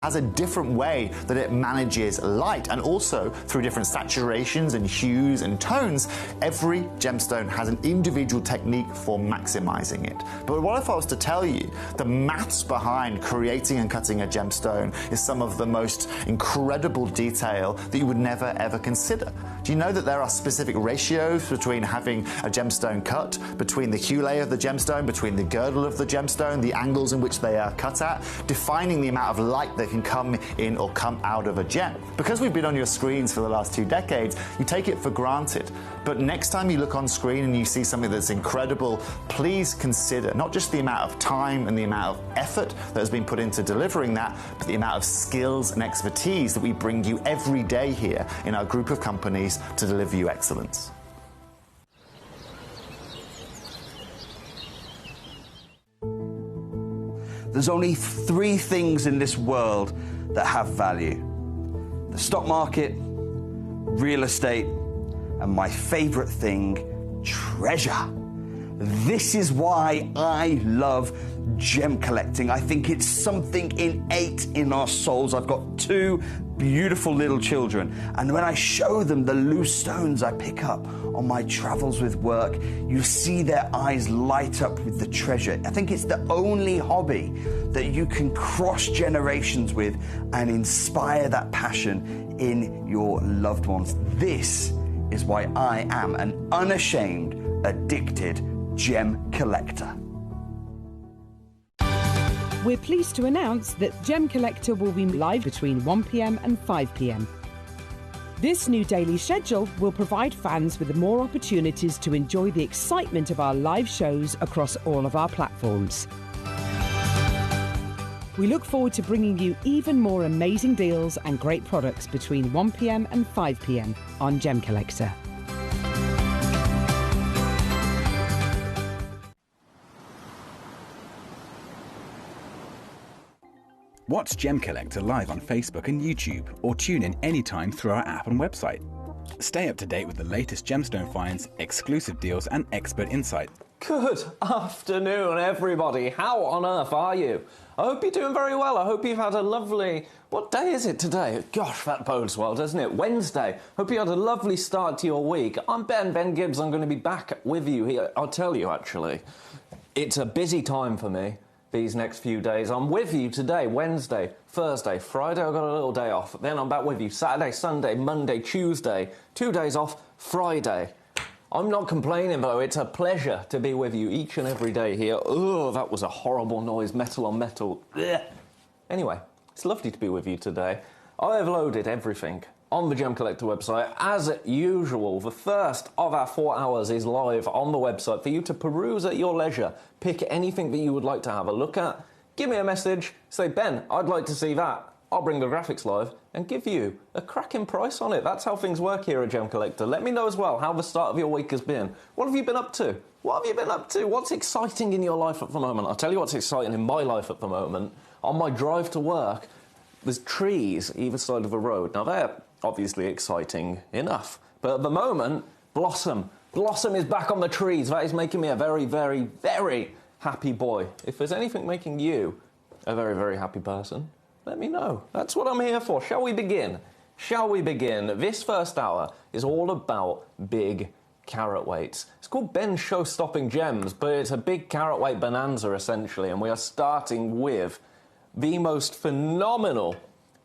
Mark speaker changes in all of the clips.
Speaker 1: has a different way that it manages light, and also through different saturations and hues and tones, every gemstone has an individual technique for maximizing it. But what if I was to tell you the maths behind creating and cutting a gemstone is some of the most incredible detail that you would never ever consider? Do you know that there are specific ratios between having a gemstone cut, between the hue layer of the gemstone, between the girdle of the gemstone, the angles in which they are cut at, defining the amount of light that can come in or come out of a gem? Because we've been on your screens for the last 2 decades, you take it for granted. But next time you look on screen and you see something that's incredible, please consider not just the amount of time and the amount of effort that has been put into delivering that, but the amount of skills and expertise that we bring you every day here in our group of companies to deliver you excellence.
Speaker 2: There's only 3 things in this world that have value: the stock market, real estate, and my favorite thing, treasure. This is why I love gem collecting. I think it's something innate in our souls. I've got 2 beautiful little children, and when I show them the loose stones I pick up on my travels with work, you see their eyes light up with the treasure. I think it's the only hobby that you can cross generations with and inspire that passion in your loved ones. This is why I am an unashamed, addicted gem collector.
Speaker 3: We're pleased to announce that Gemcollector will be live between 1 p.m. and 5 p.m. This new daily schedule will provide fans with more opportunities to enjoy the excitement of our live shows across all of our platforms. We look forward to bringing you even more amazing deals and great products between 1 p.m. and 5 p.m. on Gemcollector.
Speaker 4: Watch Gemcollector live on Facebook and YouTube, or tune in anytime through our app and website. Stay up to date with the latest gemstone finds, exclusive deals and expert insight.
Speaker 5: Good afternoon, everybody. How on earth are you? I hope you're doing very well. I hope you've had a lovely... What day is it today? Gosh, that bodes well, doesn't it? Wednesday. Hope you had a lovely start to your week. I'm Ben Gibbs. I'm going to be back with you here. I'll tell you, actually, it's a busy time for me these next few days. I'm with you today, Wednesday, Thursday, Friday. I've got a little day off. Then I'm back with you Saturday, Sunday, Monday, Tuesday. 2 days off, Friday. I'm not complaining, though. It's a pleasure to be with you each and every day here. Oh, that was a horrible noise, metal on metal. Ugh. Anyway, it's lovely to be with you today. I have loaded everything on the Gemcollector website. As usual, the first of our 4 hours is live on the website for you to peruse at your leisure. Pick anything that you would like to have a look at. Give me a message. Say, Ben, I'd like to see that. I'll bring the graphics live and give you a cracking price on it. That's how things work here at Gemcollector. Let me know as well how the start of your week has been. What have you been up to? What have you been up to? What's exciting in your life at the moment? I'll tell you what's exciting in my life at the moment. On my drive to work, there's trees either side of the road. Now, they're obviously exciting enough. But at the moment, blossom. Blossom is back on the trees. That is making me a very, very, very happy boy. If there's anything making you a very, very happy person, let me know. That's what I'm here for. Shall we begin? Shall we begin? This first hour is all about big carat weights. It's called Ben's Show-Stopping Gems, but it's a big carat weight bonanza, essentially, and we are starting with the most phenomenal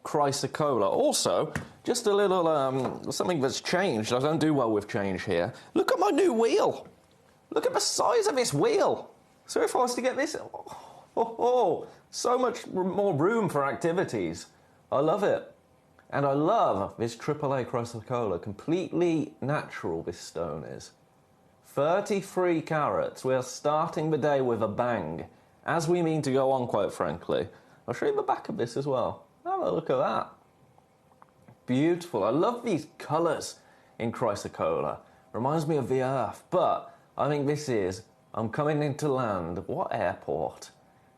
Speaker 5: chrysocolla. Also, just a little, something that's changed. I don't do well with change here. Look at my new wheel. Look at the size of this wheel. So if I was to get this... so much more room for activities. I love it. And I love this AAA chrysocolla. Completely natural, this stone is. 33 carats. We are starting the day with a bang. As we mean to go on, quite frankly. I'll show you the back of this as well. Have a look at that. Beautiful. I love these colours in chrysocolla. Reminds me of the earth. But I think this is... I'm coming into land. What airport?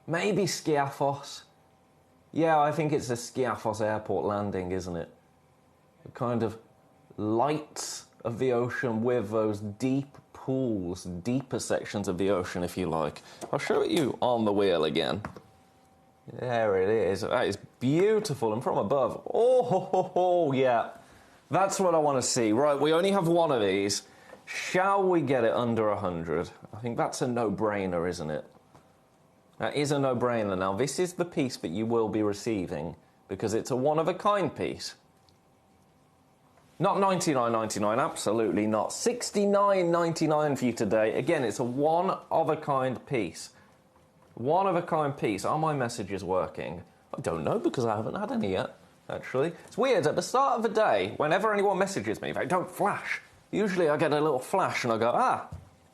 Speaker 5: Maybe Skiathos. Yeah, I think it's the Skiathos airport landing, isn't it? The kind of lights of the ocean with those deep pools, deeper sections of the ocean, if you like. I'll show it you on the wheel again. There it is. That is beautiful and from above. Oh, yeah. That's what I want to see. Right, we only have one of these. Shall we get it under 100? I think that's a no-brainer, isn't it? That is a no-brainer. Now, this is the piece that you will be receiving because it's a one-of-a-kind piece. Not $99.99, absolutely not. $69.99 for you today. Again, it's a one-of-a-kind piece. One-of-a-kind piece. Are my messages working? I don't know because I haven't had any yet, actually. It's weird. At the start of the day, whenever anyone messages me, they don't flash. Usually I get a little flash and I go,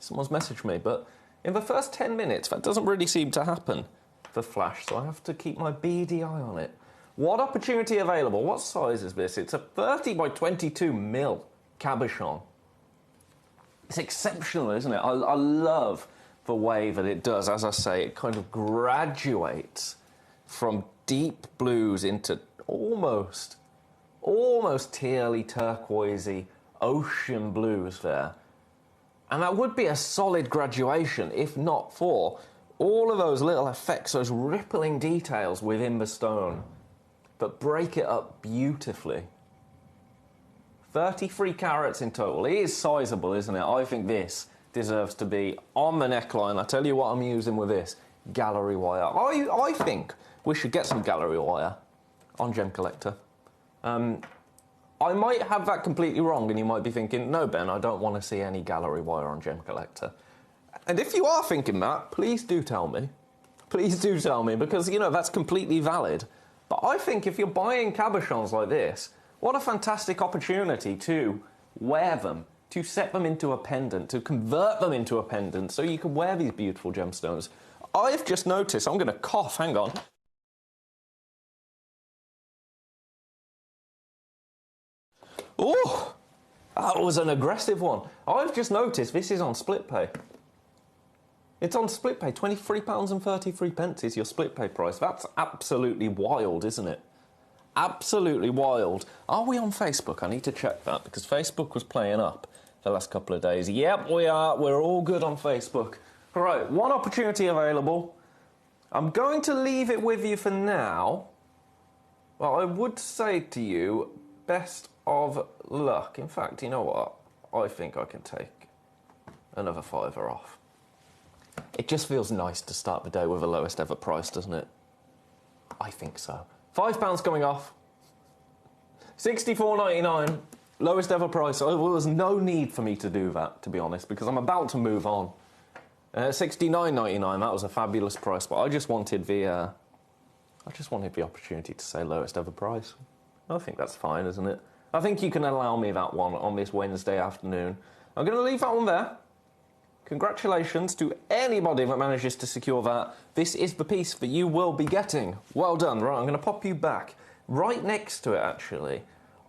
Speaker 5: someone's messaged me. But in the first 10 minutes, that doesn't really seem to happen, the flash. So I have to keep my beady eye on it. What opportunity available? What size is this? It's a 30 by 22 mil cabochon. It's exceptional, isn't it? I love the way that it does. As I say, it kind of graduates from deep blues into almost tealy, turquoisey, ocean blues there. And that would be a solid graduation if not for all of those little effects, those rippling details within the stone that break it up beautifully. 33 carats in total. It is sizable, isn't it? I think this deserves to be on the neckline. I tell you what I'm using with this. Gallery wire. I think we should get some gallery wire on Gemcollector. I might have that completely wrong, and you might be thinking, no, Ben, I don't want to see any gallery wire on Gemcollector. And if you are thinking that, please do tell me. Please do tell me, because, you know, that's completely valid. But I think if you're buying cabochons like this, what a fantastic opportunity to wear them, to set them into a pendant, to convert them into a pendant so you can wear these beautiful gemstones. I've just noticed, I'm going to cough, hang on. Oh, that was an aggressive one. I've just noticed this is on split pay. It's on split pay. £23.33 is your split pay price. That's absolutely wild, isn't it? Absolutely wild. Are we on Facebook? I need to check that because Facebook was playing up the last couple of days. Yep, we are. We're all good on Facebook. All right, one opportunity available. I'm going to leave it with you for now. Well, I would say to you, best of luck. In fact, you know what? I think I can take another £5 off. It just feels nice to start the day with the lowest ever price, doesn't it? I think so. £5 coming off. $64.99. Lowest ever price. Well, there's no need for me to do that, to be honest, because I'm about to move on. $69.99. That was a fabulous price, but I just wanted the opportunity to say lowest ever price. I think that's fine, isn't it? I think you can allow me that one on this Wednesday afternoon. I'm going to leave that one there. Congratulations to anybody that manages to secure that. This is the piece that you will be getting. Well done. Right, I'm going to pop you back. Right next to it, actually.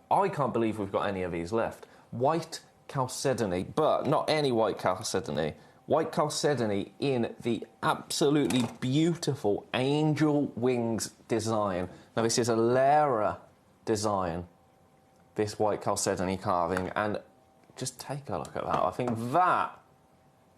Speaker 5: I can't believe we've got any of these left. White chalcedony, but not any white chalcedony. White chalcedony in the absolutely beautiful angel wings design. Now, this is a Lara design, this white chalcedony carving, and just take a look at that. I think that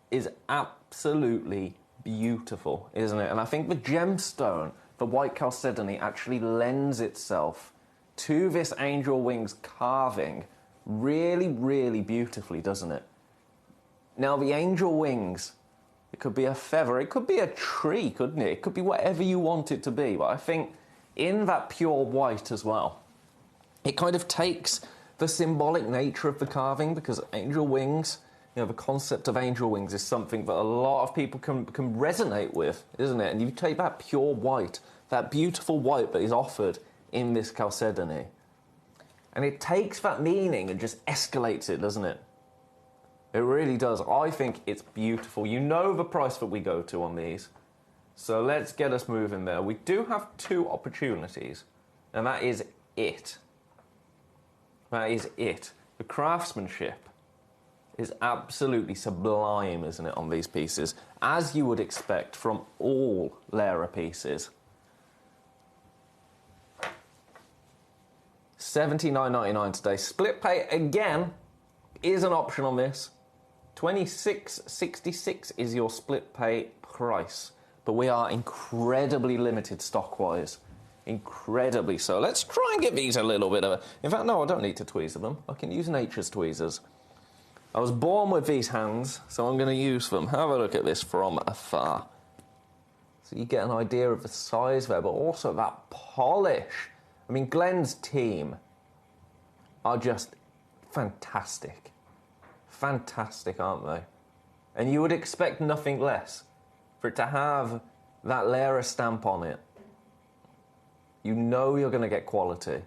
Speaker 5: is absolutely beautiful, isn't it? And I think the gemstone, the white chalcedony, actually lends itself to this angel wings carving really, really beautifully, doesn't it? Now, the angel wings, it could be a feather, it could be a tree, couldn't it? It could be whatever you want it to be, but I think in that pure white as well, it kind of takes the symbolic nature of the carving, because angel wings, you know, the concept of angel wings is something that a lot of people can resonate with, isn't it? And you take that pure white, that beautiful white that is offered in this chalcedony, and it takes that meaning and just escalates it, doesn't it? It really does. I think it's beautiful. You know the price that we go to on these, so let's get us moving there. We do have 2 opportunities, and that is it. That is it. The craftsmanship is absolutely sublime, isn't it, on these pieces, as you would expect from all Lara pieces. $79.99 today. Split pay again is an option on this. $26.66 is your split pay price. but we are incredibly limited stock-wise. Incredibly so. Let's try and give these a little bit of a... In fact, no, I don't need to tweezer them. I can use nature's tweezers. I was born with these hands, so I'm going to use them. Have a look at this from afar. So you get an idea of the size there, but also that polish. I mean, Glenn's team are just fantastic. Fantastic, aren't they? And you would expect nothing less for it to have that Lera stamp on it. You know you're going to get quality.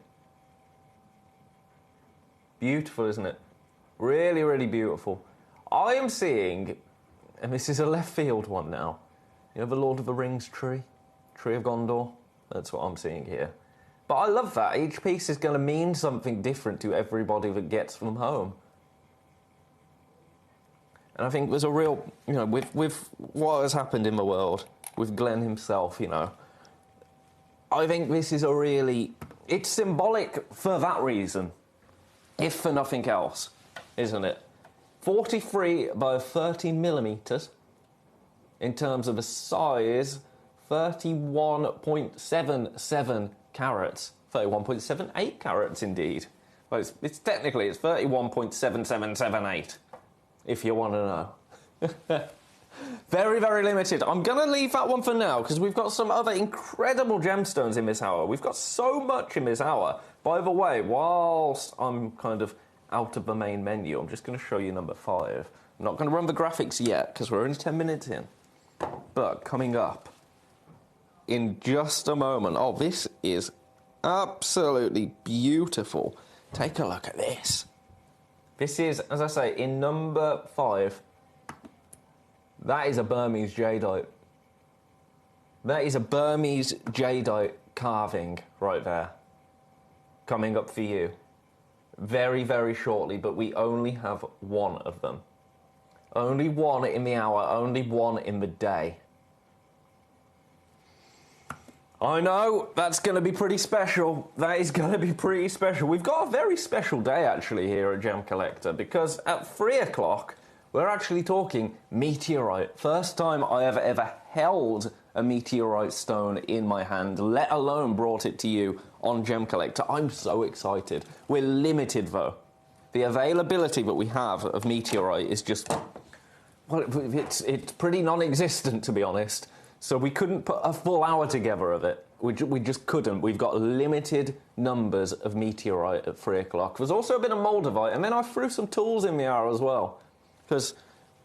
Speaker 5: Beautiful, isn't it? Really, really beautiful. I am seeing, and this is a left field one now, you know the Lord of the Rings tree? Tree of Gondor? That's what I'm seeing here. But I love that. Each piece is going to mean something different to everybody that gets them home. And I think there's a real, you know, with what has happened in the world, with Glenn himself, you know, I think this is a really... It's symbolic for that reason, if for nothing else, isn't it? 43 by 30 millimetres. In terms of the size, 31.77 carats. 31.78 carats, indeed. Well, it's technically, it's 31.7778, if you want to know. Very, very limited. I'm going to leave that one for now, because we've got some other incredible gemstones in this hour. We've got so much in this hour. By the way, whilst I'm kind of out of the main menu, I'm just going to show you number 5. I'm not going to run the graphics yet, because we're only 10 minutes in. But coming up in just a moment... Oh, this is absolutely beautiful. Take a look at this. This is, as I say, in number 5... That is a Burmese jadeite. That is a Burmese jadeite carving right there. Coming up for you. Very, very shortly, but we only have one of them. Only one in the hour, only one in the day. I know, that's going to be pretty special. That is going to be pretty special. We've got a very special day, actually, here at Gemcollector, because at 3 o'clock... we're actually talking meteorite. First time I have ever held a meteorite stone in my hand, let alone brought it to you on Gemcollector. I'm so excited. We're limited, though. The availability that we have of meteorite is just... well, it's pretty non-existent, to be honest. So we couldn't put a full hour together of it. We just couldn't. We've got limited numbers of meteorite at 3 o'clock. There's also a bit of moldavite, and then I threw some tools in the hour as well. Because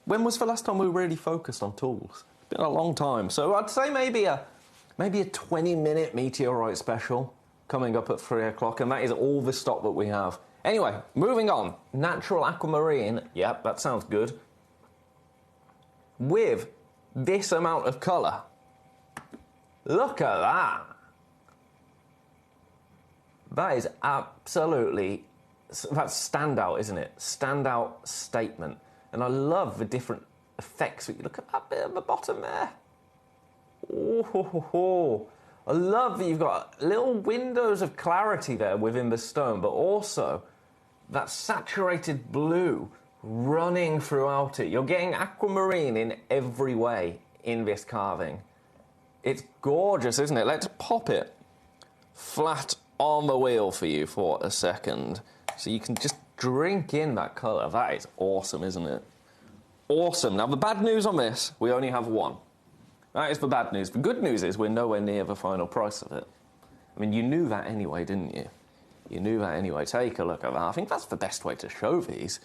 Speaker 5: when was the last time we really focused on tools? It's been a long time. So I'd say maybe a 20-minute meteorite special coming up at 3 o'clock, and that is all the stock that we have. Anyway, moving on. Natural aquamarine. Yep, that sounds good. With this amount of colour. Look at that. That is absolutely... that's standout, isn't it? Standout statement. And I love the different effects. Look at that bit at the bottom there. Oh, I love that you've got little windows of clarity there within the stone, but also that saturated blue running throughout it. You're getting aquamarine in every way in this carving. It's gorgeous, isn't it? Let's pop it flat on the wheel for you for a second, so you can just drink in that colour. That is awesome, isn't it? Awesome. Now, the bad news on this, we only have one. That is the bad news. The good news is we're nowhere near the final price of it. I mean, you knew that anyway, didn't you? You knew that anyway. Take a look at that. I think that's the best way to show these.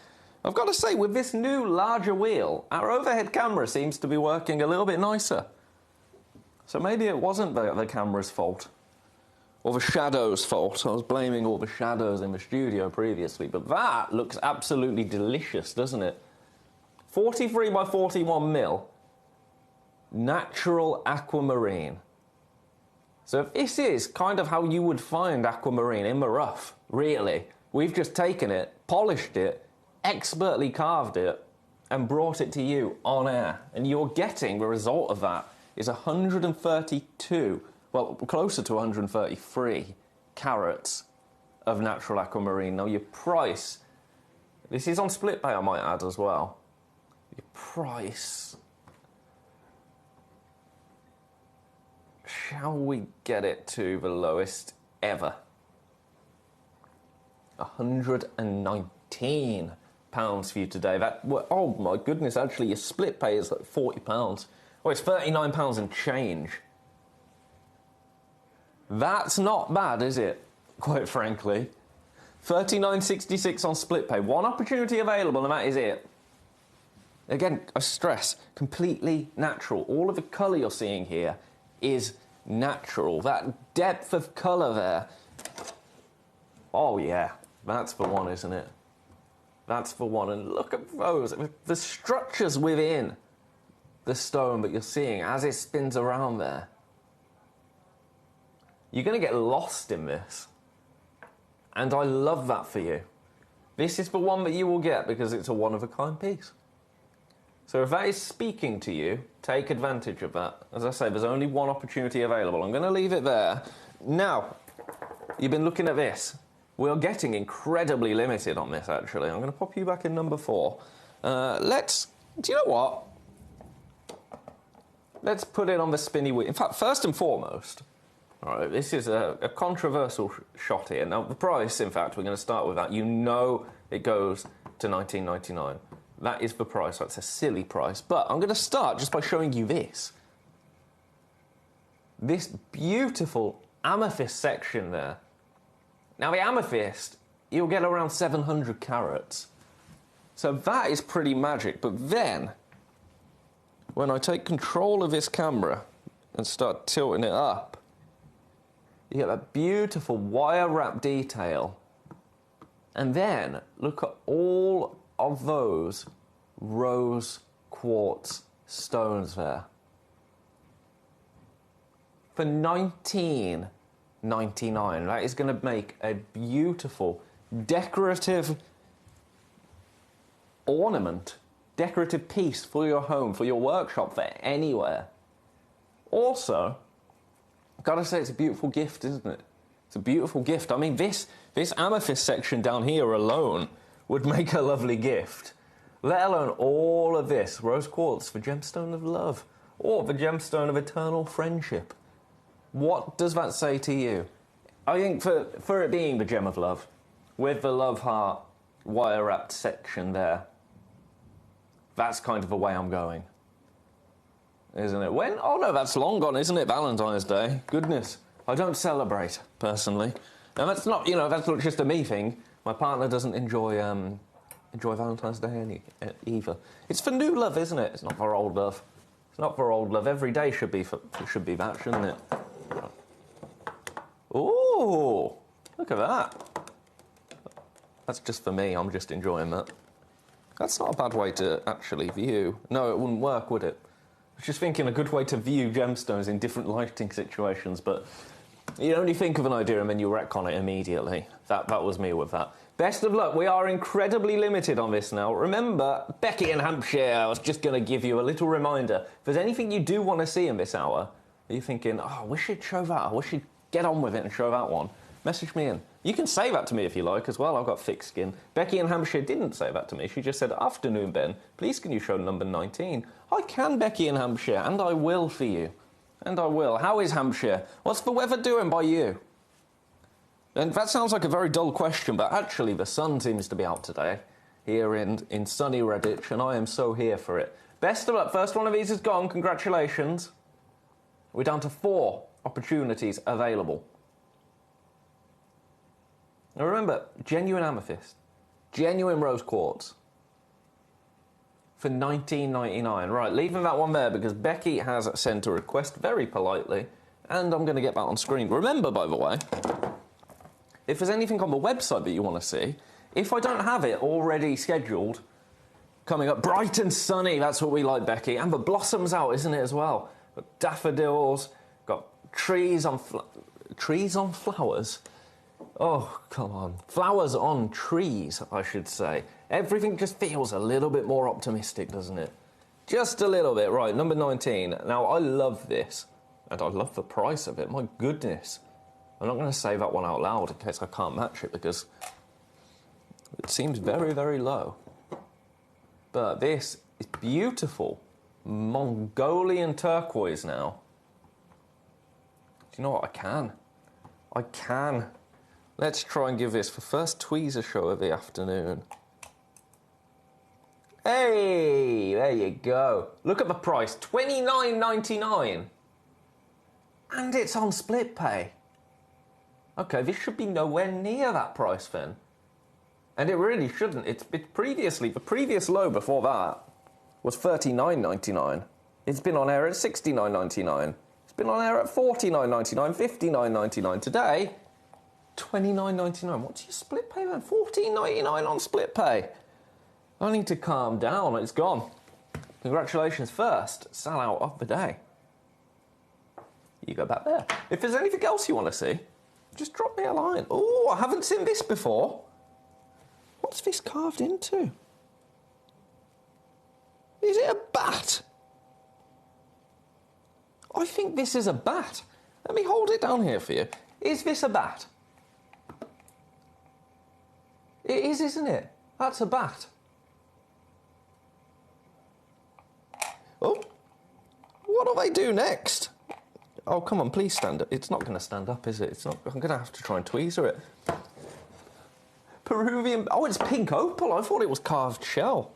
Speaker 5: I've got to say, with this new, larger wheel, our overhead camera seems to be working a little bit nicer. So maybe it wasn't the camera's fault. Or the shadow's fault. I was blaming all the shadows in the studio previously, but that looks absolutely delicious, doesn't it? 43 by 41 mil, natural aquamarine. So if this is kind of how you would find aquamarine in the rough, really, we've just taken it, polished it, expertly carved it, and brought it to you on air. And you're getting the result of that is 132, well, closer to 133 carats of natural aquamarine. Now, your price, this is on split pay, I might add, as well. Your price shall we get it to the lowest ever? £119 for you today. That, oh my goodness, actually your split pay is like £40. Oh, it's £39 and change. That's not bad, is it? Quite frankly. $39.66 on split pay. One opportunity available and that is it. Again, I stress, completely natural. All of the colour you're seeing here is natural. That depth of colour there. Oh yeah, that's the one, isn't it? That's the one. And look at those. The structures within the stone that you're seeing as it spins around there. You're going to get lost in this. And I love that for you. This is the one that you will get because it's a one-of-a-kind piece. So if that is speaking to you, take advantage of that. As I say, there's only one opportunity available. I'm going to leave it there. Now, you've been looking at this. We're getting incredibly limited on this, actually. I'm going to pop you back in number 4. Do you know what? Let's put it on the spinny wheel. In fact, first and foremost, all right, this is a controversial shot here. Now, the price, in fact, we're going to start with that. You know it goes to $19.99. That is the price. That's a silly price. But I'm going to start just by showing you this. This beautiful amethyst section there. Now, the amethyst, you'll get around 700 carats. So that is pretty magic. But then, when I take control of this camera and start tilting it up, you get that beautiful wire wrap detail. And then, look at all of those rose quartz stones there. For $19.99, that is going to make a beautiful decorative ornament, decorative piece for your home, for your workshop, for anywhere. Also, gotta say, it's a beautiful gift, isn't it? It's a beautiful gift. I mean, this amethyst section down here alone would make a lovely gift. Let alone all of this. Rose quartz, the gemstone of love, or the gemstone of eternal friendship. What does that say to you? I think for it being the gem of love, with the love heart wire-wrapped section there, that's kind of the way I'm going. Isn't it? When? Oh no, that's long gone, isn't it? Valentine's Day. Goodness. I don't celebrate, personally. And that's not, that's not just a me thing. My partner doesn't enjoy Valentine's Day either. It's for new love, isn't it? It's not for old love. It's not for old love. Every day should be that, shouldn't it? Ooh, look at that. That's just for me. I'm just enjoying that. That's not a bad way to actually view. No, it wouldn't work, would it? I was just thinking a good way to view gemstones in different lighting situations, but you only think of an idea and then you wreck on it immediately. That was me with that. Best of luck. We are incredibly limited on this now. Remember, Becky in Hampshire, I was just going to give you a little reminder. If there's anything you do want to see in this hour, are you thinking, oh, I wish she'd show that, I wish she'd get on with it and show that one, message me in. You can say that to me if you like as well. I've got thick skin. Becky in Hampshire didn't say that to me. She just said, afternoon, Ben. Please can you show number 19? I can, Becky in Hampshire, and I will for you. And I will. How is Hampshire? What's the weather doing by you? And that sounds like a very dull question, but actually the sun seems to be out today here in sunny Redditch, and I am so here for it. Best of luck. First one of these is gone. Congratulations. We're down to 4 opportunities available. Now remember, genuine amethyst, genuine rose quartz for $19.99. Right, leaving that one there because Becky has sent a request very politely, and I'm going to get that on screen. Remember, by the way, if there's anything on the website that you want to see, if I don't have it already scheduled, coming up bright and sunny, that's what we like, Becky, and the blossoms out, isn't it, as well? Got daffodils, got trees on flowers. Oh, come on. Flowers on trees, I should say. Everything just feels a little bit more optimistic, doesn't it? Just a little bit. Right, number 19. Now, I love this, and I love the price of it. My goodness. I'm not going to say that one out loud in case I can't match it, because it seems very, very low. But this is beautiful. Mongolian turquoise now. you know what? I can. Let's try and give this the first tweezer show of the afternoon. Hey, there you go. Look at the price, $29.99. And it's on split pay. Okay, this should be nowhere near that price then. And it really shouldn't. It's previously, the previous low before that was $39.99. It's been on air at $69.99. It's been on air at $49.99, $59.99. Today, $29.99. What's your split pay then? $14.99 on split pay. I need to calm down. It's gone. Congratulations. First sellout of the day. You go back there. If there's anything else you want to see, just drop me a line. Oh, I haven't seen this before. What's this carved into? Is it a bat? I think this is a bat. Let me hold it down here for you. Is this a bat? It is, isn't it? That's a bat. Oh, what do they do next? Oh, come on, please stand up. It's not going to stand up, is it? It's not. I'm going to have to try and tweezer it. Peruvian... Oh, it's pink opal. I thought it was carved shell.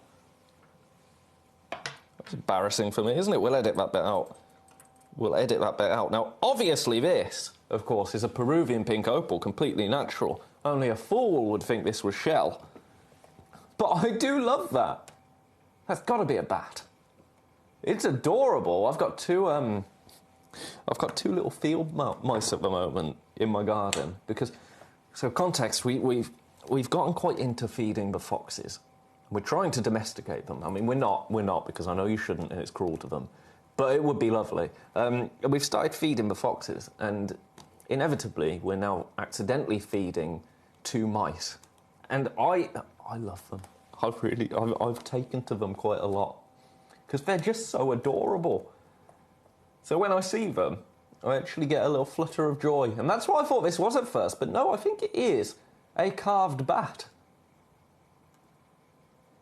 Speaker 5: That's embarrassing for me, isn't it? We'll edit that bit out. We'll edit that bit out. Now, obviously this, of course, is a Peruvian pink opal, completely natural. Only a fool would think this was shell. But I do love that. That's got to be a bat. It's adorable. I've got two little field mice at the moment in my garden because, so context, we've gotten quite into feeding the foxes. We're trying to domesticate them. I mean, we're not because I know you shouldn't and it's cruel to them, but it would be lovely. We've started feeding the foxes, and inevitably we're now accidentally feeding 2 mice, and I love them. I've taken to them quite a lot. Because they're just so adorable. So when I see them, I actually get a little flutter of joy. And that's what I thought this was at first. But no, I think it is a carved bat.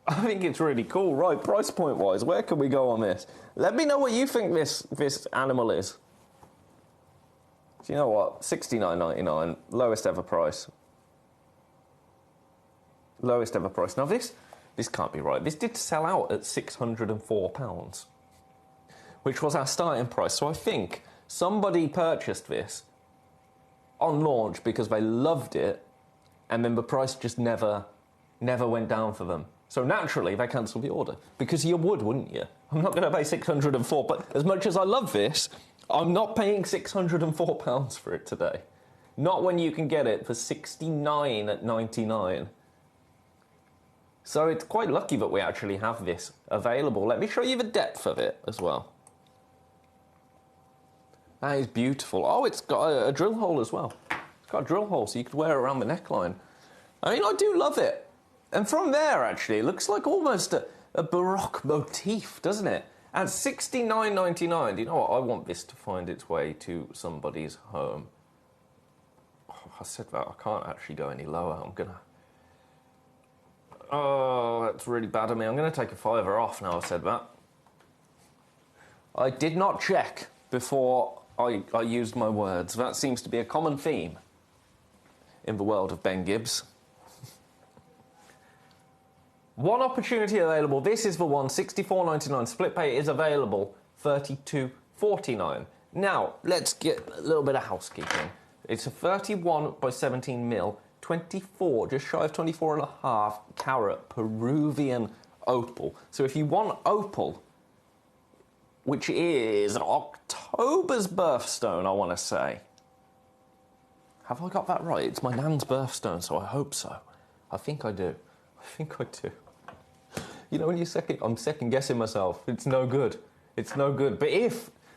Speaker 5: I think it's really cool. Right, price point wise, where can we go on this? Let me know what you think this animal is. Do you know what? $69.99, lowest ever price. Lowest ever price. Now this can't be right. This did sell out at £604, which was our starting price. So I think somebody purchased this on launch because they loved it, and then the price just never went down for them. So naturally, they cancelled the order. Because you would, wouldn't you? I'm not going to pay £604, but as much as I love this, I'm not paying £604 for it today. Not when you can get it for $69.99. So it's quite lucky that we actually have this available. Let me show you the depth of it as well. That is beautiful. Oh, it's got a drill hole as well. It's got a drill hole, so you could wear it around the neckline. I mean, I do love it. And from there, actually, it looks like almost a Baroque motif, doesn't it? At $69.99, you know what? I want this to find its way to somebody's home. Oh, I said that. I can't actually go any lower. I'm going to... Oh, that's really bad of me. I'm going to take a £5 off now I've said that. I did not check before I used my words. That seems to be a common theme in the world of Ben Gibbs. One opportunity available. This is the one. $64.99. Split pay is available. $32.49. Now, let's get a little bit of housekeeping. It's a 31 by 17 mil. 24, just shy of 24.5 carat Peruvian opal. So if you want opal, which is October's birthstone, I want to say. Have I got that right? It's my nan's birthstone, so I hope so. I think I do. I think I do. You know, when I'm second guessing myself. It's no good. It's no good. But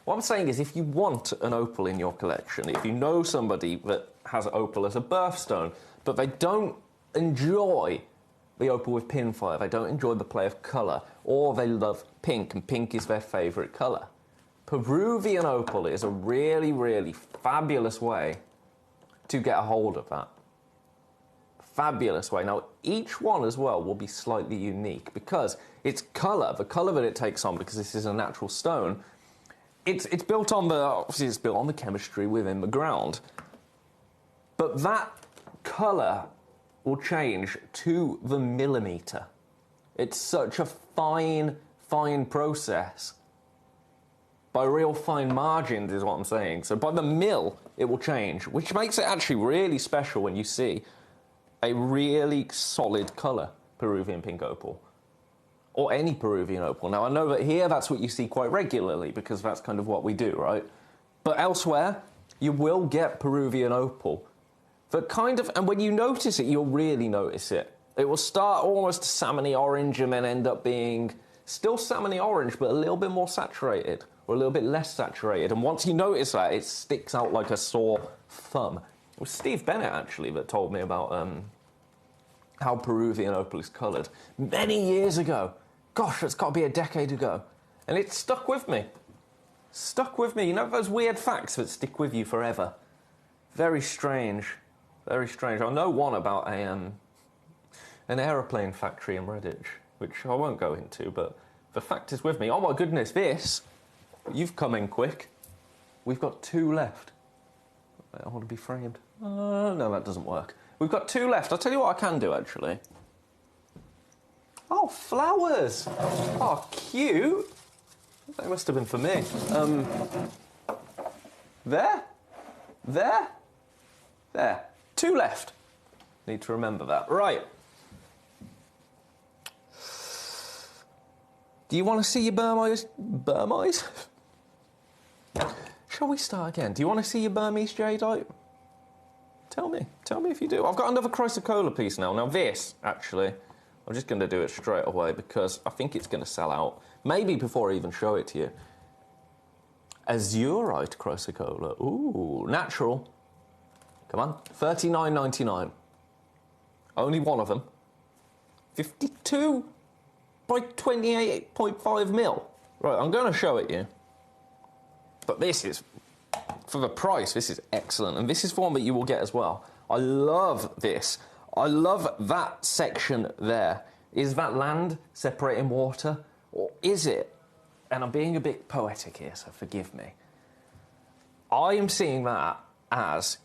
Speaker 5: what I'm saying is, if you want an opal in your collection, if you know somebody that has opal as a birthstone, but they don't enjoy the opal with pinfire, they don't enjoy the play of colour, or they love pink, and pink is their favourite colour, Peruvian opal is a really, really fabulous way to get a hold of that. Fabulous way. Now, each one as well will be slightly unique because its colour, the colour that it takes on, because this is a natural stone, it's built on obviously it's built on the chemistry within the ground. But that colour will change to the millimetre. It's such a fine process. By real fine margins is what I'm saying. So by the mil, it will change, which makes it actually really special when you see a really solid colour Peruvian pink opal. Or any Peruvian opal. Now, I know that here that's what you see quite regularly because that's kind of what we do, right? But elsewhere, you will get Peruvian opal. That kind of, and when you notice it, you'll really notice it. It will start almost salmony orange and then end up being still salmony orange, but a little bit more saturated, or a little bit less saturated. And once you notice that, it sticks out like a sore thumb. It was Steve Bennett, actually, that told me about how Peruvian opal is coloured many years ago. Gosh, it's got to be a decade ago. And it stuck with me. Stuck with me. You know those weird facts that stick with you forever? Very strange. Very strange. I know one about an aeroplane factory in Redditch, which I won't go into, but the fact is with me. Oh my goodness, this! You've come in quick. We've got 2 left. I want to be framed. No, that doesn't work. We've got 2 left. I'll tell you what I can do, actually. Oh, flowers! Oh, cute! They must have been for me. There. 2 left. Need to remember that. Right. Do you want to see your Burmese? Burmese? Shall we start again? Do you want to see your Burmese jadeite? Tell me if you do. I've got another chrysocolla piece now. Now this, actually, I'm just going to do it straight away because I think it's going to sell out. Maybe before I even show it to you. Azurite chrysocolla. Ooh, natural. Come on, $39.99. Only one of them. 52 by 28.5 mil. Right, I'm going to show it you. But this is, for the price, this is excellent. And this is one that you will get as well. I love this. I love that section there. Is that land separating water? Or is it? And I'm being a bit poetic here, so forgive me. I am seeing that as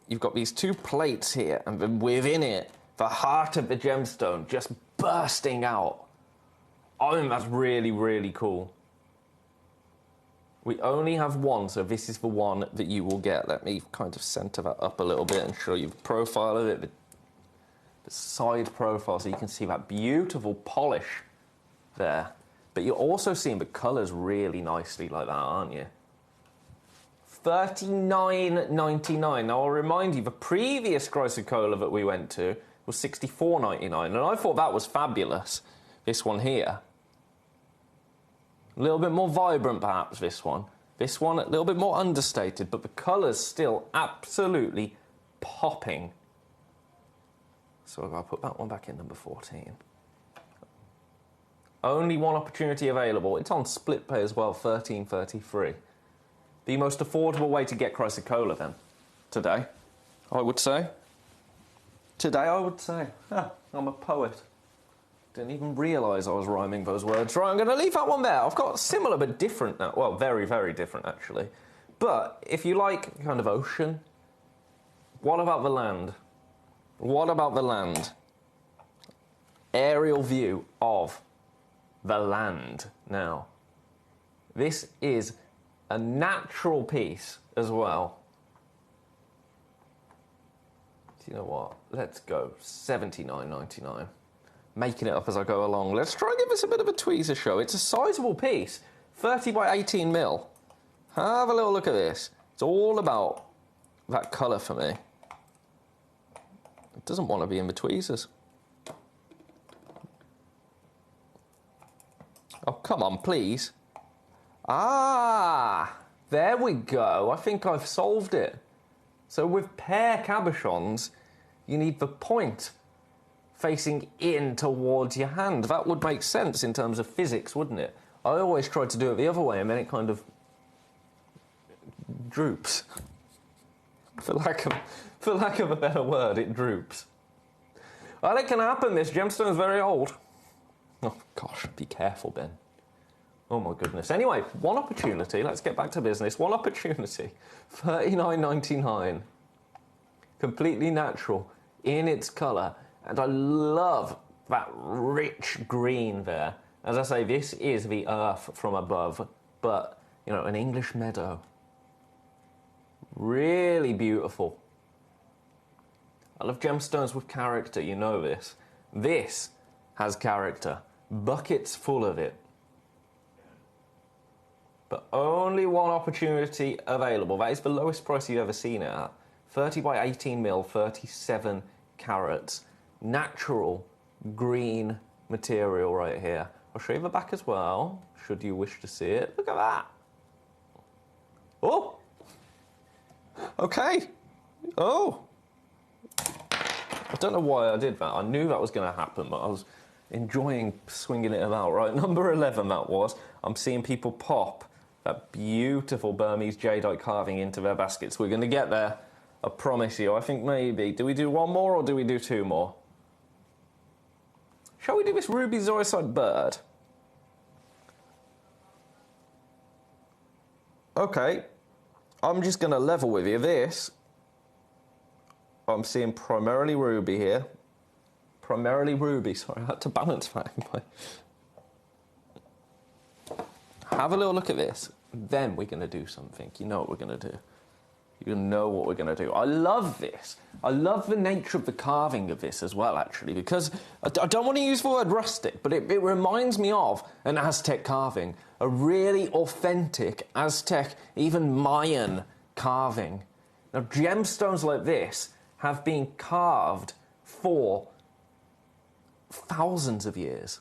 Speaker 5: you've got these 2 plates here, and then within it, the heart of the gemstone just bursting out. I think that's really, really cool. We only have one, so this is the one that you will get. Let me kind of centre that up a little bit and show you the profile of it, the side profile, so you can see that beautiful polish there. But you're also seeing the colours really nicely like that, aren't you? $39.99. Now, I'll remind you, the previous chrysocolla that we went to was $64.99, and I thought that was fabulous. This one here. A little bit more vibrant, perhaps, this one. This one, a little bit more understated, but the colour's still absolutely popping. So I'll put that one back in number 14. Only one opportunity available. It's on split pay as well, $13.33. The most affordable way to get chrysocolla, then, today, I would say. Today, I would say. I'm a poet. Didn't even realise I was rhyming those words. Right, I'm going to leave that one there. I've got similar but different now. Well, very, very different, actually. But if you like kind of ocean, what about the land? What about the land? Aerial view of the land now. This is a natural piece as well. Do you know what? Let's go $79.99. Making it up as I go along. Let's try and give this a bit of a tweezer show. It's a sizable piece. 30 by 18 mil. Have a little look at this. It's all about that colour for me. It doesn't want to be in the tweezers. Oh, come on, please. Ah, there we go. I think I've solved it. So with pear cabochons, you need the point facing in towards your hand. That would make sense in terms of physics, wouldn't it? I always try to do it the other way, and then it kind of droops. For lack of a better word, it droops. Well, it can happen. This gemstone is very old. Oh, gosh, be careful, Ben. Oh my goodness. Anyway, one opportunity. Let's get back to business. One opportunity. $39.99. Completely natural in its colour. And I love that rich green there. As I say, this is the earth from above, but, you know, an English meadow. Really beautiful. I love gemstones with character, you know this. This has character. Buckets full of it. But only one opportunity available. That is the lowest price you've ever seen it at. 30 by 18 mil, 37 carats. Natural green material right here. I'll show you the back as well, should you wish to see it. Look at that. Oh. Okay. Oh. I don't know why I did that. I knew that was going to happen, but I was enjoying swinging it about. Right, number 11 that was. I'm seeing people pop that beautiful Burmese jadeite carving into their baskets. We're going to get there, I promise you. I think maybe. Do we do one more or do we do two more? Shall we do this ruby zoisite bird? Okay. I'm just going to level with you. This, I'm seeing primarily ruby here. Primarily ruby. Sorry, I had to balance that. Have a little look at this. Then we're going to do something. You know what we're going to do. You know what we're going to do. I love this. I love the nature of the carving of this as well, actually, because I don't want to use the word rustic, but it reminds me of an Aztec carving, a really authentic Aztec, even Mayan carving. Now, gemstones like this have been carved for thousands of years.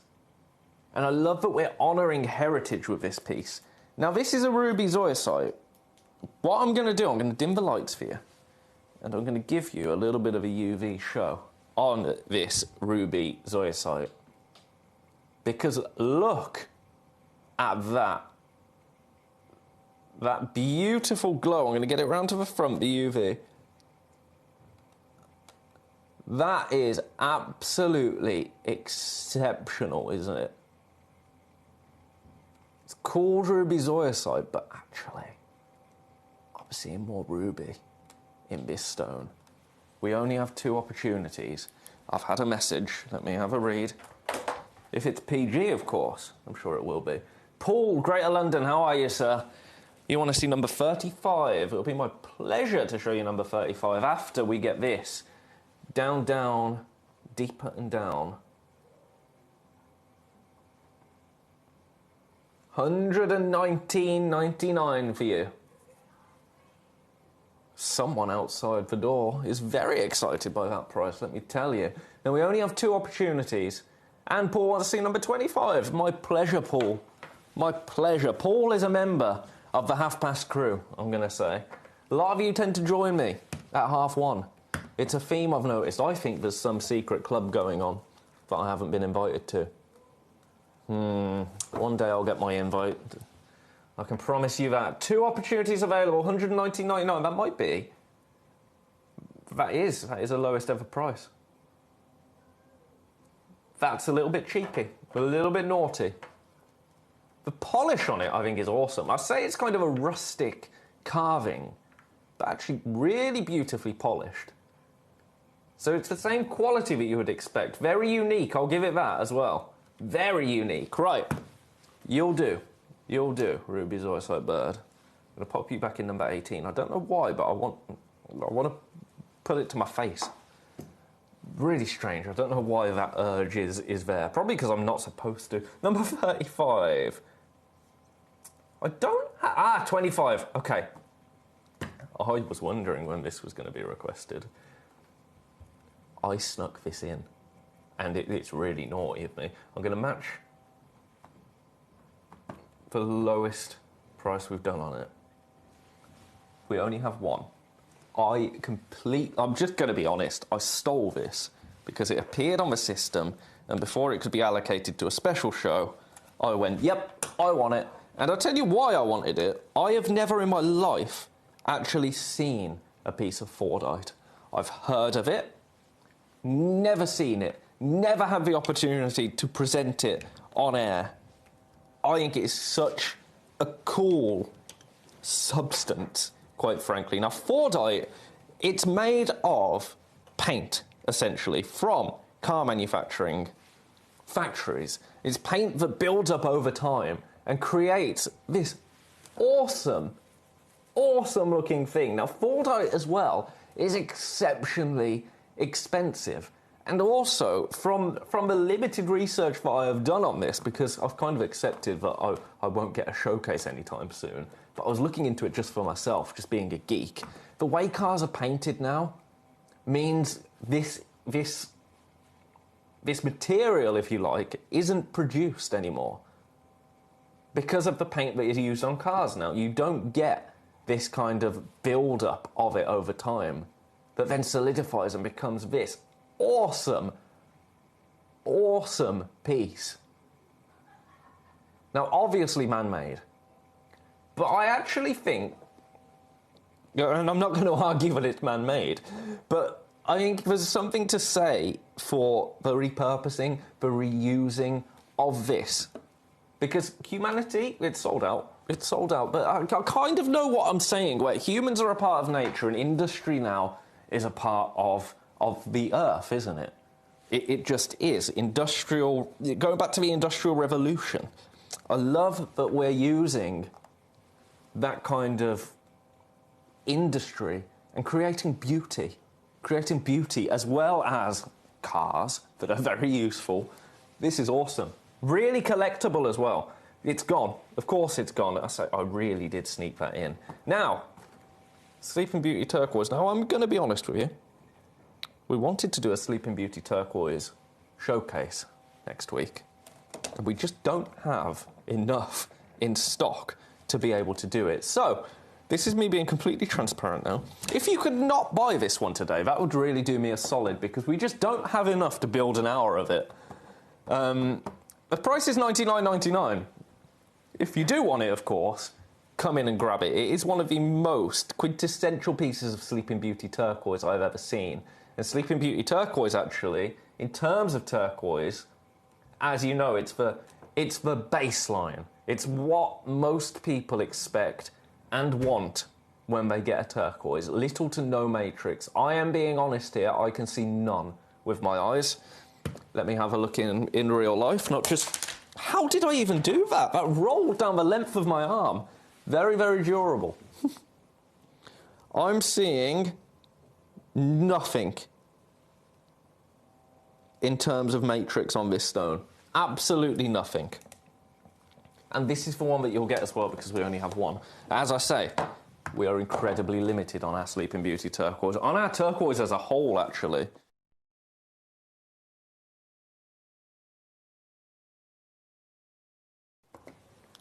Speaker 5: And I love that we're honouring heritage with this piece. Now, this is a ruby zoisite. What I'm going to do, I'm going to dim the lights for you. And I'm going to give you a little bit of a UV show on this ruby zoisite. Because look at that. That beautiful glow. I'm going to get it round to the front, the UV. That is absolutely exceptional, isn't it? It's called ruby zoisite, but actually, I'm seeing more ruby in this stone. We only have 2 opportunities. I've had a message. Let me have a read. If it's PG, of course. I'm sure it will be. Paul, Greater London, how are you, sir? You want to see number 35? It'll be my pleasure to show you number 35 after we get this. Down, down, deeper and down. 119.99 for you. Someone outside the door is very excited by that price, let me tell you. Now, we only have 2 opportunities. And Paul wants to see number 25. My pleasure, Paul. My pleasure. Paul is a member of the Half Past crew, I'm going to say. A lot of you tend to join me at 1:30. It's a theme I've noticed. I think there's some secret club going on that I haven't been invited to. One day I'll get my invite. I can promise you that. 2 opportunities available, 119.99. That might be. That is the lowest ever price. That's a little bit cheeky, a little bit naughty. The polish on it, I think, is awesome. I say it's kind of a rustic carving, but actually really beautifully polished. So it's the same quality that you would expect. Very unique, I'll give it that as well. Very unique. Right, you'll do. You'll do, ruby zoisite bird. I'm going to pop you back in number 18. I don't know why, but I want to put it to my face. Really strange. I don't know why that urge is there. Probably because I'm not supposed to. Number 35. I don't... 25. Okay. I was wondering when this was going to be requested. I snuck this in. And it's really naughty of me. I'm going to match the lowest price we've done on it. We only have 1. I'm just going to be honest, I stole this because it appeared on the system, and before it could be allocated to a special show, I went, yep, I want it. And I'll tell you why I wanted it. I have never in my life actually seen a piece of Fordite. I've heard of it, never seen it, never had the opportunity to present it on air. I think it is such a cool substance, quite frankly. Now, Fordite, it's made of paint, essentially, from car manufacturing factories. It's paint that builds up over time and creates this awesome, awesome looking thing. Now, Fordite as well is exceptionally expensive. And also, from the limited research that I have done on this, because I've kind of accepted that I won't get a showcase anytime soon, but I was looking into it just for myself, just being a geek. The way cars are painted now means this material, if you like, isn't produced anymore. Because of the paint that is used on cars now, you don't get this kind of build-up of it over time that then solidifies and becomes this awesome, awesome piece. Now, obviously man-made, but I actually think, and I'm not going to argue that it's man-made, but I think there's something to say for the repurposing, the reusing of this. Because humanity, it's sold out. It's sold out. But I kind of know what I'm saying, where humans are a part of nature and industry now is a part of the earth, isn't it? It just is. Industrial, going back to the Industrial Revolution, I love that we're using that kind of industry and creating beauty as well as cars that are very useful. This is awesome. Really collectible as well. It's gone. Of course it's gone. I really did sneak that in. Now, Sleeping Beauty Turquoise. Now, I'm going to be honest with you. We wanted to do a Sleeping Beauty Turquoise showcase next week. And we just don't have enough in stock to be able to do it. So, this is me being completely transparent now. If you could not buy this one today, that would really do me a solid, because we just don't have enough to build an hour of it. The price is $99.99. If you do want it, of course, come in and grab it. It is one of the most quintessential pieces of Sleeping Beauty Turquoise I've ever seen. And Sleeping Beauty Turquoise, actually, in terms of turquoise, as you know, it's the baseline. It's what most people expect and want when they get a turquoise. Little to no matrix. I am being honest here. I can see none with my eyes. Let me have a look in real life, not just... How did I even do that? That rolled down the length of my arm. Very, very durable. I'm seeing nothing in terms of matrix on this stone. Absolutely nothing. And this is the one that you'll get as well, because we only have one. As I say, we are incredibly limited on our Sleeping Beauty Turquoise. On our turquoise as a whole, actually.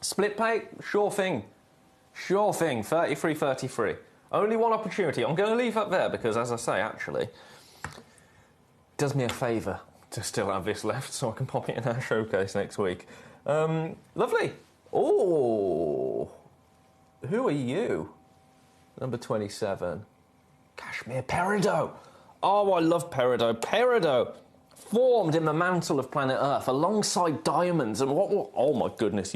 Speaker 5: Split pay? Sure thing. Sure thing. 33, 33. Only one opportunity. I'm going to leave that there because, as I say, actually, it does me a favour to still have this left so I can pop it in our showcase next week. Lovely. Oh, who are you? Number 27. Cashmere Peridot. Oh, I love Peridot. Peridot formed in the mantle of planet Earth alongside diamonds. And what oh my goodness,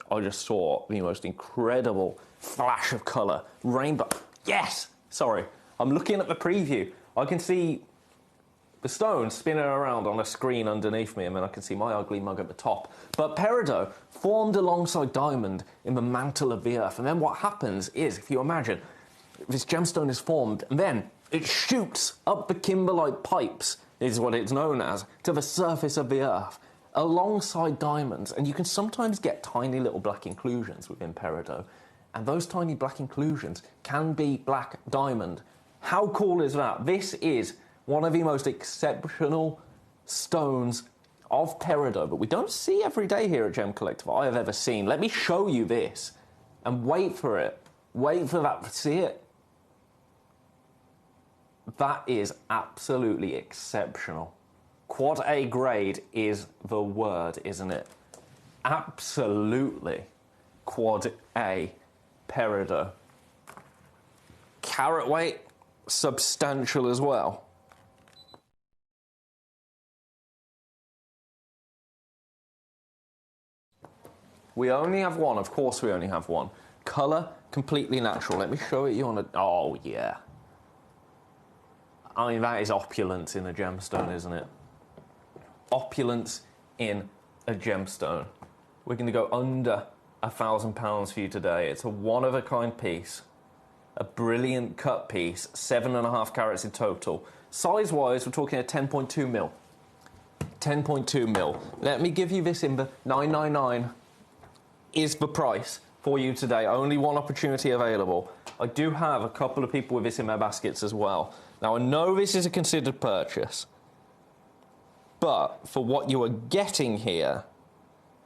Speaker 5: I just saw the most incredible flash of colour. Rainbow. Yes! Sorry, I'm looking at the preview. I can see the stones spinning around on a screen underneath me, and then I can see my ugly mug at the top. But Peridot formed alongside diamond in the mantle of the Earth. And then what happens is, if you imagine, this gemstone is formed, and then it shoots up the kimberlite pipes, is what it's known as, to the surface of the Earth, alongside diamonds. And you can sometimes get tiny little black inclusions within Peridot. And those tiny black inclusions can be black diamond. How cool is that? This is one of the most exceptional stones of Peridot, but we don't see every day here at Gemcollector that I have ever seen. Let me show you this, and wait for it. Wait for that. See it? That is absolutely exceptional. Quad A grade is the word, isn't it? Absolutely. Quad A Peridot. Carat weight, substantial as well. We only have one. Of course we only have one. Colour, completely natural. Let me show it you on a... Oh, yeah. I mean, that is opulence in a gemstone, isn't it? Opulence in a gemstone. We're going to go under £1,000 for you today. It's a one-of-a-kind piece. A brilliant cut piece. 7.5 carats in total. Size-wise, we're talking a 10.2 mil. 10.2 mil. Let me give you this in the 999 is the price for you today. Only one opportunity available. I do have a couple of people with this in their baskets as well. Now, I know this is a considered purchase, but for what you are getting here,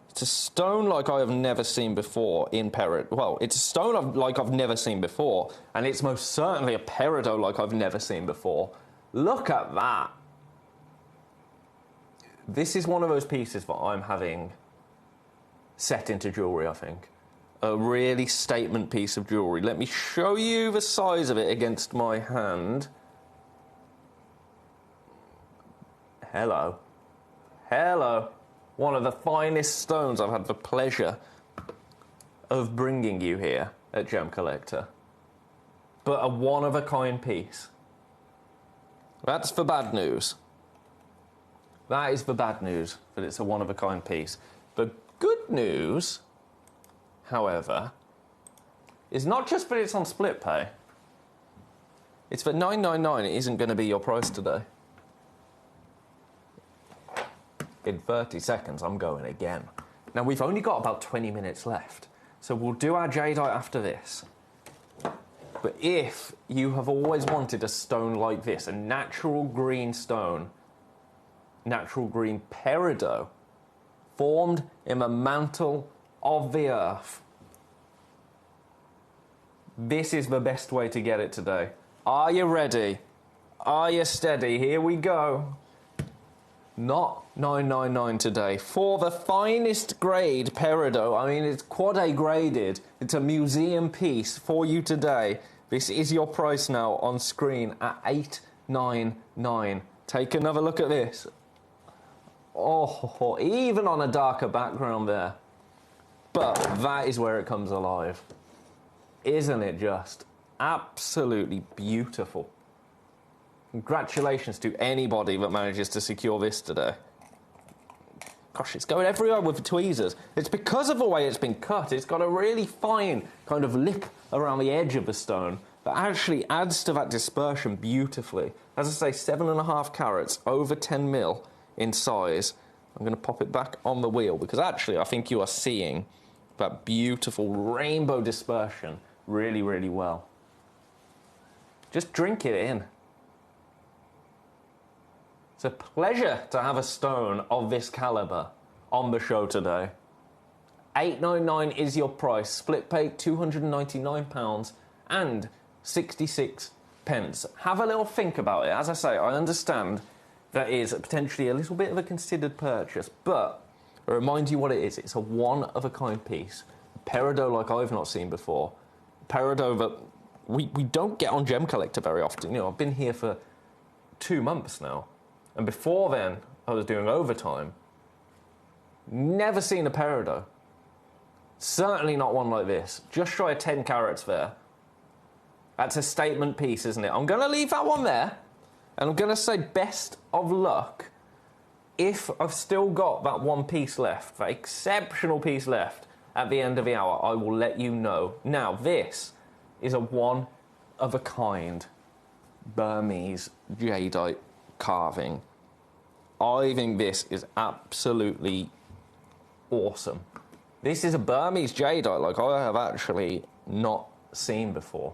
Speaker 5: it's a stone like I have never seen before in peridot. Well, it's a stone like I've never seen before, and it's most certainly a peridot like I've never seen before. Look at that. This is one of those pieces that I'm having set into jewellery, I think. A really statement piece of jewellery. Let me show you the size of it against my hand. Hello. Hello. One of the finest stones I've had the pleasure of bringing you here at Gemcollector. But a one-of-a-kind piece. That's the bad news. That is the bad news, that it's a one-of-a-kind piece. The good news, however, is not just that it's on split pay. It's that $999 isn't going to be your price today. In 30 seconds, I'm going again. Now, we've only got about 20 minutes left, so we'll do our jadeite after this. But if you have always wanted a stone like this, a natural green stone, natural green peridot, formed in the mantle of the earth, this is the best way to get it today. Are you ready? Are you steady? Here we go. Not $999 today. For the finest grade peridot, I mean, it's quad A graded. It's a museum piece for you today. This is your price now on screen at $899. Take another look at this. Oh, even on a darker background there. But that is where it comes alive. Isn't it just absolutely beautiful? Congratulations to anybody that manages to secure this today. Gosh, it's going everywhere with the tweezers. It's because of the way it's been cut. It's got a really fine kind of lip around the edge of the stone that actually adds to that dispersion beautifully. As I say, 7.5 carats, over 10 mil in size. I'm going to pop it back on the wheel because actually I think you are seeing that beautiful rainbow dispersion really, really well. Just drink it in. It's a pleasure to have a stone of this calibre on the show today. $899 is your price. Split pay £299 and 66 pence. Have a little think about it. As I say, I understand that is potentially a little bit of a considered purchase, but I remind you what it is. It's a one-of-a-kind piece. A peridot like I've not seen before. A peridot that we don't get on Gemcollector very often. You know, I've been here for 2 months now. And before then, I was doing overtime. Never seen a peridot. Certainly not one like this. Just shy of 10 carats there. That's a statement piece, isn't it? I'm going to leave that one there. And I'm going to say best of luck. If I've still got that one piece left, that exceptional piece left at the end of the hour, I will let you know. Now, this is a one-of-a-kind Burmese jadeite carving. I think this is absolutely awesome. This is a Burmese jadeite like I have actually not seen before.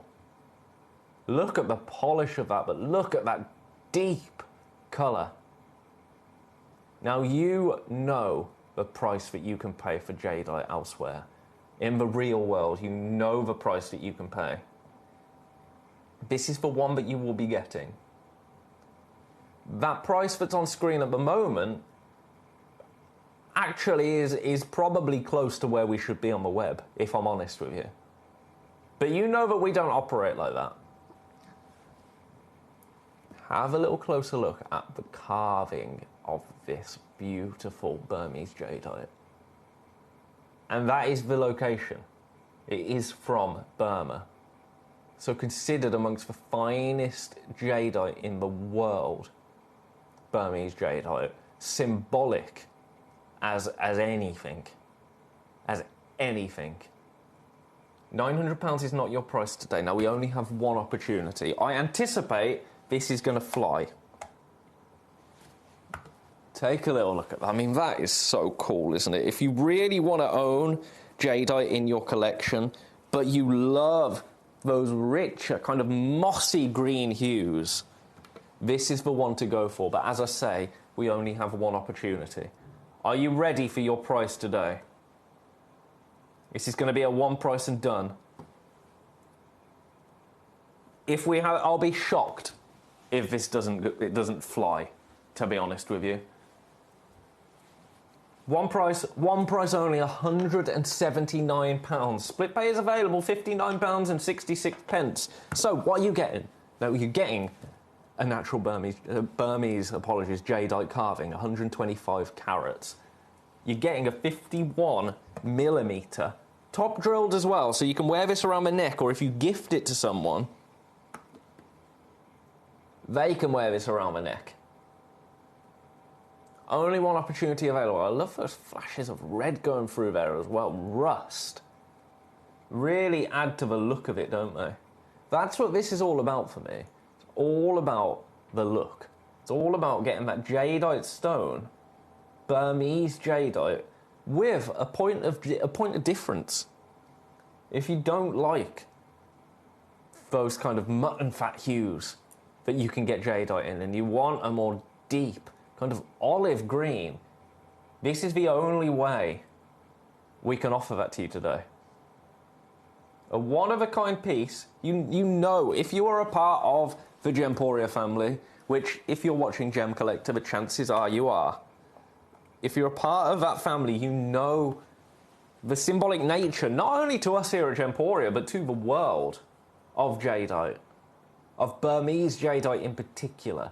Speaker 5: Look at the polish of that, but look at that deep colour. Now you know the price that you can pay for jadeite elsewhere. In the real world, you know the price that you can pay. This is the one that you will be getting. That price that's on screen at the moment actually is probably close to where we should be on the web, if I'm honest with you. But you know that we don't operate like that. Have a little closer look at the carving of this beautiful Burmese jadeite. And that is the location. It is from Burma. So considered amongst the finest jadeite in the world. Burmese jadeite. Symbolic as anything. As anything. £900 is not your price today. Now, we only have one opportunity. I anticipate this is going to fly. Take a little look at that. I mean, that is so cool, isn't it? If you really want to own jadeite in your collection, but you love those richer, kind of mossy green hues, this is the one to go for. But as I say, we only have one opportunity. Are you ready for your price today? This is going to be a one price and done. If we have, I'll be shocked if this doesn't fly, to be honest with you. One price only, £179. Split pay is available, £59.66. So what are you getting? No, you're getting a natural Burmese jadeite carving, 125 carats. You're getting a 51mm top drilled as well, so you can wear this around the neck, or if you gift it to someone, they can wear this around the neck. Only one opportunity available. I love those flashes of red going through there as well. Rust. Really add to the look of it, don't they? That's what this is all about for me. It's all about the look. It's all about getting that jadeite stone, Burmese jadeite, with a point of difference. If you don't like those kind of mutton fat hues that you can get jadeite in, and you want a more deep, kind of olive green, this is the only way we can offer that to you today. A one-of-a-kind piece. You know, if you are a part of the Gemporia family, which, if you're watching Gemcollector, the chances are you are. If you're a part of that family, you know the symbolic nature, not only to us here at Gemporia, but to the world, of jadeite, of Burmese jadeite in particular.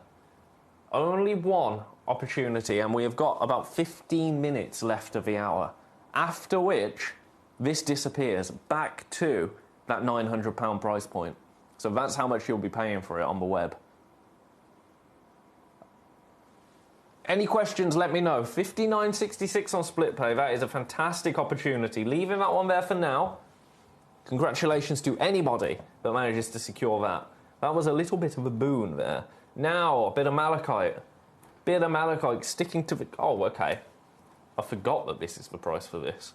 Speaker 5: Only one opportunity, and we have got about 15 minutes left of the hour, after which this disappears back to that £900 price point. So that's how much you'll be paying for it on the web. Any questions, let me know. $59.66 on split pay. That is a fantastic opportunity. Leaving that one there for now. Congratulations to anybody that manages to secure that. That was a little bit of a boon there. Now, a bit of malachite. Bit of malachite sticking to the... Oh, okay. I forgot that this is the price for this.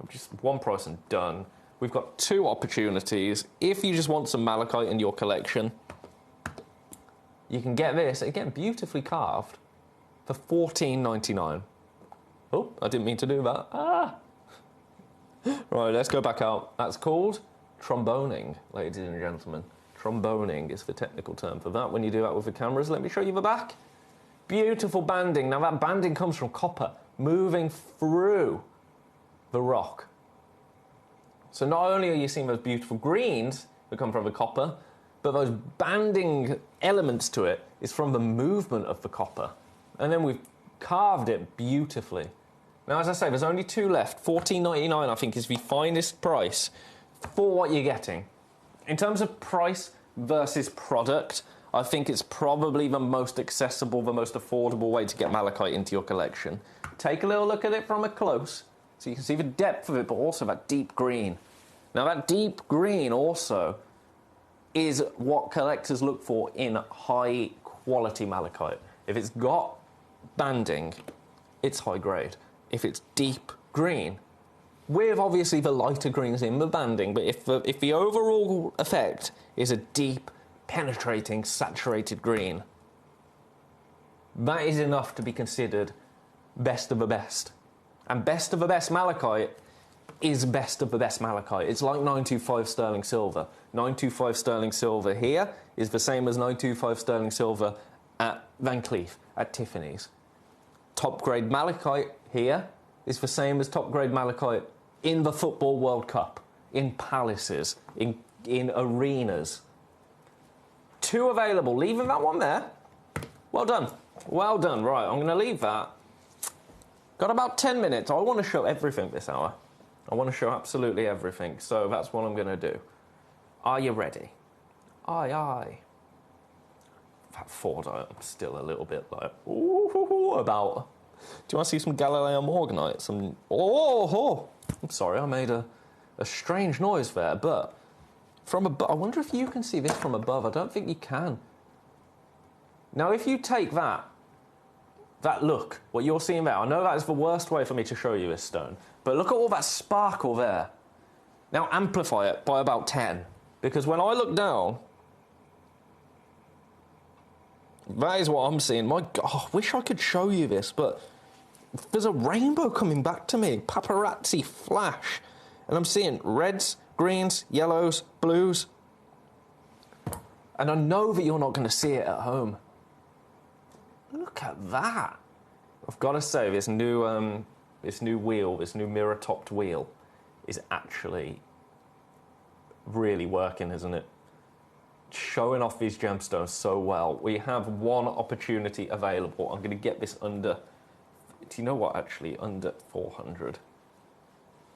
Speaker 5: Just one price and done. We've got two opportunities. If you just want some malachite in your collection, you can get this, again, beautifully carved, for $14.99. Oh, I didn't mean to do that. Ah! Right, let's go back out. That's called tromboning, ladies and gentlemen. Tromboning is the technical term for that. When you do that with the cameras, let me show you the back. Beautiful banding. Now, that banding comes from copper, moving through the rock. So not only are you seeing those beautiful greens that come from the copper, but those banding elements to it is from the movement of the copper. And then we've carved it beautifully. Now, as I say, there's only two left. $14.99, I think, is the finest price for what you're getting. In terms of price versus product, I think it's probably the most accessible, the most affordable way to get malachite into your collection. Take a little look at it from a close, so you can see the depth of it, but also that deep green. Now, that deep green also is what collectors look for in high-quality malachite. If it's got banding, it's high grade. If it's deep green, with obviously the lighter greens in the banding, but if the overall effect is a deep, penetrating, saturated green, that is enough to be considered best of the best. And best of the best malachite is best of the best malachite. It's like 925 sterling silver. 925 sterling silver here is the same as 925 sterling silver at Van Cleef, at Tiffany's. Top grade malachite here is the same as top grade malachite in the Football World Cup, in palaces, in arenas. Two available. Leaving that one there. Well done. Well done. Right, I'm going to leave that. Got about 10 minutes. I want to show everything this hour. I want to show absolutely everything, so that's what I'm going to do. Are you ready? Aye, aye. That Ford, I'm still a little bit like, ooh, about. Do you want to see some Galileo Morganite? Some, oh, I'm sorry, I made a strange noise there, but from above, I wonder if you can see this from above. I don't think you can. Now, if you take that look, what you're seeing there, I know that is the worst way for me to show you this stone, but look at all that sparkle there. Now amplify it by about 10, because when I look down, that is what I'm seeing. My God, I wish I could show you this, but there's a rainbow coming back to me. Paparazzi flash. And I'm seeing reds, greens, yellows, blues. And I know that you're not going to see it at home. Look at that. I've got to say, this new wheel, this new mirror-topped wheel, is actually really working, isn't it? Showing off these gemstones so well. We have one opportunity available. I'm going to get this under, do you know what, actually, under 400.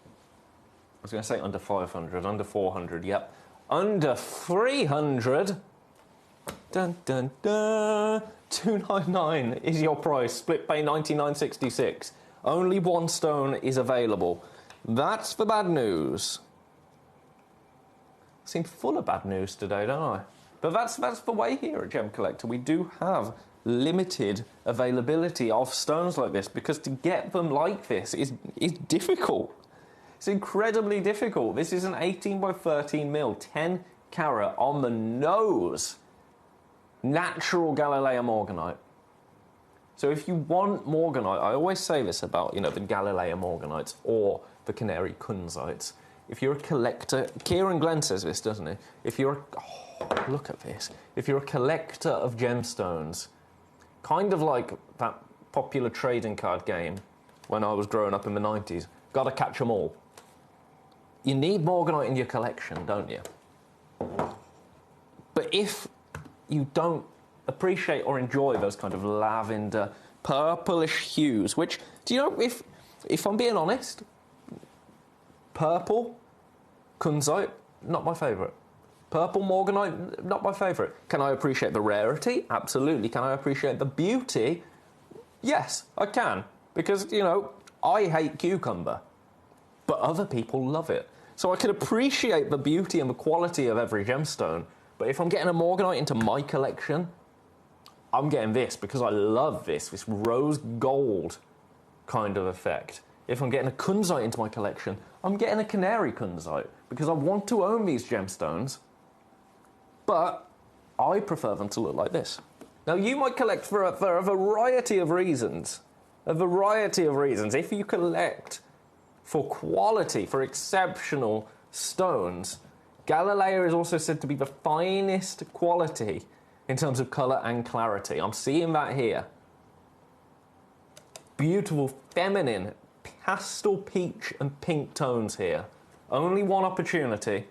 Speaker 5: I was going to say under 500, under 400, yep. Under 300. Dun, dun, dun. 299 is your price. Split pay 99.66. Only one stone is available. That's the bad news. I seem full of bad news today, don't I? But that's the way here at Gemcollector. We do have limited availability of stones like this, because to get them like this is difficult. It's incredibly difficult. This is an 18 by 13 mil, 10 carat on the nose, natural Galileo Morganite. So if you want Morganite, I always say this about, you know, the Galileo Morganites or the Canary Kunzites. If you're a collector, Kieran Glenn says this, doesn't he? If you're look at this. If you're a collector of gemstones, kind of like that popular trading card game when I was growing up in the 90s, gotta catch 'em all. You need Morganite in your collection, don't you? But if you don't appreciate or enjoy those kind of lavender, purplish hues, which, do you know, if I'm being honest, purple Kunzite, not my favourite. Purple Morganite, not my favourite. Can I appreciate the rarity? Absolutely. Can I appreciate the beauty? Yes, I can. Because, you know, I hate cucumber, but other people love it. So I can appreciate the beauty and the quality of every gemstone, but if I'm getting a Morganite into my collection, I'm getting this because I love this rose gold kind of effect. If I'm getting a Kunzite into my collection, I'm getting a Canary Kunzite because I want to own these gemstones, but I prefer them to look like this. Now, you might collect for a variety of reasons. A variety of reasons. If you collect for quality, for exceptional stones, Galileo is also said to be the finest quality in terms of colour and clarity. I'm seeing that here. Beautiful, feminine, pastel peach and pink tones here. Only one opportunity.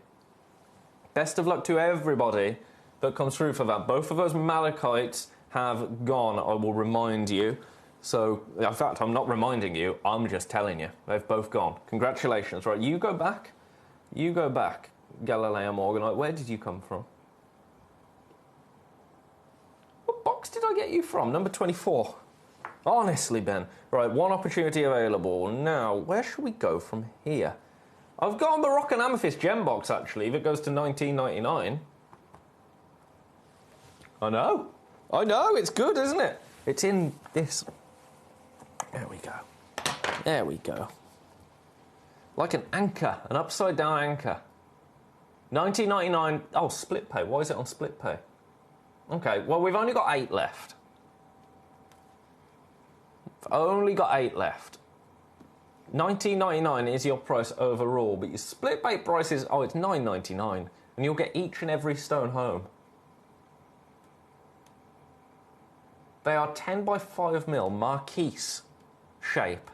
Speaker 5: Best of luck to everybody that comes through for that. Both of those malachites have gone, I will remind you. So, in fact, I'm not reminding you, I'm just telling you. They've both gone. Congratulations. Right, you go back. You go back, Galileo Morganite. Where did you come from? What box did I get you from? Number 24. Honestly, Ben. Right, one opportunity available. Now, where should we go from here? I've got a Moroccan Amethyst gem box, actually, that goes to $19.99. I know, it's good, isn't it? It's in this. There we go. There we go. Like an anchor, an upside-down anchor. $19.99. Oh, split pay. Why is it on split pay? Okay, well, we've only got 8 left. Only got 8 left. $19.99 is your price overall, but your split pay price is, oh, it's $9.99, and you'll get each and every stone home. They are 10 by 5 mil Marquise shape.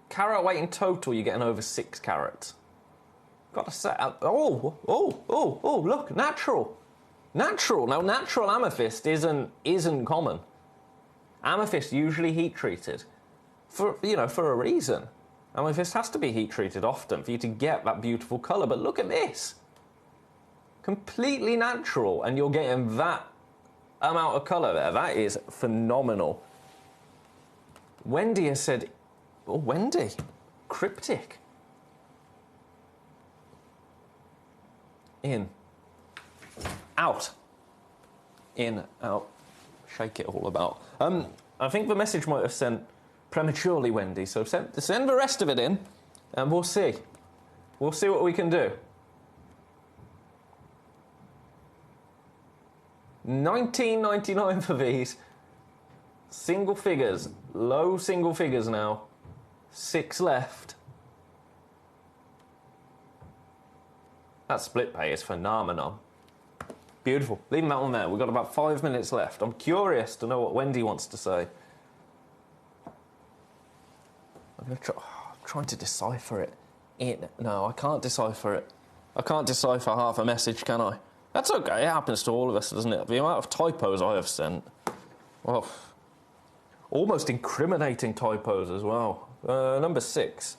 Speaker 5: Carat weight in total, you're getting over 6 carats. Got to say, look, natural. Natural. Now, natural amethyst isn't common. Amethyst usually heat treated. for a reason. I mean, this has to be heat treated often for you to get that beautiful colour. But look at this. Completely natural, and you're getting that amount of colour there. That is phenomenal. Wendy has said, oh, Wendy, cryptic. In, out, in, out. Shake it all about. I think the message might have sent prematurely, Wendy, so send the rest of it in, and we'll see. We'll see what we can do. $19.99 for these. Single figures, low single figures now. 6 left. That split pay is phenomenal. Beautiful. Leaving that one there. We've got about 5 minutes left. I'm curious to know what Wendy wants to say. I'm trying to decipher it. No, I can't decipher it. I can't decipher half a message, can I? That's okay. It happens to all of us, doesn't it? The amount of typos I have sent. Well, almost incriminating typos as well. Number 6.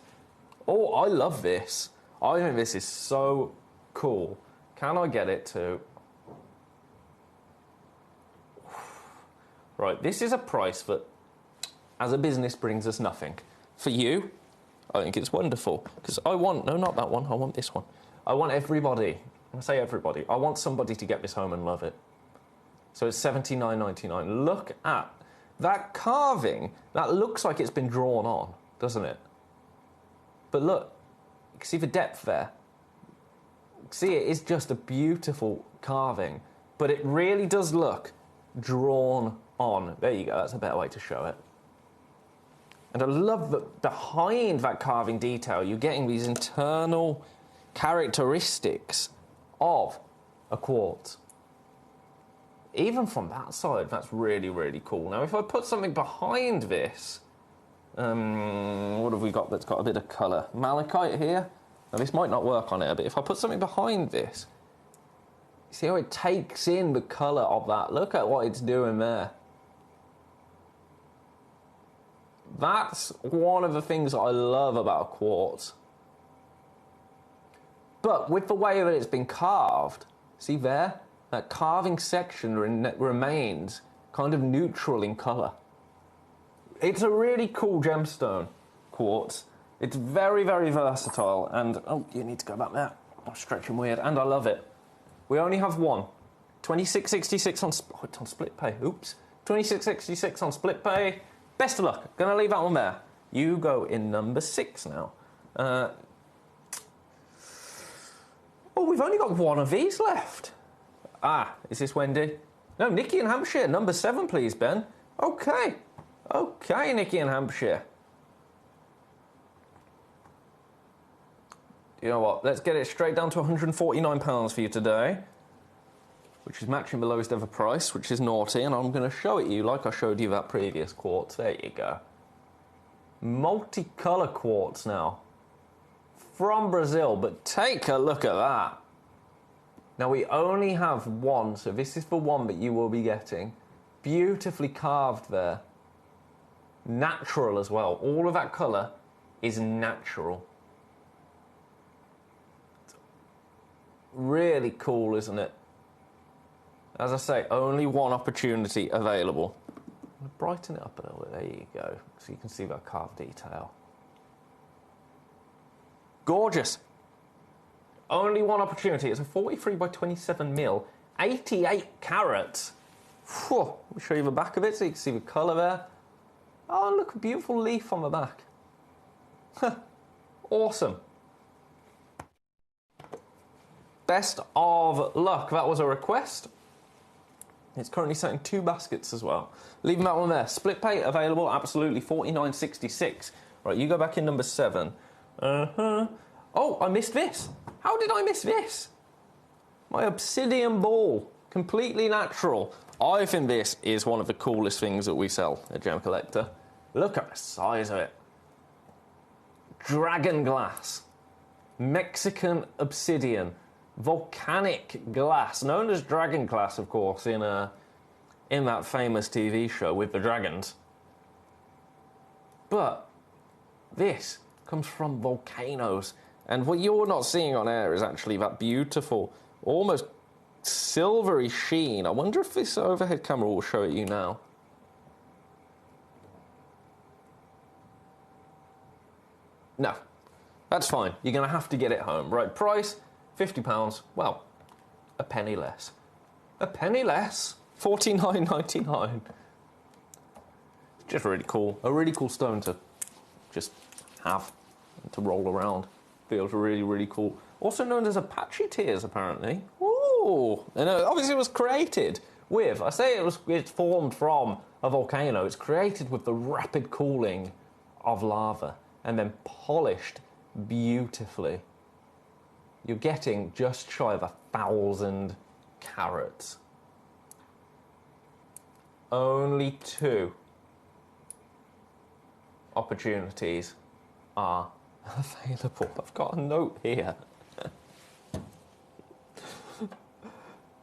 Speaker 5: Oh, I love this. I think this is so cool. Can I get it to... Right, this is a price that, as a business, brings us nothing. For you, I think it's wonderful. Because I want... No, not that one. I want this one. I want everybody... I say everybody. I want somebody to get this home and love it. So it's $79.99. Look at that carving. That looks like it's been drawn on, doesn't it? But look, you can see the depth there. See, it is just a beautiful carving. But it really does look drawn on. There you go. That's a better way to show it. And I love that behind that carving detail, you're getting these internal characteristics of a quartz. Even from that side, that's really, really cool. Now, if I put something behind this, what have we got that's got a bit of colour? Malachite here. Now, this might not work on it, but if I put something behind this, see how it takes in the colour of that? Look at what it's doing there. That's one of the things I love about a quartz. But with the way that it's been carved, see there? That carving section remains kind of neutral in colour. It's a really cool gemstone, quartz. It's very, very versatile, and... Oh, you need to go back there. I'm stretching weird, and I love it. We only have one. $26.66 on... Oh, it's on split pay. Oops. $26.66 on split pay. Best of luck. Gonna leave that one there. You go in number 6 now. Oh, we've only got one of these left. Ah, is this Wendy? No, Nikki in Hampshire. Number 7, please, Ben. Okay. Okay, Nikki in Hampshire. You know what? Let's get it straight down to £149 for you today, which is matching the lowest ever price, which is naughty, and I'm going to show it you like I showed you that previous quartz. There you go. Multicolour quartz now. From Brazil, but take a look at that. Now, we only have one, so this is the one that you will be getting. Beautifully carved there. Natural as well. All of that colour is natural. Really cool, isn't it? As I say, only one opportunity available. I'm going to brighten it up a little bit. There you go. So you can see that carved detail. Gorgeous. Only one opportunity. It's a 43 by 27 mil, 88 carats. Whew. Let me show you the back of it so you can see the colour there. Oh, look, a beautiful leaf on the back. Awesome. Best of luck. That was a request. It's currently sat in 2 baskets as well. Leaving that one there. Split pay available, absolutely, $49.66. Right, you go back in number 7. Oh, I missed this. How did I miss this? My obsidian ball. Completely natural. I think this is one of the coolest things that we sell at Gemcollector. Look at the size of it. Dragon glass. Mexican obsidian. Volcanic glass. Known as dragon glass, of course, in that famous TV show with the dragons. But this comes from volcanoes. And what you're not seeing on air is actually that beautiful, almost silvery sheen. I wonder if this overhead camera will show it you now. No, that's fine. You're going to have to get it home. Right, price, £50. Well, a penny less. A penny less? $49.99. Just really cool. A really cool stone to just have and to roll around. Feels really, really cool. Also known as Apache tears, apparently. Ooh! And obviously it was created with, it's formed from a volcano. It's created with the rapid cooling of lava and then polished beautifully. You're getting just shy of 1,000 carats. Only 2 opportunities are available. I've got a note here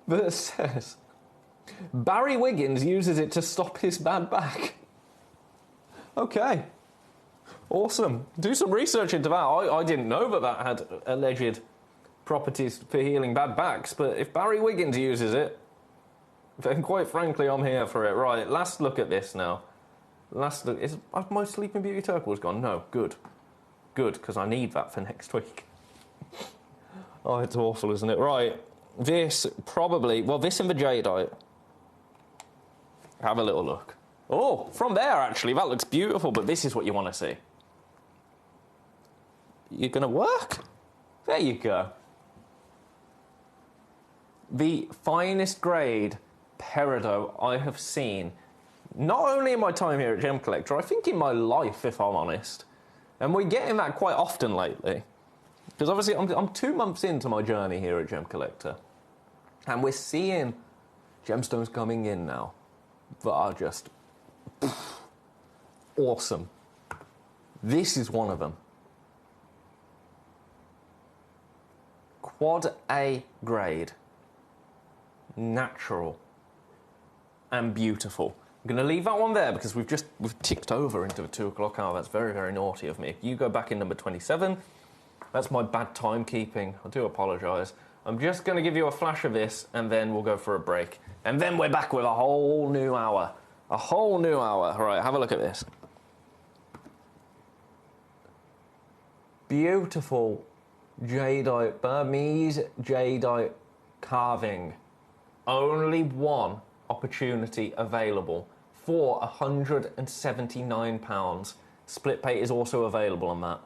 Speaker 5: that says Barry Wiggins uses it to stop his bad back. Okay, awesome. Do some research into that. I didn't know that had alleged properties for healing bad backs, but if Barry Wiggins uses it, then quite frankly I'm here for it. Right, last look at this now. Last look. Is my Sleeping Beauty turquoise gone? No, good. Good, because I need that for next week. Oh, it's awful, isn't it? Right, this probably... Well, this and the jadeite. Have a little look. Oh, from there, actually, that looks beautiful, but this is what you want to see. You're going to work? There you go. The finest grade peridot I have seen, not only in my time here at Gemcollector, I think in my life, if I'm honest. And we're getting that quite often lately. Because obviously I'm 2 months into my journey here at Gemcollector. And we're seeing gemstones coming in now that are just awesome. This is one of them. Quad A grade. Natural. And beautiful. I'm going to leave that one there because we've ticked over into the 2 o'clock hour. That's very, very naughty of me. If you go back in number 27, that's my bad timekeeping. I do apologise. I'm just going to give you a flash of this and then we'll go for a break. And then we're back with a whole new hour. A whole new hour. All right, have a look at this. Beautiful jadeite, Burmese jadeite carving. Only one opportunity available for £179. Split pay is also available on that.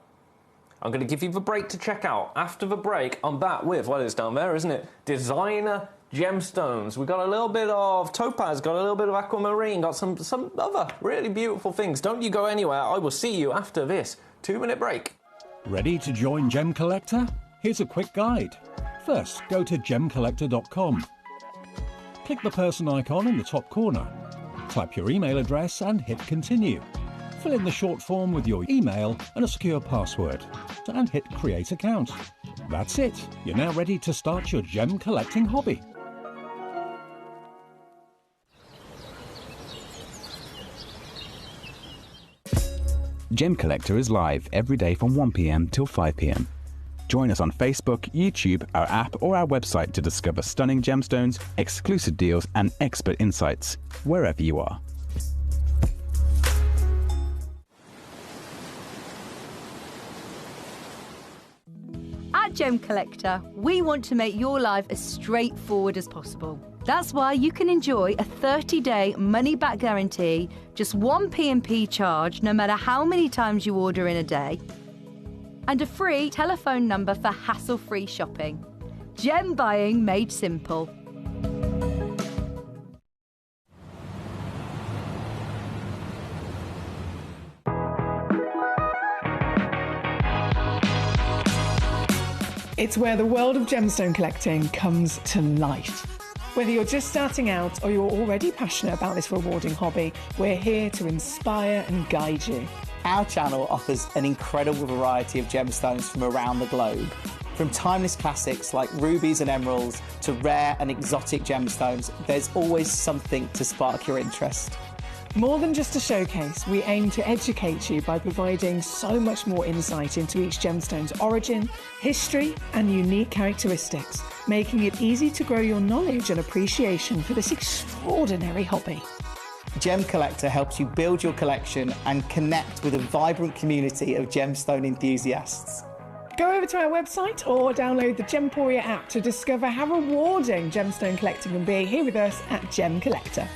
Speaker 5: I'm going to give you the break to check out. After the break, I'm back with, well, it's down there, isn't it? Designer gemstones. We got a little bit of topaz, got a little bit of aquamarine, got some other really beautiful things. Don't you go anywhere. I will see you after this 2-minute break.
Speaker 6: Ready to join Gemcollector? Here's a quick guide. First, go to gemcollector.com. Click the person icon in the top corner. Type your email address and hit continue. Fill in the short form with your email and a secure password. And hit create account. That's it. You're now ready to start your gem collecting hobby.
Speaker 4: Gemcollector is live every day from 1 p.m. till 5 p.m. Join us on Facebook, YouTube, our app or our website to discover stunning gemstones, exclusive deals and expert insights, wherever you are.
Speaker 7: At Gemcollector, we want to make your life as straightforward as possible. That's why you can enjoy a 30-day money-back guarantee, just one P&P charge no matter how many times you order in a day, and a free telephone number for hassle-free shopping. Gem buying made simple.
Speaker 8: It's where the world of gemstone collecting comes to life. Whether you're just starting out or you're already passionate about this rewarding hobby, we're here to inspire and guide you.
Speaker 9: Our channel offers an incredible variety of gemstones from around the globe. From timeless classics like rubies and emeralds to rare and exotic gemstones, there's always something to spark your interest.
Speaker 8: More than just a showcase, we aim to educate you by providing so much more insight into each gemstone's origin, history, and unique characteristics, making it easy to grow your knowledge and appreciation for this extraordinary hobby.
Speaker 9: Gemcollector helps you build your collection and connect with a vibrant community of gemstone enthusiasts.
Speaker 8: Go over to our website or download the Gemporia app to discover how rewarding gemstone collecting can be here with us at Gemcollector.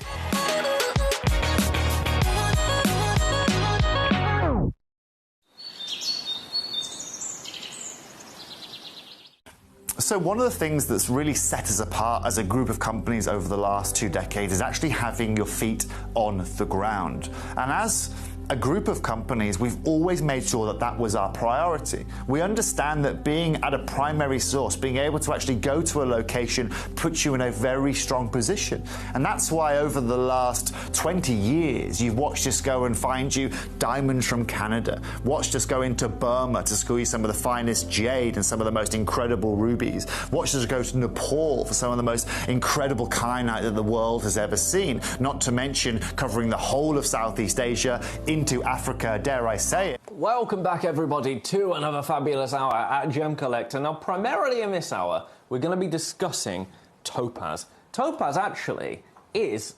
Speaker 1: So one of the things that's really set us apart as a group of companies over the last 2 decades is actually having your feet on the ground. And as a group of companies, we've always made sure that that was our priority. We understand that being at a primary source, being able to actually go to a location, puts you in a very strong position. And that's why over the last 20 years, you've watched us go and find you diamonds from Canada, watched us go into Burma to squeeze some of the finest jade and some of the most incredible rubies, watched us go to Nepal for some of the most incredible kyanite that the world has ever seen, not to mention covering the whole of Southeast Asia, into Africa, dare I say it.
Speaker 5: Welcome back, everybody, to another fabulous hour at Gemcollector. Now, primarily in this hour, we're going to be discussing topaz. Topaz actually is,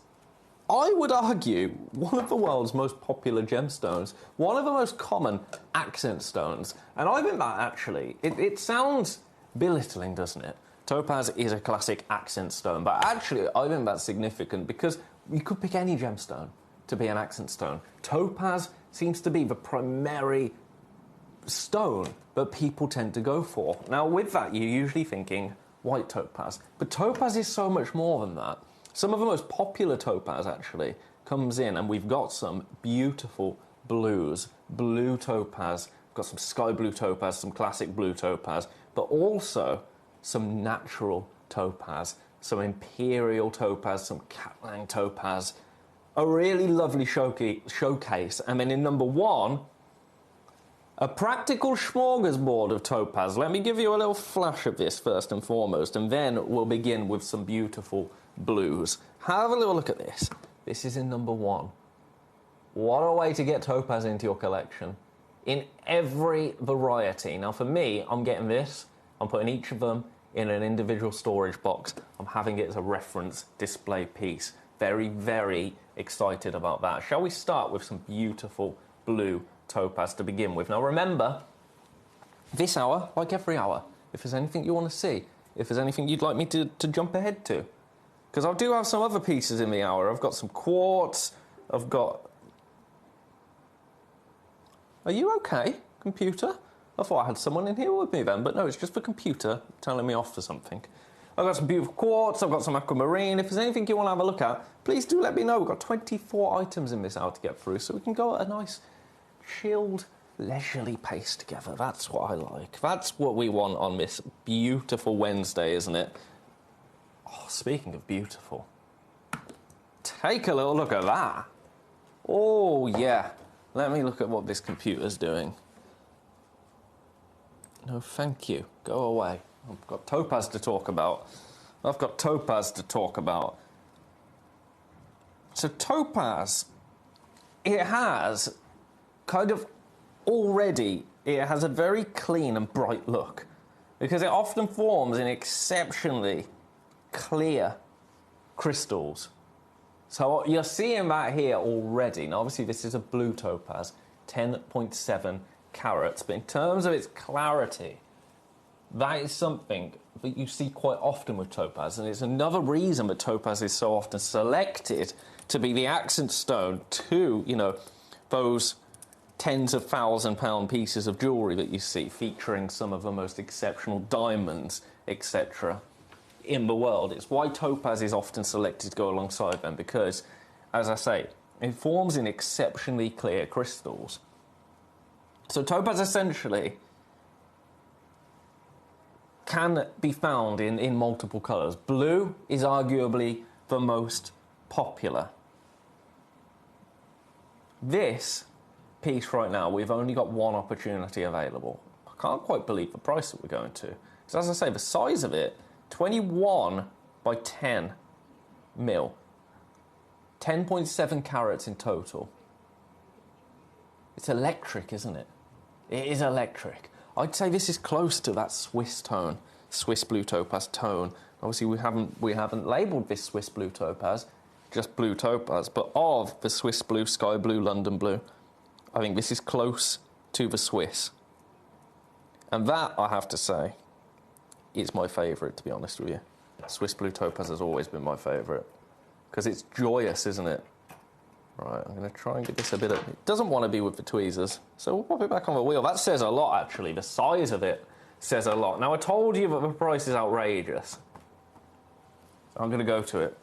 Speaker 5: I would argue, one of the world's most popular gemstones, one of the most common accent stones. And I think that actually, it sounds belittling, doesn't it? Topaz is a classic accent stone, but actually I think that's significant because you could pick any gemstone to be an accent stone. Topaz seems to be the primary stone that people tend to go for. Now, with that, you're usually thinking white topaz, but topaz is so much more than that. Some of the most popular topaz actually comes in, and we've got some beautiful blues, blue topaz, we've got some sky blue topaz, some classic blue topaz, but also some natural topaz, some imperial topaz, some Katlang topaz, a really lovely showcase. And then in number one, a practical smorgasbord of topaz. Let me give you a little flash of this first and foremost, and then we'll begin with some beautiful blues. Have a little look at this. This is in number one. What a way to get topaz into your collection. In every variety. Now for me, I'm getting this. I'm putting each of them in an individual storage box. I'm having it as a reference display piece. Very, very excited about that. Shall we start with some beautiful blue topaz to begin with? Now remember, this hour, like every hour, if there's anything you want to see, if there's anything you'd like me to jump ahead to, because I do have some other pieces in the hour. I've got some quartz, I've got... Are you okay, computer? I thought I had someone in here with me then, but no, it's just the computer telling me off for something. I've got some beautiful quartz, I've got some aquamarine. If there's anything you want to have a look at, please do let me know. We've got 24 items in this hour to get through, so we can go at a nice, chilled, leisurely pace together. That's what I like. That's what we want on this beautiful Wednesday, isn't it? Oh, speaking of beautiful, take a little look at that. Oh, yeah. Let me look at what this computer's doing. No, thank you. Go away. I've got topaz to talk about. I've got topaz to talk about. So topaz, it has kind of already, it has a very clean and bright look because it often forms in exceptionally clear crystals. So you're seeing that here already. Now obviously this is a blue topaz, 10.7 carats, but in terms of its clarity, that is something that you see quite often with topaz, and it's another reason that topaz is so often selected to be the accent stone to, you know, those tens of £1,000 pieces of jewellery that you see featuring some of the most exceptional diamonds, etc. in the world. It's why topaz is often selected to go alongside them, because, as I say, it forms in exceptionally clear crystals. So topaz essentially can be found in multiple colours. Blue is arguably the most popular. This piece right now, we've only got one opportunity available. I can't quite believe the price that we're going to. So as I say, the size of it, 21 by 10 mil. 10.7 carats in total. It's electric, isn't it? It is electric. I'd say this is close to that Swiss tone, Swiss blue topaz tone. Obviously, we haven't labelled this Swiss blue topaz, just blue topaz, but of the Swiss blue, sky blue, London blue, I think this is close to the Swiss. And that, I have to say, is my favourite, to be honest with you. Swiss blue topaz has always been my favourite. Because it's joyous, isn't it? Right, I'm going to try and give this a bit of... It doesn't want to be with the tweezers, so we'll pop it back on the wheel. That says a lot, actually. The size of it says a lot. Now, I told you that the price is outrageous. So I'm going to go to it.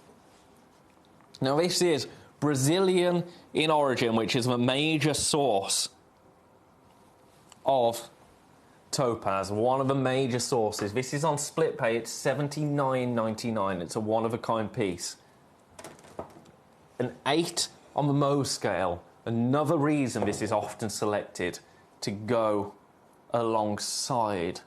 Speaker 5: Now, this is Brazilian in origin, which is the major source of topaz, one of the major sources. This is on split pay. It's $79.99. It's a one-of-a-kind piece. An 8 on the Mohs scale. Another reason this is often selected to go alongside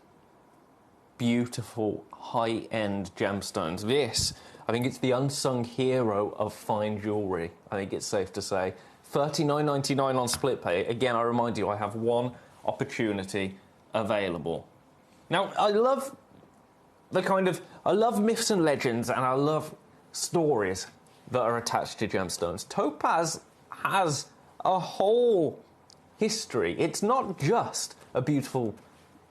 Speaker 5: beautiful high-end gemstones. This, I think it's the unsung hero of fine jewellery. I think it's safe to say. $39.99 on split pay. Again, I remind you, I have one opportunity available. Now, I love myths and legends, and I love stories that are attached to gemstones. Topaz has a whole history. It's not just a beautiful,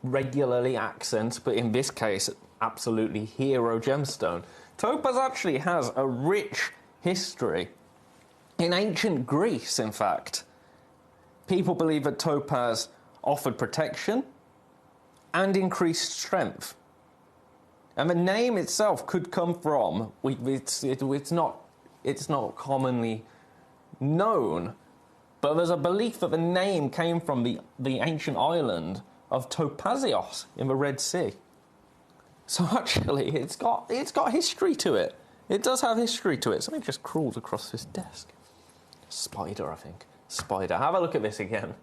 Speaker 5: regularly accent, but in this case, absolutely hero gemstone. Topaz actually has a rich history. In ancient Greece, in fact, people believe that topaz offered protection and increased strength. And the name itself could come from, it's not commonly known, but there's a belief that the name came from the ancient island of Topazios in the Red Sea. So actually, it's got history to it. It does have history to it. Something just crawled across this desk. Spider, I think. Spider. Have a look at this again.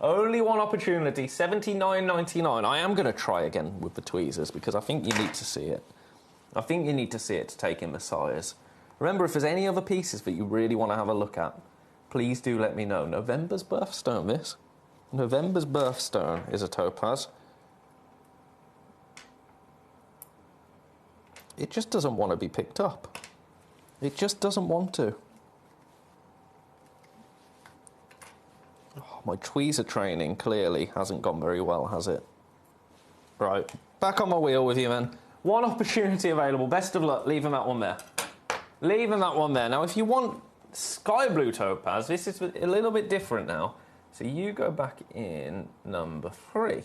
Speaker 5: Only one opportunity, $79.99. I am going to try again with the tweezers because I think you need to see it. I think you need to see it to take in the size. Remember, if there's any other pieces that you really want to have a look at, please do let me know. November's birthstone, this. November's birthstone is a topaz. It just doesn't want to be picked up. It just doesn't want to. Oh, my tweezer training clearly hasn't gone very well, has it? Right, back on my wheel with you, then. One opportunity available. Best of luck. Leaving that one there. Leaving that one there. Now, if you want sky blue topaz, this is a little bit different now. So you go back in number 3.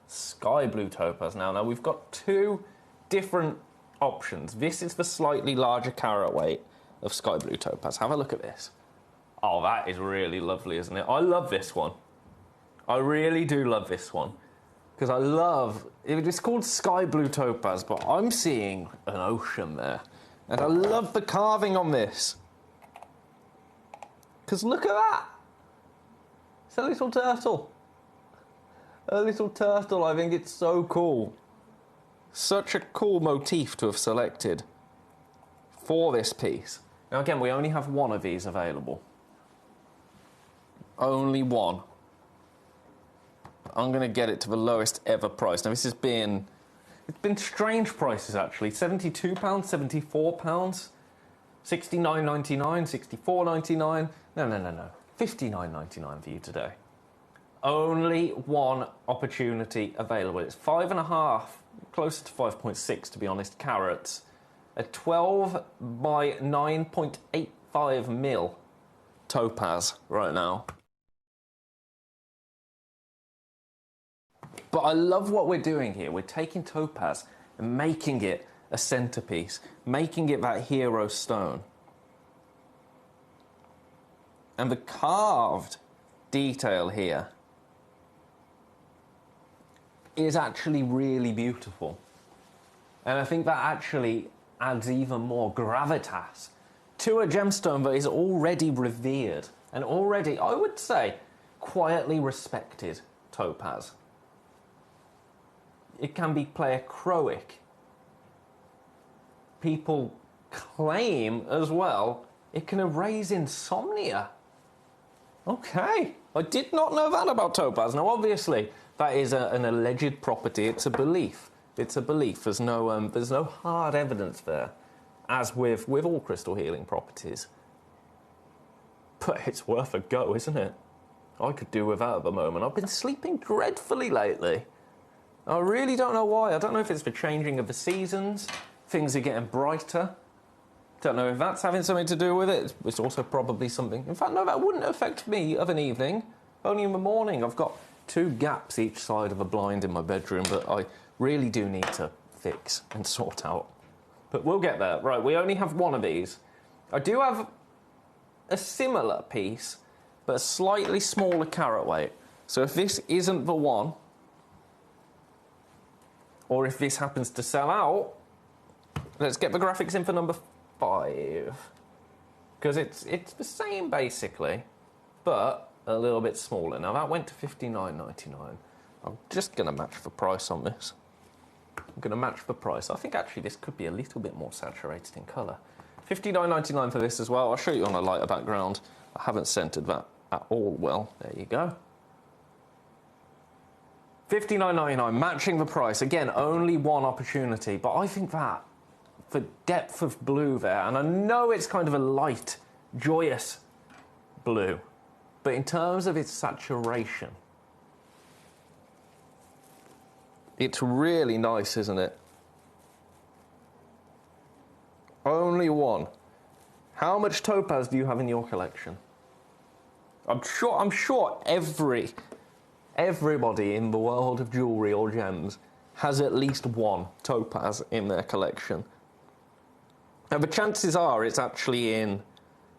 Speaker 5: Sky blue topaz. Now we've got 2 different options. This is the slightly larger carat weight of sky blue topaz. Have a look at this. Oh, that is really lovely, isn't it? I love this one. I really do love this one. Because I love... It's called sky blue topaz, but I'm seeing an ocean there. And I love the carving on this. Because look at that. It's a little turtle. A little turtle. I think it's so cool. Such a cool motif to have selected for this piece. Now again, we only have one of these available. Only one. I'm going to get it to the lowest ever price. Now this has been... It's been strange prices actually. £72, £74, $69.99, $64.99. No. $59.99 for you today. Only one opportunity available. It's 5.5, closer to 5.6 to be honest, carats. A 12 by 9.85 mil topaz right now. But I love what we're doing here. We're taking topaz and making it a centerpiece, making it that hero stone. And the carved detail here is actually really beautiful. And I think that actually adds even more gravitas to a gemstone that is already revered and already, I would say, quietly respected topaz. It can be pleiochroic. People claim as well It can erase insomnia. Okay, I did not know that about topaz. Now, obviously, that is an alleged property. It's a belief. It's a belief. There's no hard evidence there, as with all crystal healing properties. But it's worth a go, isn't it? I could do without at the moment. I've been sleeping dreadfully lately. I really don't know why. I don't know if it's the changing of the seasons. Things are getting brighter. Don't know if that's having something to do with it. It's also probably something... In fact, no, that wouldn't affect me of an evening. Only in the morning. I've got 2 gaps each side of a blind in my bedroom that I really do need to fix and sort out. But we'll get there. Right, we only have one of these. I do have a similar piece, but a slightly smaller carat weight. So if this isn't the one, or if this happens to sell out, let's get the graphics in for number 5. Because it's the same, basically, but a little bit smaller. Now, that went to $59.99. I'm just going to match the price on this. I'm going to match the price. I think, actually, this could be a little bit more saturated in colour. $59.99 for this as well. I'll show you on a lighter background. I haven't centred that at all well. There you go. $59.99, matching the price. Again, only one opportunity, but I think that, for depth of blue there, and I know it's kind of a light, joyous blue, but in terms of its saturation, it's really nice, isn't it? Only one. How much topaz do you have in your collection? I'm sure everybody in the world of jewellery or gems has at least one topaz in their collection. Now, the chances are it's actually in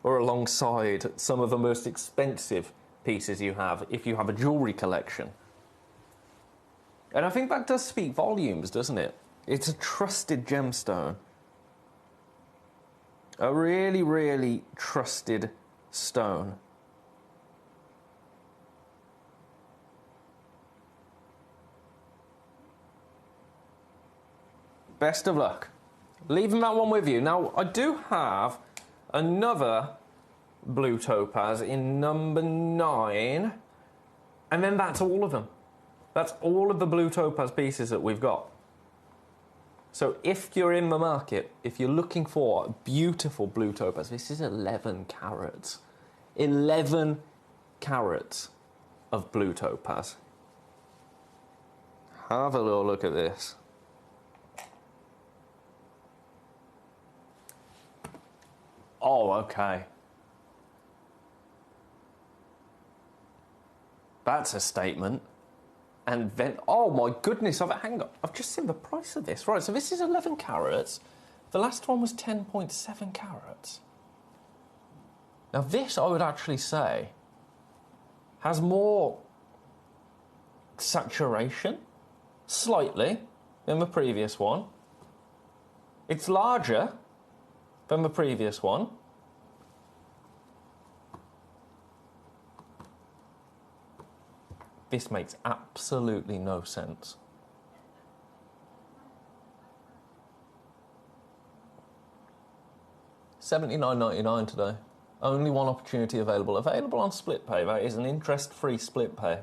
Speaker 5: or alongside some of the most expensive pieces you have if you have a jewellery collection. And I think that does speak volumes, doesn't it? It's a trusted gemstone. A really, really trusted stone. Best of luck. Leaving that one with you. Now, I do have another blue topaz in number 9, and then that's all of them. That's all of the blue topaz pieces that we've got. So if you're in the market, if you're looking for a beautiful blue topaz, this is 11 carats. 11 carats of blue topaz. Have a little look at this. Oh, okay. That's a statement. And then, oh my goodness, hang on, I've just seen the price of this. Right, so this is 11 carats. The last one was 10.7 carats. Now this, I would actually say, has more saturation, slightly, than the previous one. It's larger than the previous one. This makes absolutely no sense. $79.99 today. Only one opportunity available. Available on split pay. That is an interest-free split pay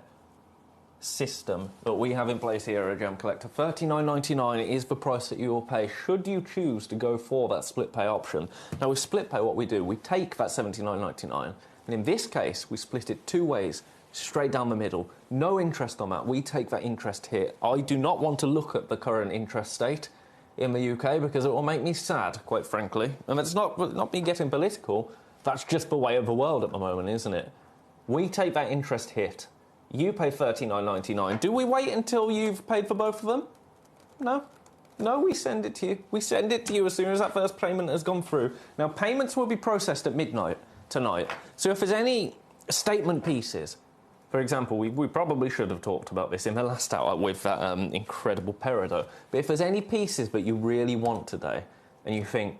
Speaker 5: system that we have in place here at Gemcollector. $39.99 is the price that you will pay should you choose to go for that split pay option. Now, with split pay, what we do, we take that $79.99, and in this case, we split it 2 ways. Straight down the middle. No interest on that. We take that interest hit. I do not want to look at the current interest state in the UK because it will make me sad, quite frankly. And it's not me getting political. That's just the way of the world at the moment, isn't it? We take that interest hit. You pay $39.99. Do we wait until you've paid for both of them? No. No, we send it to you. We send it to you as soon as that first payment has gone through. Now, payments will be processed at midnight tonight. So if there's any statement pieces... For example, we probably should have talked about this in the last hour with that incredible peridot. But if there's any pieces that you really want today, and you think,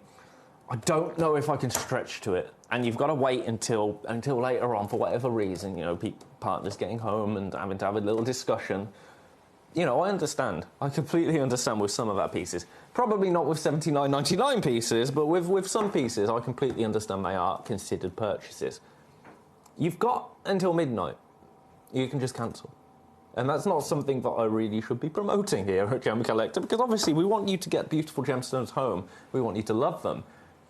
Speaker 5: I don't know if I can stretch to it, and you've got to wait until later on for whatever reason, you know, partners getting home and having to have a little discussion, you know, I understand. I completely understand with some of our pieces. Probably not with $79.99 pieces, but with some pieces, I completely understand they are considered purchases. You've got until midnight. You can just cancel. And that's not something that I really should be promoting here at Gemcollector, because obviously we want you to get beautiful gemstones home. We want you to love them.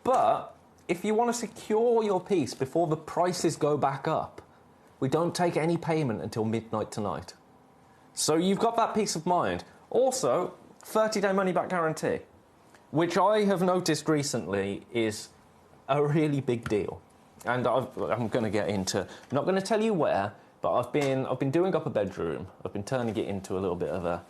Speaker 5: But if you want to secure your piece before the prices go back up, we don't take any payment until midnight tonight. So you've got that peace of mind. Also, 30-day money-back guarantee, which I have noticed recently is a really big deal. And I'm going to get into, I'm not going to tell you where, but I've been doing up a bedroom. I've been turning it into a little bit of a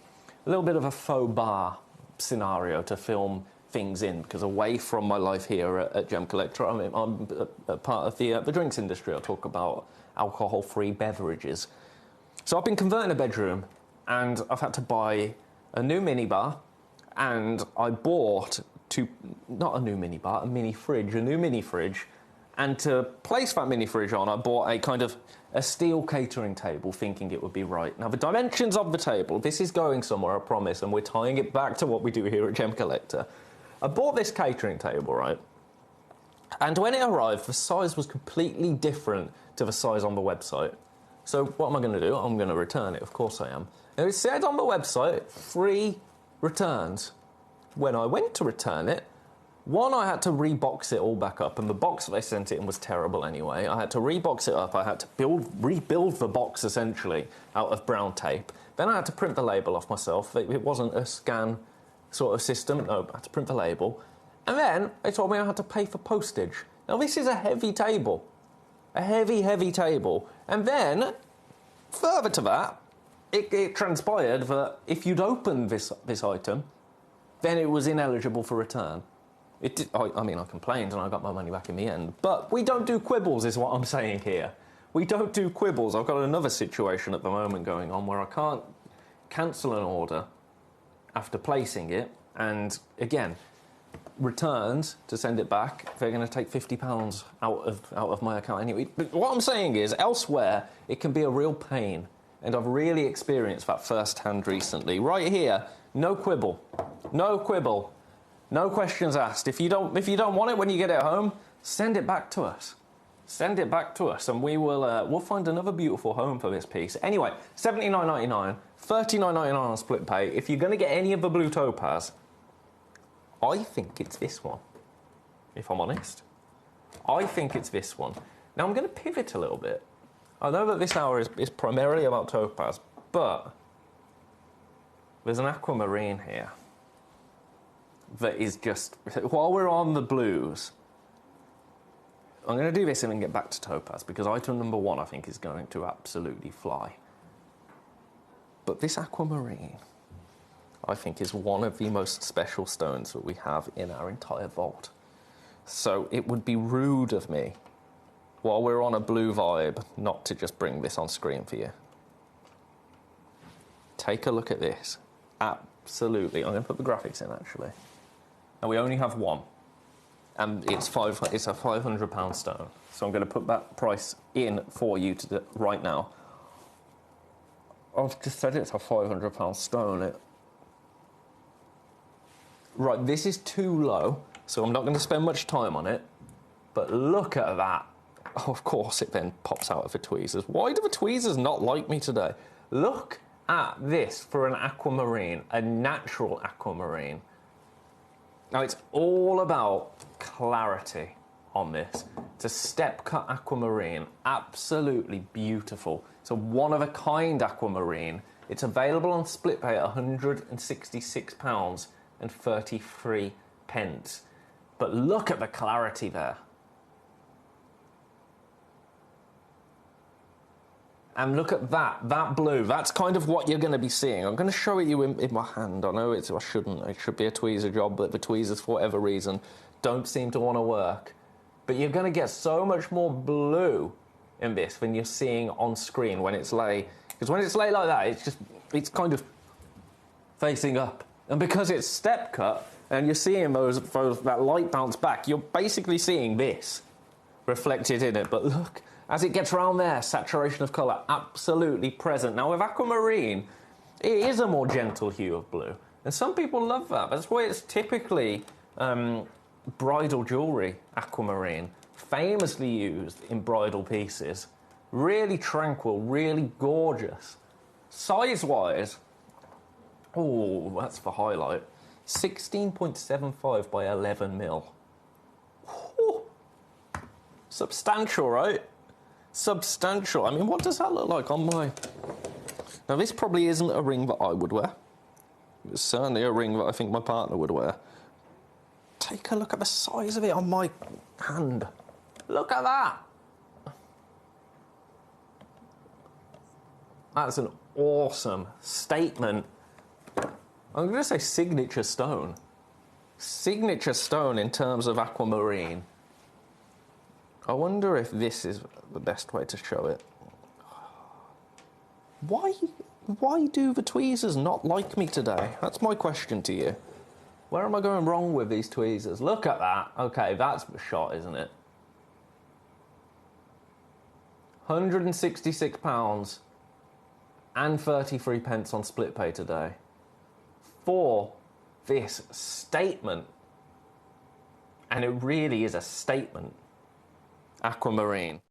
Speaker 5: faux bar scenario to film things in, because away from my life here at Gemcollector, I'm a part of the drinks industry. I talk about alcohol-free beverages. So I've been converting a bedroom, and I've had to buy a new minibar, and I bought not a new minibar, a new mini fridge, and to place that mini fridge on, I bought a steel catering table, thinking it would be right. Now, the dimensions of the table, this is going somewhere, I promise, and we're tying it back to what we do here at Gemcollector. I bought this catering table, right? And when it arrived, the size was completely different to the size on the website. So what am I going to do? I'm going to return it, of course I am. And it said on the website, free returns. When I went to return it, one, I had to rebox it all back up, and the box that they sent it in was terrible anyway. I had to rebox it up. I had to rebuild the box, essentially, out of brown tape. Then I had to print the label off myself. It wasn't a scan sort of system. No, I had to print the label. And then they told me I had to pay for postage. Now, this is a heavy table. A heavy, heavy table. And then, further to that, it transpired that if you'd opened this item, then it was ineligible for return. I mean, I complained and I got my money back in the end. But we don't do quibbles, is what I'm saying here. We don't do quibbles. I've got another situation at the moment going on where I can't cancel an order after placing it. And again, returns to send it back, they're going to take £50 out of my account anyway. But what I'm saying is, elsewhere, it can be a real pain. And I've really experienced that firsthand recently. Right here, no quibble. No quibble. No questions asked. If you don't want it when you get it home, send it back to us. Send it back to us, and we'll find another beautiful home for this piece. Anyway, $79.99, $39.99 on split pay. If you're going to get any of the blue topaz, I think it's this one. If I'm honest, I think it's this one. Now I'm going to pivot a little bit. I know that this hour is primarily about topaz, but there's an aquamarine here that is just, while we're on the blues, I'm going to do this and then get back to topaz, because item number one I think is going to absolutely fly. But this aquamarine, I think, is one of the most special stones that we have in our entire vault. So it would be rude of me, while we're on a blue vibe, not to just bring this on screen for you. Take a look at this. Absolutely. I'm going to put the graphics in, actually. And we only have one. And it's a £500 stone. So I'm going to put that price in for you right now. I've just said it's a £500 stone. Right, this is too low, so I'm not going to spend much time on it. But look at that. Oh, of course it then pops out of the tweezers. Why do the tweezers not like me today? Look at this for an aquamarine, a natural aquamarine. Now, it's all about clarity on this. It's a step-cut aquamarine, absolutely beautiful. It's a one-of-a-kind aquamarine. It's available on split pay at £166.33. But look at the clarity there. And look at that blue. That's kind of what you're going to be seeing. I'm going to show it you in my hand. I know I shouldn't. It should be a tweezer job, but the tweezers, for whatever reason, don't seem to want to work. But you're going to get so much more blue in this than you're seeing on screen when it's lay. Because when it's lay like that, it's kind of facing up. And because it's step cut, and you're seeing that light bounce back, you're basically seeing this reflected in it. But look, as it gets around there, saturation of colour absolutely present. Now with aquamarine, It is a more gentle hue of blue. And some people love that. That's why it's typically bridal jewellery, aquamarine. Famously used in bridal pieces. Really tranquil, really gorgeous. Size-wise, oh, that's for highlight. 16.75 by 11 mil. Ooh. Substantial, right? Substantial. I mean, what does that look like on my... Now, this probably isn't a ring that I would wear. It's certainly a ring that I think my partner would wear. Take a look at the size of it on my hand. Look at that. That's an awesome statement. I'm going to say signature stone. Signature stone in terms of aquamarine. I wonder if this is the best way to show it. Why do the tweezers not like me today? That's my question to you. Where am I going wrong with these tweezers? Look at that. Okay, that's the shot, isn't it? £166 and 33 pence on split pay today for this statement. And it really is a statement. Aquamarine.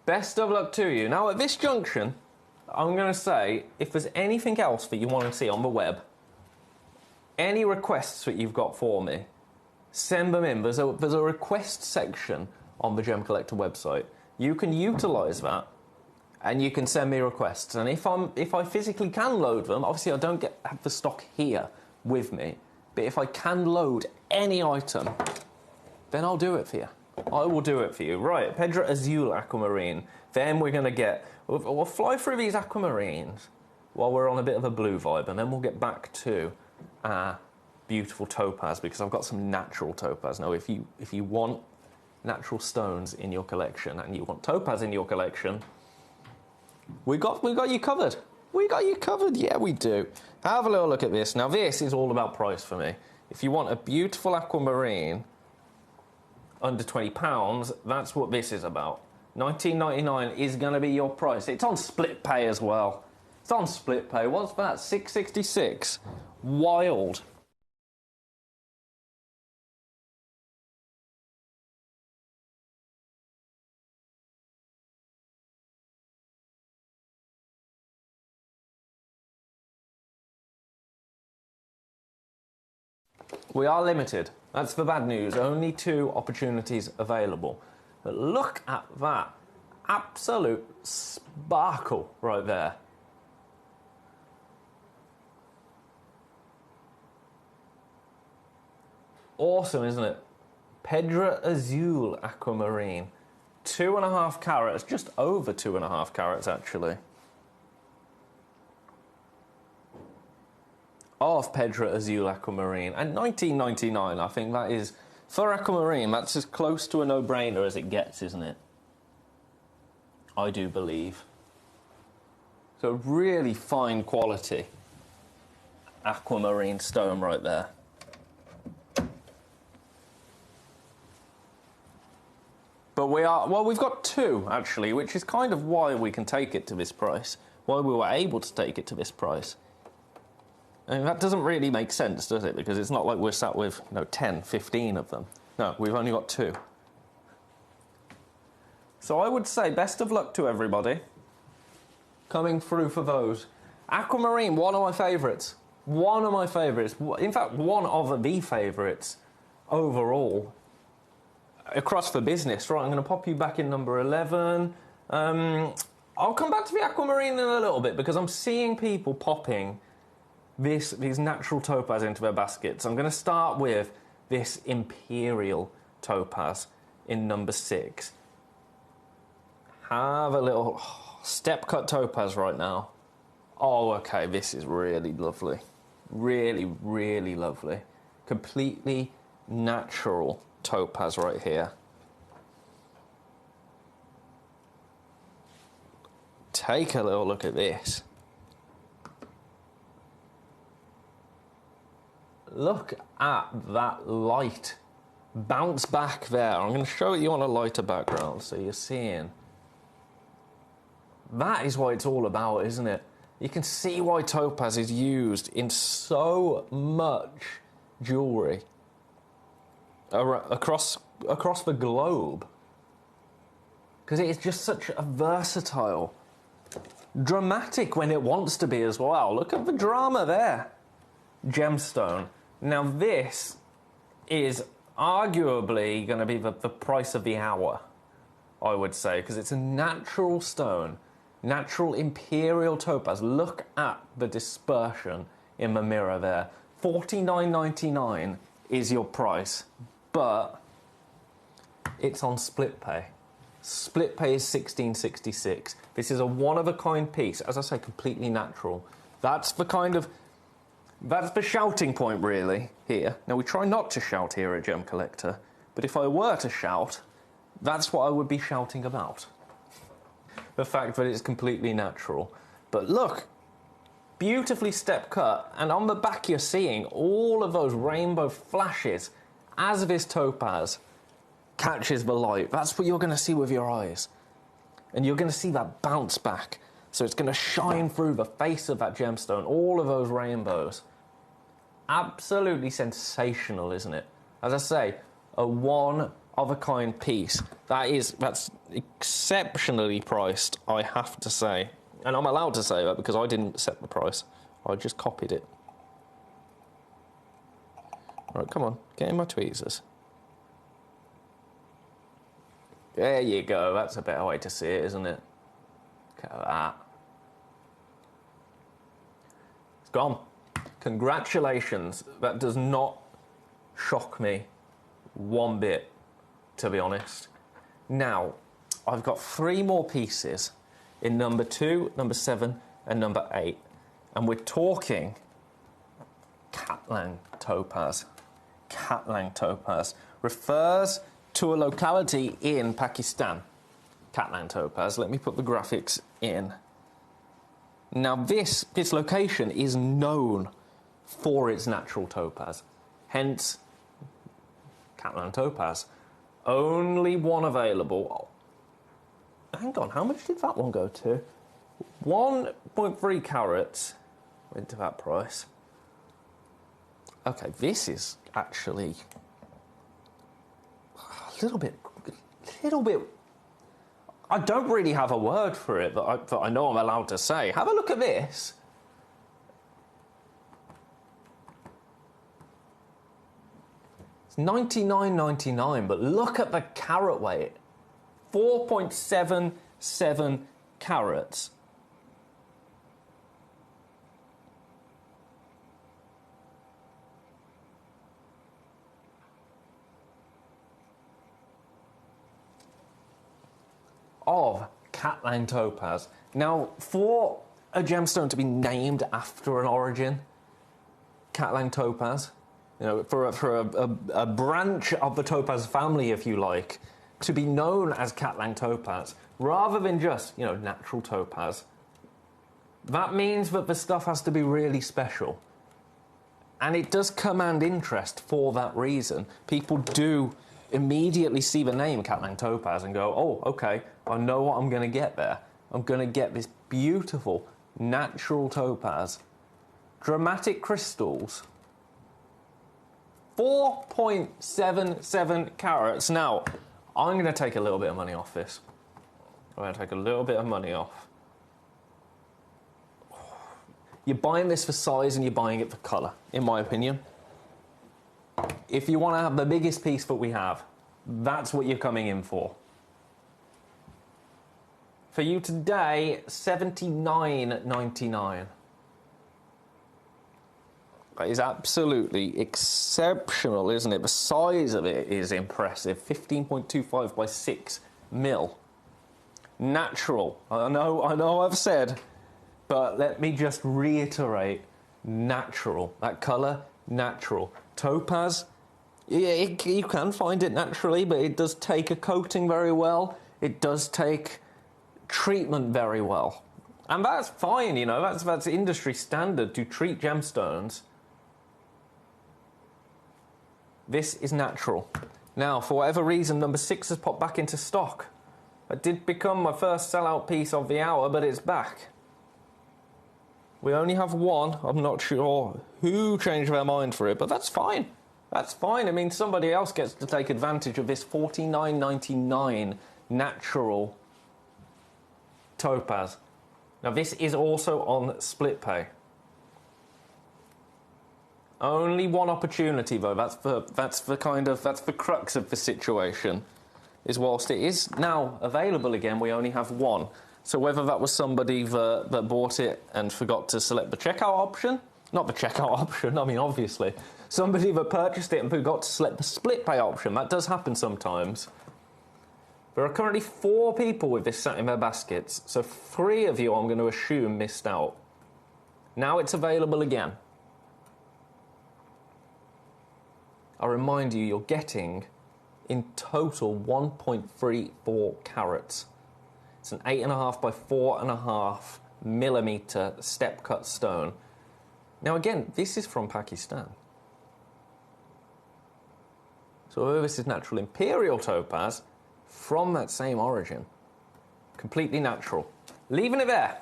Speaker 5: Best of luck to you. Now, at this junction, I'm going to say, if there's anything else that you want to see on the web, any requests that you've got for me, send them in. There's a request section on the Gemcollector website. You can utilise that, and you can send me requests. And if I physically can load them, obviously I don't have the stock here with me, but if I can load any item, then I'll do it for you. I will do it for you. Right, Pedra Azul Aquamarine. Then we're going to get... We'll fly through these aquamarines while we're on a bit of a blue vibe, and then we'll get back to our beautiful topaz, because I've got some natural topaz. Now, if you want natural stones in your collection and you want topaz in your collection, we got you covered. We got you covered. Yeah, we do. Have a little look at this. Now, this is all about price for me. If you want a beautiful aquamarine under £20, that's what this is about. $19.99 is going to be your price. It's on split pay as well. It's on split pay. What's that? $6.66. Wild. We are limited. That's the bad news. Only 2 opportunities available. But look at that. Absolute sparkle right there. Awesome, isn't it? Pedra Azul Aquamarine. 2.5 carats, just over 2.5 carats actually. Of Pedra Azul Aquamarine, and $19.99. I think that is, for aquamarine, that's as close to a no-brainer as it gets, isn't it? I do believe. So really fine quality aquamarine stone right there. But we've got 2 actually, which is kind of why we can take it to this price, why we were able to take it to this price. I mean, that doesn't really make sense, does it? Because it's not like we're sat with, 10, 15 of them. No, we've only got 2. So I would say best of luck to everybody coming through for those. Aquamarine, one of my favourites. One of my favourites. In fact, one of the favourites overall across the business. Right, I'm going to pop you back in number 11. I'll come back to the aquamarine in a little bit, because I'm seeing people popping these natural topaz into their baskets. I'm going to start with this imperial topaz in number 6. Have a little step cut topaz right now. Oh, okay, this is really lovely. Really, really lovely. Completely natural topaz right here. Take a little look at this. Look at that light bounce back there. I'm going to show it you on a lighter background so you're seeing. That is what it's all about, isn't it? You can see why topaz is used in so much jewellery across the globe. Because it is just such a versatile, dramatic when it wants to be as well. Look at the drama there. Gemstone. Now this is arguably going to be the price of the hour, I would say, because it's a natural stone, natural imperial topaz. Look at the dispersion in the mirror there. $49.99 is your price, but it's on split pay. Split pay is $16.66. This is a one-of-a-kind piece, as I say, completely natural. That's the shouting point, really, here. Now, we try not to shout here at Gem Collector, but if I were to shout, that's what I would be shouting about. The fact that it's completely natural. But look, beautifully step cut, and on the back you're seeing all of those rainbow flashes as this topaz catches the light. That's what you're going to see with your eyes. And you're going to see that bounce back. So it's going to shine through the face of that gemstone, all of those rainbows. Absolutely sensational, isn't it? As I say, a one-of-a-kind piece. That's exceptionally priced, I have to say. And I'm allowed to say that because I didn't set the price. I just copied it. All right, come on, get in my tweezers. There you go, that's a better way to see it, isn't it? Look at that. It's gone. Congratulations. That does not shock me one bit, to be honest. Now, I've got 3 more pieces in number 2, number 7, and number 8. And we're talking Katlang topaz. Katlang topaz refers to a locality in Pakistan. Katlang topaz. Let me put the graphics in. Now this location is known for its natural topaz. Hence, Katlang topaz. Only one available. Hang on, how much did that one go to? 1.3 carats went to that price. Okay, this is actually a little bit. I don't really have a word for it that I know I'm allowed to say. Have a look at this. It's $99.99, but look at the carat weight. 4.77 carats. Of Katlang topaz. Now, for a gemstone to be named after an origin, Katlang topaz, you know, for a branch of the topaz family, if you like, to be known as Katlang topaz, rather than just, you know, natural topaz, that means that the stuff has to be really special. And it does command interest for that reason. People do immediately see the name Katlang topaz and go, oh, okay, I know what I'm going to get there. I'm going to get this beautiful natural topaz. Dramatic crystals. 4.77 carats. Now, I'm going to take a little bit of money off this. I'm going to take a little bit of money off. You're buying this for size and you're buying it for colour, in my opinion. If you want to have the biggest piece that we have, that's what you're coming in for. For you today, $79.99. That is absolutely exceptional, isn't it? The size of it is impressive. 15.25 by 6 mil. Natural. I know I've said, but let me just reiterate. Natural. That colour, natural. Topaz, yeah, you can find it naturally, but it does take a coating very well. It does take treatment very well. And that's fine, you know, that's industry standard to treat gemstones. This is natural. Now, for whatever reason, number 6 has popped back into stock. It did become my first sellout piece of the hour, but it's back. We only have one. I'm not sure who changed their mind for it, but that's fine. That's fine. I mean, somebody else gets to take advantage of this $49.99 natural topaz. Now, this is also on split pay. Only one opportunity, though. That's the crux of the situation. Is whilst it is now available again, we only have one. So whether that was somebody that bought it and forgot to select the checkout option, not the checkout option, I mean, obviously, somebody that purchased it and forgot to select the split pay option, that does happen sometimes. There are currently 4 people with this sat in their baskets, so 3 of you, I'm going to assume, missed out. Now it's available again. I remind you, you're getting, in total, 1.34 carats. It's an 8.5 by 4.5 millimetre step-cut stone. Now again, this is from Pakistan. So although this is natural imperial topaz, from that same origin. Completely natural. Leaving it there.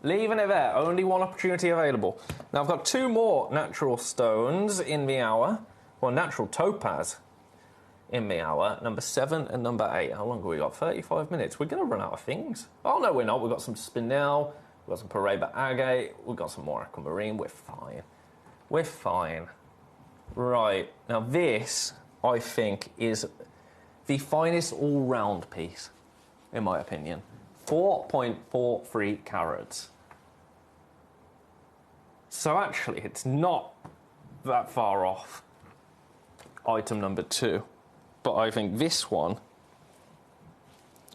Speaker 5: Leaving it there. Only one opportunity available. Now I've got 2 more natural stones in the hour. Well, natural topaz in the hour. Number 7 and number 8. How long have we got? 35 minutes. We're going to run out of things. Oh, no, we're not. We've got some spinel. We've got some Paraiba agate. We've got some more aquamarine. We're fine. We're fine. Right. Now, this, I think, is the finest all-round piece, in my opinion. 4.43 carats. So, actually, it's not that far off item number 2. But I think this one,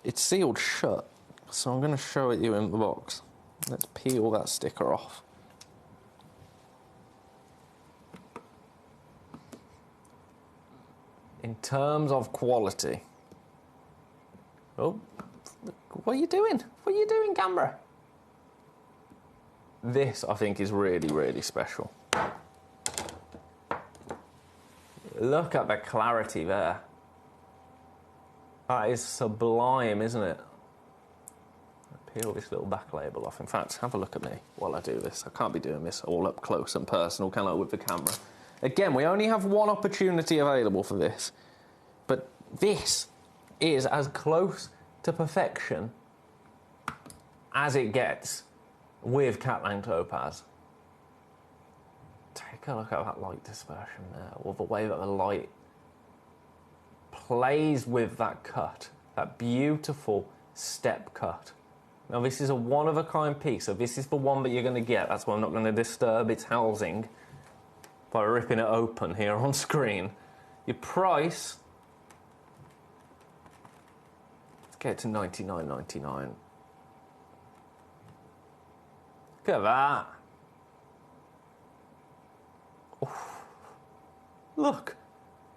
Speaker 5: it's sealed shut. So I'm going to show it you in the box. Let's peel that sticker off. In terms of quality. Oh, what are you doing? What are you doing, camera? This, I think, is really, really special. Look at the clarity there. That is sublime, isn't it? Peel this little back label off. In fact, have a look at me while I do this. I can't be doing this all up close and personal, can I, with the camera? Again, we only have one opportunity available for this. But this is as close to perfection as it gets with Katlang topaz. Take a look at that light dispersion there, or the way that the light plays with that cut, that beautiful step cut. Now this is a one-of-a-kind piece, so this is the one that you're going to get. That's why I'm not going to disturb its housing by ripping it open here on screen. Your price, let's get it to $99.99. Look at that. Oof. Look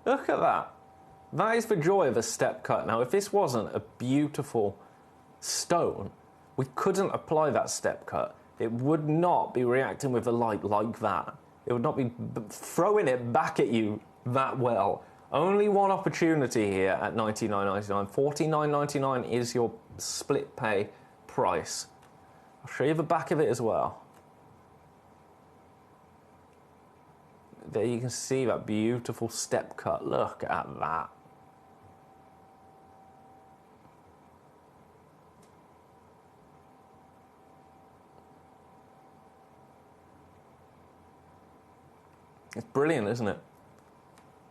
Speaker 5: at that. That is the joy of a step cut. Now, if this wasn't a beautiful stone, we couldn't apply that step cut. It would not be reacting with the light like that. It would not be throwing it back at you that well. Only one opportunity here at $99.99. $49.99 is your split pay price. I'll show you the back of it as well. There you can see that beautiful step cut. Look at that. It's brilliant, isn't it?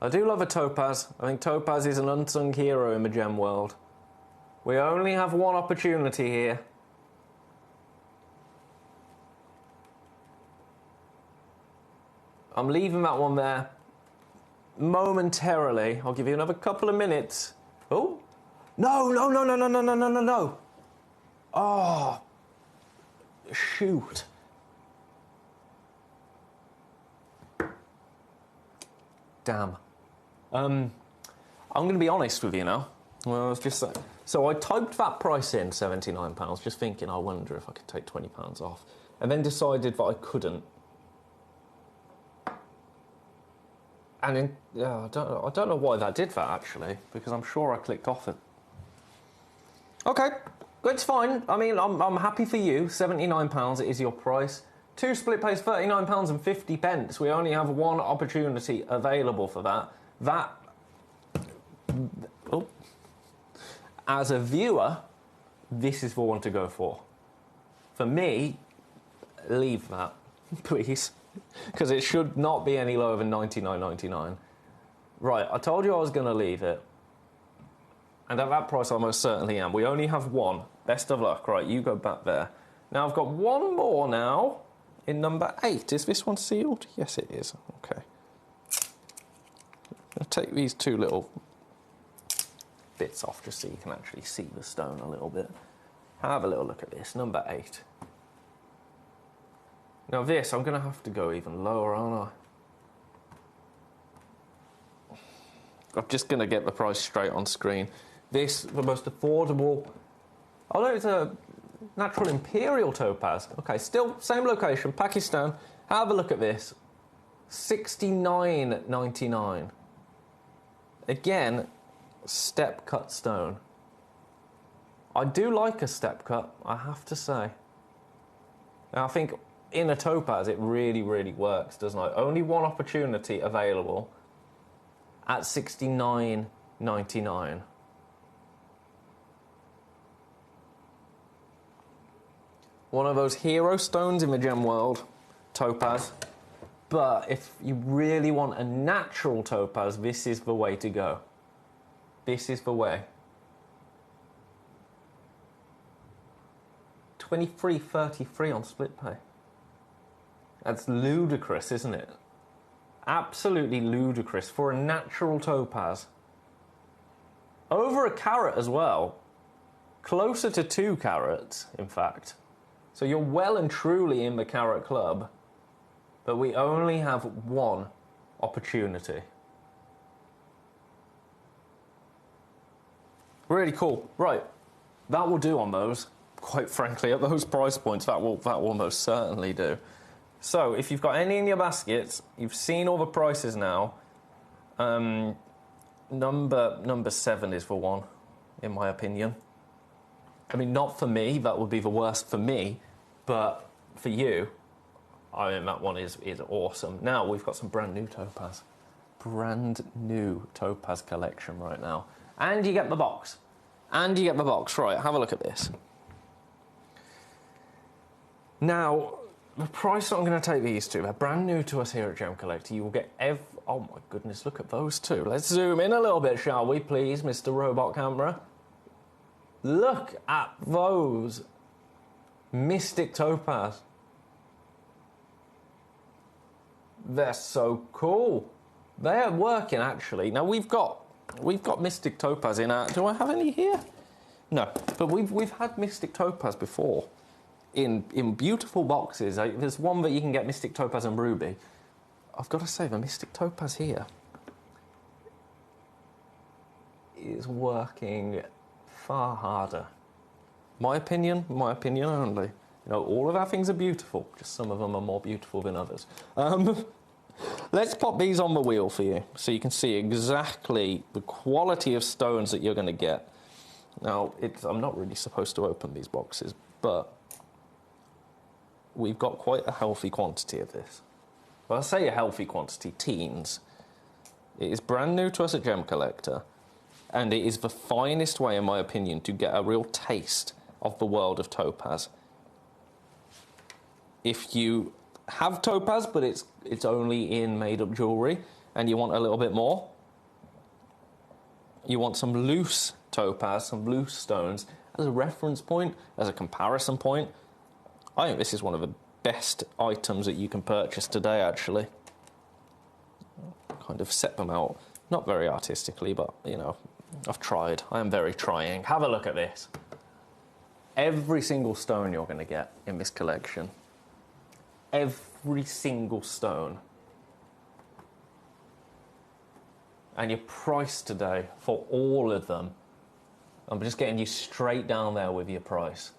Speaker 5: I do love a topaz. I think topaz is an unsung hero in the gem world. We only have one opportunity here. I'm leaving that one there momentarily. I'll give you another couple of minutes. Oh, no. Oh, shoot. Damn. I'm going to be honest with you now. Well, I was just saying. So I typed that price in, £79, just thinking, I wonder if I could take £20 off. And then decided that I couldn't. And I don't know why that did that, actually, because I'm sure I clicked off it. Okay, it's fine. I mean, I'm happy for you. £79 is your price. 2 split pays £39.50. We only have one opportunity available for that. As a viewer, this is the one to go for. For me, leave that, please, because it should not be any lower than £99.99. Right, I told you I was going to leave it, and at that price I most certainly am. We only have one. Best of luck. Right, you go back there. Now I've got one more now in number 8. Is this one sealed? Yes, it is. Okay. I'll take these 2 little bits off just so you can actually see the stone a little bit. Have a little look at this, number 8. Now this, I'm going to have to go even lower, aren't I? I'm just going to get the price straight on screen. This, the most affordable... Oh no, it's a natural imperial topaz. Okay, still same location, Pakistan. Have a look at this. $69.99. Again, step cut stone. I do like a step cut, I have to say. Now I think in a topaz it really, really works, doesn't it? Only one opportunity available at $69.99. One of those hero stones in the gem world, topaz. But if you really want a natural topaz, this is the way to go. This is the way. $23.33 on split pay. That's ludicrous, isn't it? Absolutely ludicrous for a natural topaz. Over a carat as well. Closer to 2 carats, in fact. So you're well and truly in the carat club. But we only have one opportunity. Really cool. Right. That will do on those. Quite frankly, at those price points, that will most certainly do. So, if you've got any in your baskets, you've seen all the prices now. Number 7 is the one, in my opinion. I mean, not for me, that would be the worst for me, but for you, I mean, that one is awesome. Now, we've got some brand new topaz. Brand new topaz collection right now. And you get the box. And you get the box. Right, have a look at this. Now, the price that I'm going to take these to, they're brand new to us here at Gemcollector. You will get oh my goodness, look at those two. Let's zoom in a little bit, shall we, please, Mr. Robot Camera? Look at those mystic topaz. They're so cool. They're working, actually. Now, we've got mystic topaz in our... Do I have any here? No, but we've had mystic topaz before. In beautiful boxes. There's one that you can get mystic topaz and ruby. I've got to say, the mystic topaz here is working far harder. My opinion only. You know, all of our things are beautiful, just some of them are more beautiful than others. Let's pop these on the wheel for you so you can see exactly the quality of stones that you're going to get. Now, I'm not really supposed to open these boxes, but we've got quite a healthy quantity of this. Well, I say a healthy quantity, teens. It is brand new to us at Gemcollector, and it is the finest way, in my opinion, to get a real taste of the world of topaz. If you have topaz, but it's only in made-up jewellery, and you want a little bit more, you want some loose topaz, some loose stones, as a reference point, as a comparison point, I think this is one of the best items that you can purchase today, actually. Kind of set them out, not very artistically, but, you know, I've tried. I am very trying. Have a look at this. Every single stone you're going to get in this collection. Every single stone. And your price today for all of them, I'm just getting you straight down there with your price.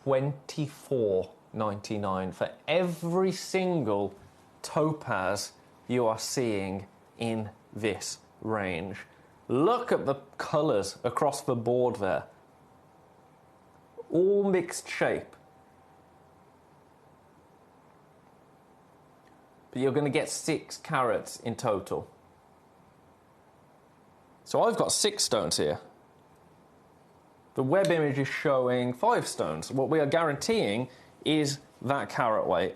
Speaker 5: $24.99 for every single topaz you are seeing in this range. Look at the colours across the board there. All mixed shape. But you're going to get 6 carats in total. So I've got 6 stones here. The web image is showing 5 stones. What we are guaranteeing is that carat weight.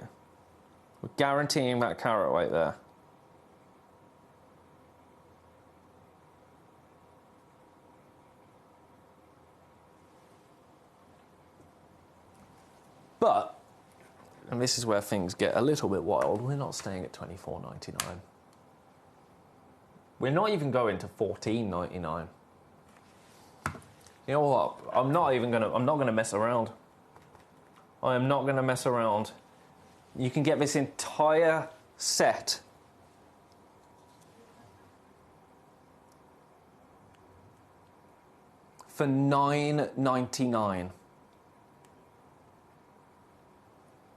Speaker 5: We're guaranteeing that carat weight there. But, and this is where things get a little bit wild, we're not staying at $24.99. We're not even going to $14.99. You know what? I'm not gonna mess around. I am not gonna mess around. You can get this entire set for $9.99.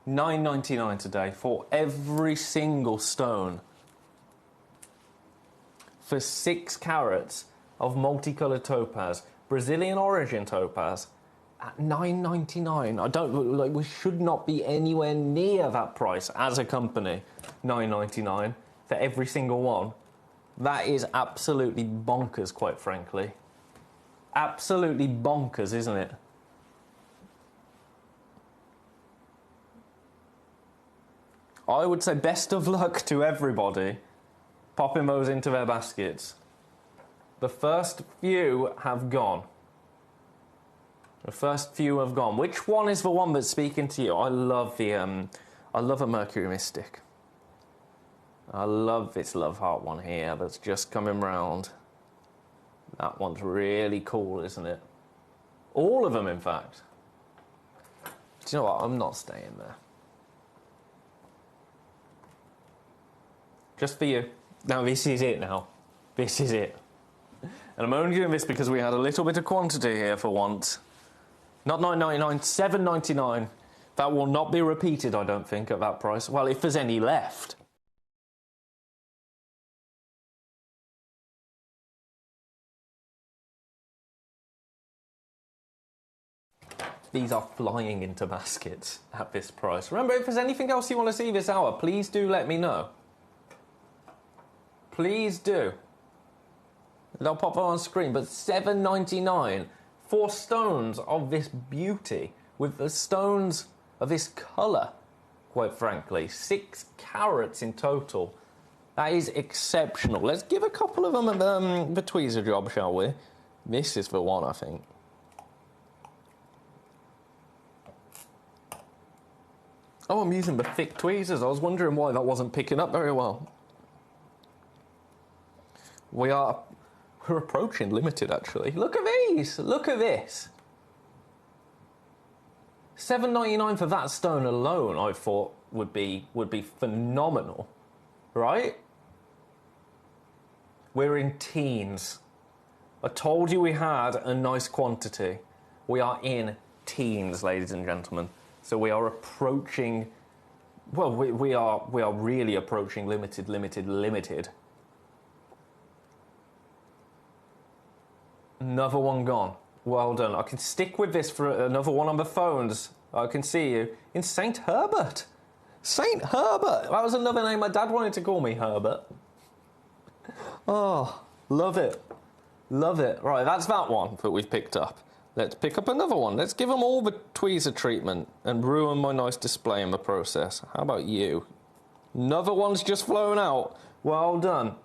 Speaker 5: $9.99 today for every single stone. For 6 carats of multicoloured topaz, Brazilian origin topaz, at $9.99. I don't, like, we should not be anywhere near that price as a company. $9.99 for every single one. That is absolutely bonkers, quite frankly. Absolutely bonkers, isn't it? I would say best of luck to everybody popping those into their baskets. The first few have gone. The first few have gone. Which one is the one that's speaking to you? I love a Mercury Mystic. I love this Love Heart one here that's just coming round. That one's really cool, isn't it? All of them, in fact. Do you know what? I'm not staying there. Just for you. Now, this is it now. This is it. And I'm only doing this because we had a little bit of quantity here for once. Not $9.99, $7.99. That will not be repeated, I don't think, at that price. Well, if there's any left. These are flying into baskets at this price. Remember, if there's anything else you want to see this hour, please do let me know. Please do. They'll pop on screen, but $7.99 for stones of this beauty, with the stones of this colour, quite frankly. 6 carats in total. That is exceptional. Let's give a couple of them the tweezer job, shall we? This is the one, I think. Oh, I'm using the thick tweezers. I was wondering why that wasn't picking up very well. We're approaching limited, actually. Look at these. Look at this. $7.99 for that stone alone, I thought would be phenomenal, right? We're in teens. I told you we had a nice quantity. We are in teens, ladies and gentlemen. So we are approaching. Well, we are really approaching limited. Another one gone. Well done. I can stick with this for another one on the phones. I can see you. In St. Herbert. St. Herbert. That was another name my dad wanted to call me, Herbert. Oh, love it. Love it. Right, that's that one that we've picked up. Let's pick up another one. Let's give them all the tweezer treatment and ruin my nice display in the process. How about you? Another one's just flown out. Well done.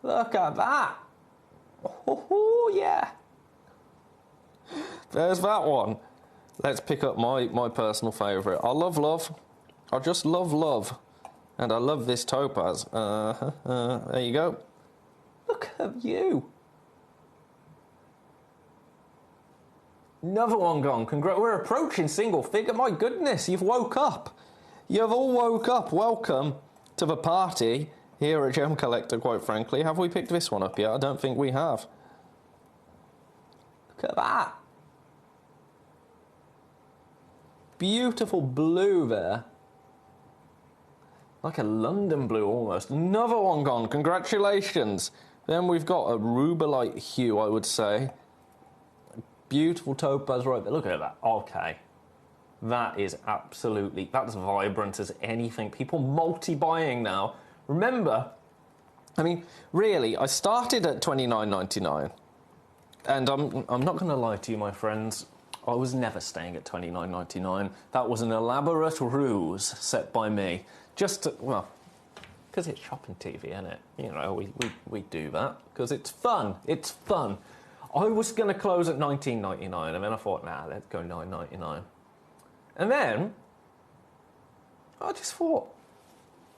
Speaker 5: Look at that. Oh, yeah. There's that one. Let's pick up my personal favourite. I love love. I just love love. And I love this topaz. There you go. Look at you. Another one gone. We're approaching single figure. My goodness, you've woke up. You've all woke up. Welcome to the party here at Gemcollector, quite frankly. Have we picked this one up yet? I don't think we have. Look at that. Beautiful blue there. Like a London blue almost. Another one gone. Congratulations. Then we've got a rubellite hue, I would say. Beautiful topaz right there. Look at that. Okay. That is absolutely, that's vibrant as anything. People multi-buying now. Remember, I mean, really, I started at $29.99. And I'm not going to lie to you, my friends. I was never staying at $29.99. That was an elaborate ruse set by me. Just to, well, because it's shopping TV, isn't it? You know, we do that because it's fun. It's fun. I was going to close at $19.99, and then I thought, nah, let's go $9.99. And then I just thought,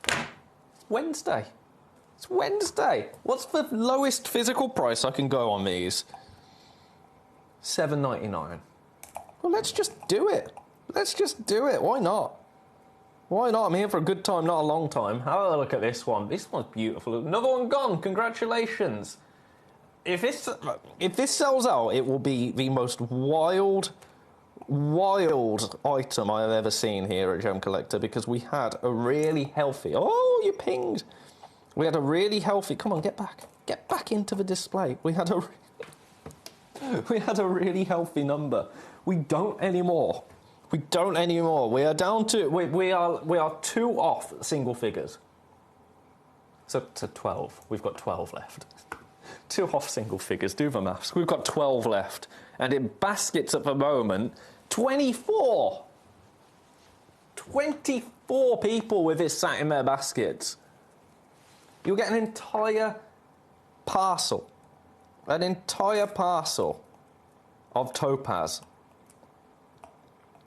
Speaker 5: it's Wednesday. It's Wednesday. What's the lowest physical price I can go on these? $7.99. Well, let's just do it. Let's just do it. Why not? Why not? I'm here for a good time, not a long time. Have a look at this one. This one's beautiful. Another one gone. Congratulations. If this sells out, it will be the most wild item I have ever seen here at Gemcollector, because we had a really healthy... Oh, you pinged. We had a really healthy... Come on, get back. Get back into the display. We had a really healthy number. We don't anymore. We don't anymore. We are down to... We are 2 off single figures. So 12. We've got 12 left. 2 off single figures. Do the maths. We've got 12 left. And in baskets at the moment, 24. 24 people with this sat in their baskets. You'll get an entire parcel. An entire parcel of topaz.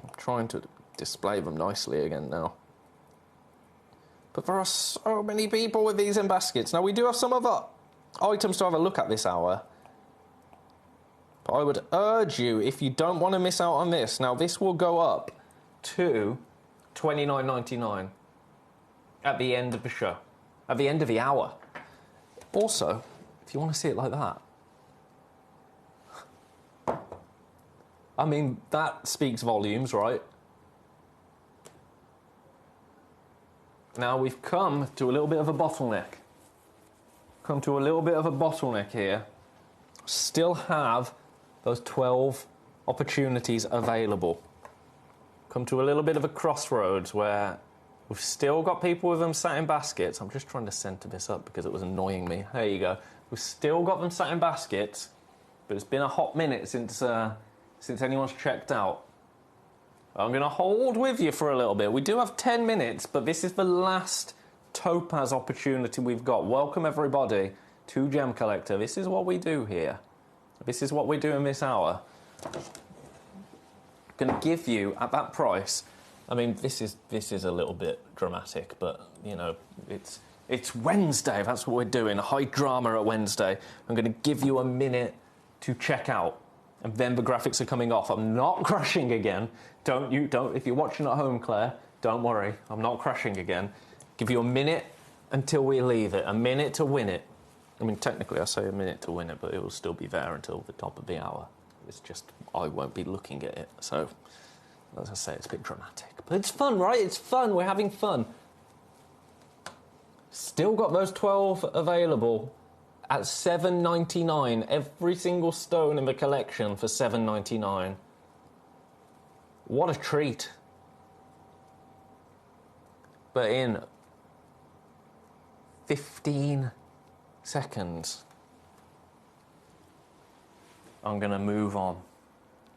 Speaker 5: I'm trying to display them nicely again now. But there are so many people with these in baskets. Now, we do have some other items to have a look at this hour. But I would urge you, if you don't want to miss out on this, now this will go up to $29.99 at the end of the show, at the end of the hour. Also, if you want to see it like that, I mean, that speaks volumes, right? Now we've come to a little bit of a bottleneck. Come to a little bit of a bottleneck here. Still have those 12 opportunities available. Come to a little bit of a crossroads where we've still got people with them sat in baskets. I'm just trying to center this up because it was annoying me. There you go. We've still got them sat in baskets, but it's been a hot minute since anyone's checked out. I'm going to hold with you for a little bit. We do have 10 minutes, but this is the last topaz opportunity we've got. Welcome, everybody, to Gemcollector. This is what we do here. This is what we do in this hour. I'm going to give you, at that price, I mean, this is a little bit dramatic, but, you know, it's Wednesday. That's what we're doing, high drama at Wednesday. I'm going to give you a minute to check out. And then the graphics are coming off. I'm not crashing again. Don't. If you're watching at home, Claire, don't worry. I'm not crashing again. Give you a minute until we leave it. A minute to win it. I mean, technically, I say a minute to win it, but it will still be there until the top of the hour. It's just I won't be looking at it. So, as I say, it's a bit dramatic, but it's fun, right? It's fun. We're having fun. Still got those 12 available. At $7.99, every single stone in the collection for $7.99. What a treat. But in 15 seconds, I'm going to move on.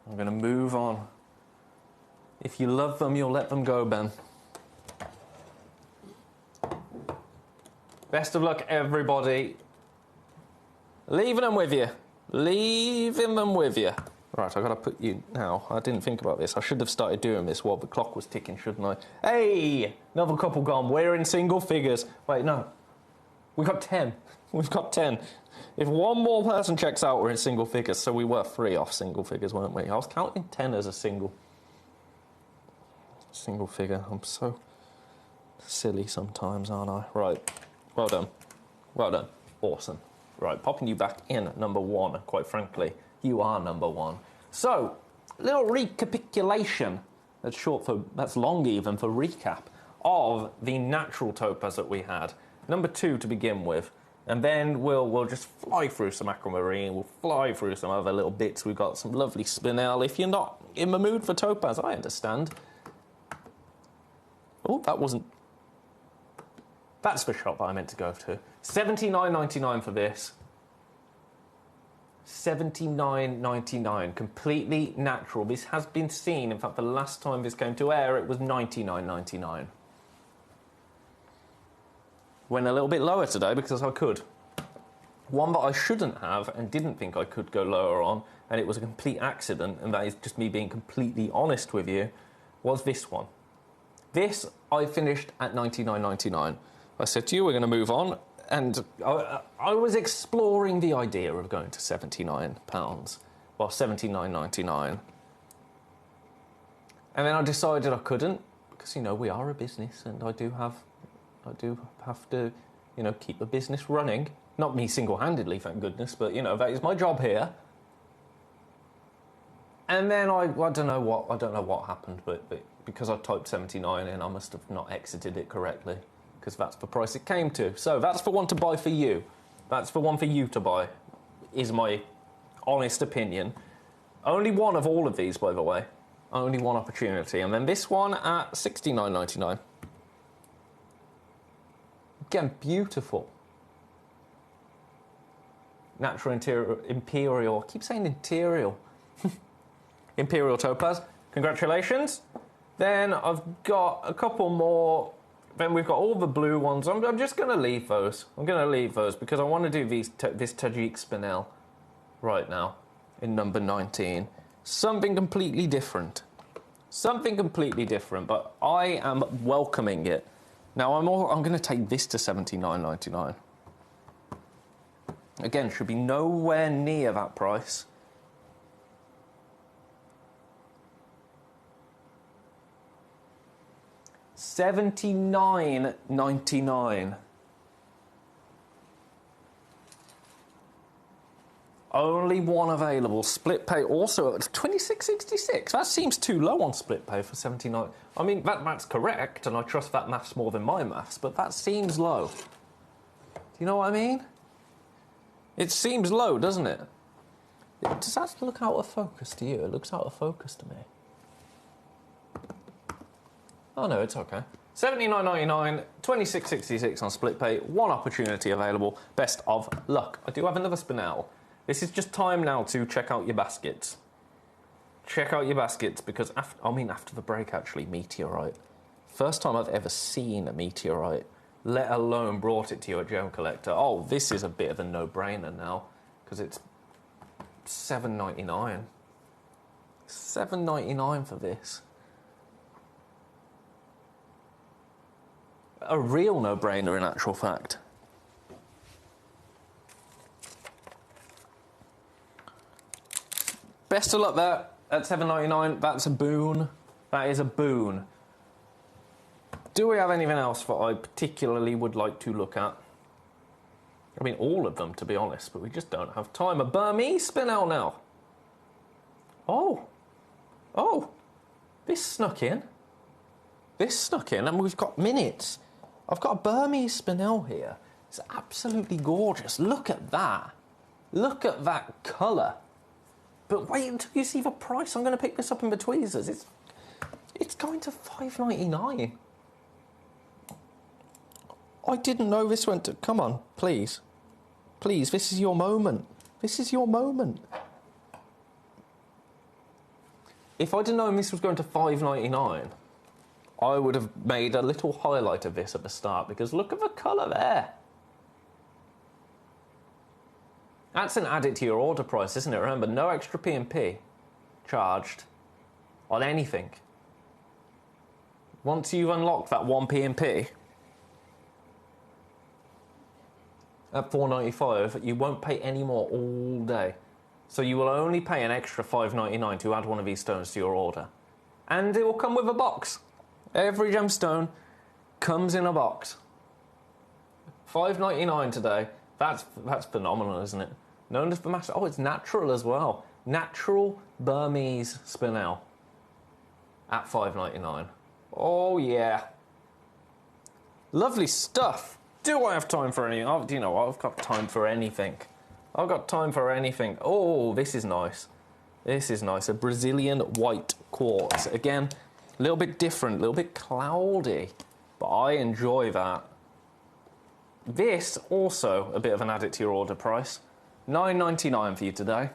Speaker 5: I'm going to move on. If you love them, you'll let them go, Ben. Best of luck, everybody. Leaving them with you. Leaving them with you. Right, I've got to put you now. I didn't think about this. I should have started doing this while the clock was ticking, shouldn't I? Hey! Another couple gone. We're in single figures. Wait, no. We've got 10. We've got 10. If one more person checks out, we're in single figures. So we were 3 off single figures, weren't we? I was counting 10 as a single figure. I'm so silly sometimes, aren't I? Right. Well done. Well done. Awesome. Right, popping you back in at number 1, quite frankly. You are number 1. So, a little recapitulation. That's long even for recap of the natural topaz that we had. Number 2 to begin with. And then we'll just fly through some aquamarine, we'll fly through some other little bits. We've got some lovely spinel. If you're not in the mood for topaz, I understand. Oh, that wasn't... That's the shop that I meant to go to. $79.99 for this. $79.99, completely natural. This has been seen. In fact, the last time this came to air, it was $99.99. Went a little bit lower today because I could. One that I shouldn't have and didn't think I could go lower on, and it was a complete accident, and that is just me being completely honest with you, was this one. This I finished at $99.99. I said to you, we're going to move on, and I was exploring the idea of going to £79, well, $79.99. And then I decided I couldn't, because, you know, we are a business, and I do have to, you know, keep the business running. Not me single-handedly, thank goodness, but, you know, that is my job here. And then I don't know what happened, but because I typed 79 in, I must have not exited it correctly, because that's the price it came to. So that's the one to buy for you. That's the one for you to buy, is my honest opinion. Only one of all of these, by the way. Only one opportunity. And then this one at $69.99. Again, beautiful. Natural Imperial. I keep saying Imperial. Imperial Topaz. Congratulations. Then I've got a couple more. Then we've got all the blue ones. I'm just going to leave those. I'm going to leave those because I want to do this Tajik Spinel right now in number 19. Something completely different. Something completely different, but I am welcoming it. Now, I'm going to take this to $79.99. Again, should be nowhere near that price. $79.99. Only one available. Split pay also at $26.66. That seems too low on split pay for $79. I mean, that's correct, and I trust that maths more than my maths, but that seems low. Do you know what I mean? It seems low, doesn't it? Does that look out of focus to you? It looks out of focus to me. Oh, no, it's okay. $79.99, $26.66 on split pay. One opportunity available. Best of luck. I do have another spinel. This is just time now to check out your baskets. Check out your baskets, because after the break, actually, meteorite. First time I've ever seen a meteorite, let alone brought it to you at Gemcollector. Oh, this is a bit of a no-brainer now, because it's $7.99. $7.99 for this. A real no-brainer, in actual fact. Best of luck there at $7.99. That's a boon. That is a boon. Do we have anything else that I particularly would like to look at? I mean, all of them, to be honest, but we just don't have time. A Burmese spinel now. Oh. Oh. This snuck in. This snuck in, and we've got minutes. I've got a Burmese spinel here. It's absolutely gorgeous. Look at that. Look at that colour. But wait until you see the price. I'm going to pick this up in the tweezers. It's going to $5.99. I didn't know this went to... Come on, please. Please, this is your moment. This is your moment. If I'd have known this was going to $5.99, I would have made a little highlight of this at the start, because look at the colour there. That's an add it to your order price, isn't it? Remember, no extra P&P charged on anything. Once you've unlocked that one P&P at $4.95, you won't pay any more all day. So you will only pay an extra $5.99 to add one of these stones to your order. And it will come with a box. Every gemstone comes in a box. $5.99 today. That's phenomenal, isn't it? Known as the master... Oh, it's natural as well. Natural Burmese spinel at $5.99. Oh, yeah. Lovely stuff. Do I have time for anything? Oh, do you know what? I've got time for anything. I've got time for anything. Oh, this is nice. This is nice. A Brazilian white quartz. Again, a little bit different, a little bit cloudy, but I enjoy that. This also a bit of an add it to your order price. $9.99 for you today.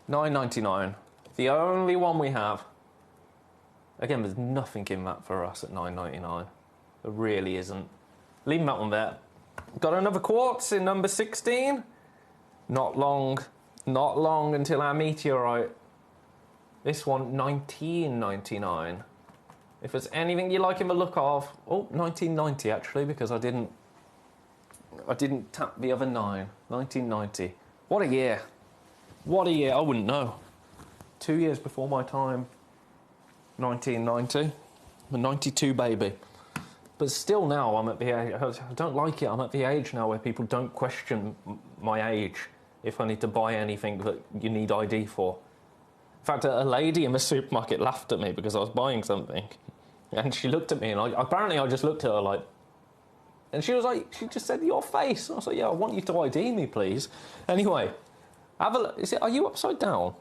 Speaker 5: $9.99. The only one we have. Again, there's nothing in that for us at $9.99. There really isn't. Leaving that one there. Got another quartz in number 16. Not long until our meteorite. This one, $19.99. If there's anything you like in the look of, oh, $19.90 actually, because I didn't tap the other 9. $19.90. What a year. What a year. I wouldn't know. 2 years before my time. 1990. I'm a 92 baby. But still now I'm at the age, I don't like it, I'm at the age now where people don't question my age if I need to buy anything that you need ID for. In fact, a lady in the supermarket laughed at me because I was buying something. And she looked at me and apparently I just looked at her like... And she was like, she just said, your face. I was like, yeah, I want you to ID me, please. Anyway, have a look. Are you upside down?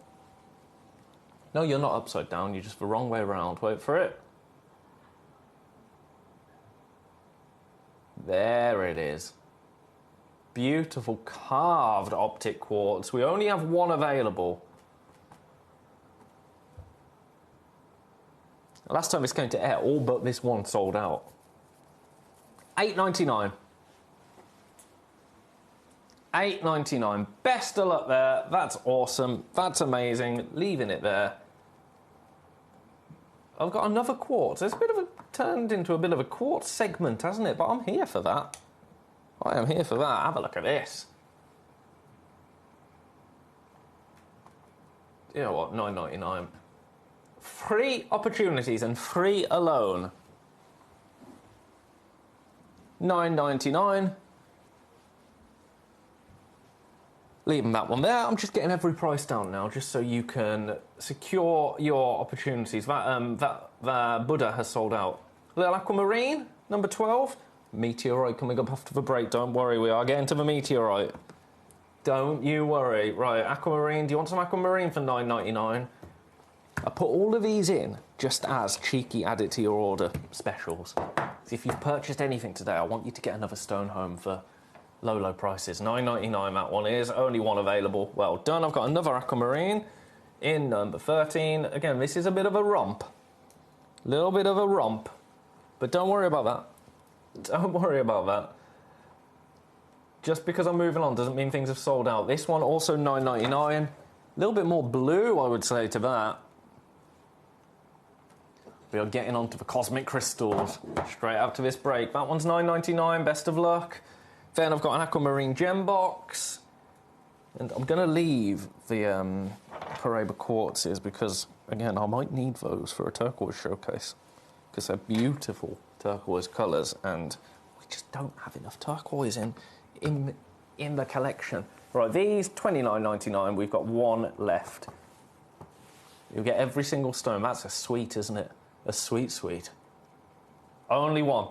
Speaker 5: No, you're not upside down. You're just the wrong way around. Wait for it. There it is. Beautiful carved optic quartz. We only have one available. Last time this came to air, all but this one sold out. $8.99. $8.99. Best of luck there. That's awesome. That's amazing. Leaving it there. I've got another quartz. It's turned into a bit of a quartz segment, hasn't it? But I'm here for that. I am here for that. Have a look at this. You know what? $9.99. Free opportunities and free alone. $9.99. Leaving that one there. I'm just getting every price down now, just so you can secure your opportunities. That Buddha has sold out. Little aquamarine, number 12. Meteorite coming up after the break. Don't worry, we are getting to the meteorite. Don't you worry. Right, aquamarine. Do you want some aquamarine for $9.99? I put all of these in just as cheeky add it to your order specials. So if you've purchased anything today, I want you to get another stone home for low prices. $9.99 that one is. Only one available. Well done. I've got another aquamarine in number 13. Again, this is a bit of a romp. Little bit of a romp. But don't worry about that. Don't worry about that. Just because I'm moving on doesn't mean things have sold out. This one also $9.99. A little bit more blue, I would say, to that. We are getting onto the cosmic crystals straight after this break. That one's $9.99. Best of luck. Then I've got an aquamarine gem box. And I'm going to leave the Paraiba quartzes because, again, I might need those for a turquoise showcase because they're beautiful turquoise colours and we just don't have enough turquoise in the collection. Right, these $29.99, we've got one left. You'll get every single stone. That's a sweet, isn't it? A sweet, sweet. Only one.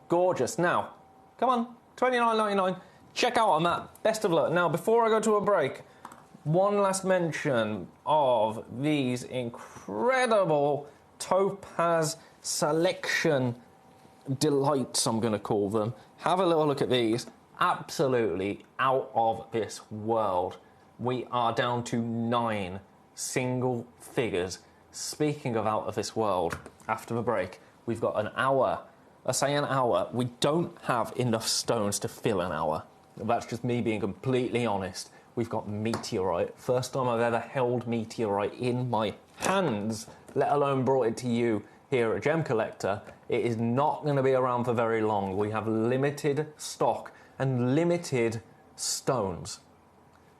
Speaker 5: Gorgeous. Now, come on, $29.99. Check out on that. Best of luck. Now, before I go to a break, one last mention of these incredible topaz selection delights, I'm going to call them. Have a little look at these. Absolutely out of this world. We are down to 9 single figures. Speaking of out of this world, after the break, we've got an hour. I say an hour. We don't have enough stones to fill an hour. That's just me being completely honest. We've got meteorite. First time I've ever held meteorite in my hands, let alone brought it to you here at Gemcollector. It is not going to be around for very long. We have limited stock and limited stones.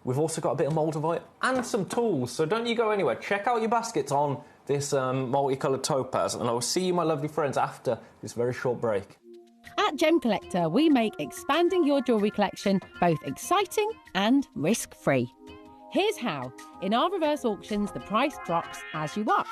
Speaker 5: We've also got a bit of moldavite and some tools, so don't you go anywhere. Check out your baskets on this multicoloured topaz, and I will see you, my lovely friends, after this very short break.
Speaker 10: At Gemcollector, we make expanding your jewellery collection both exciting and risk-free. Here's how. In our reverse auctions, the price drops as you watch.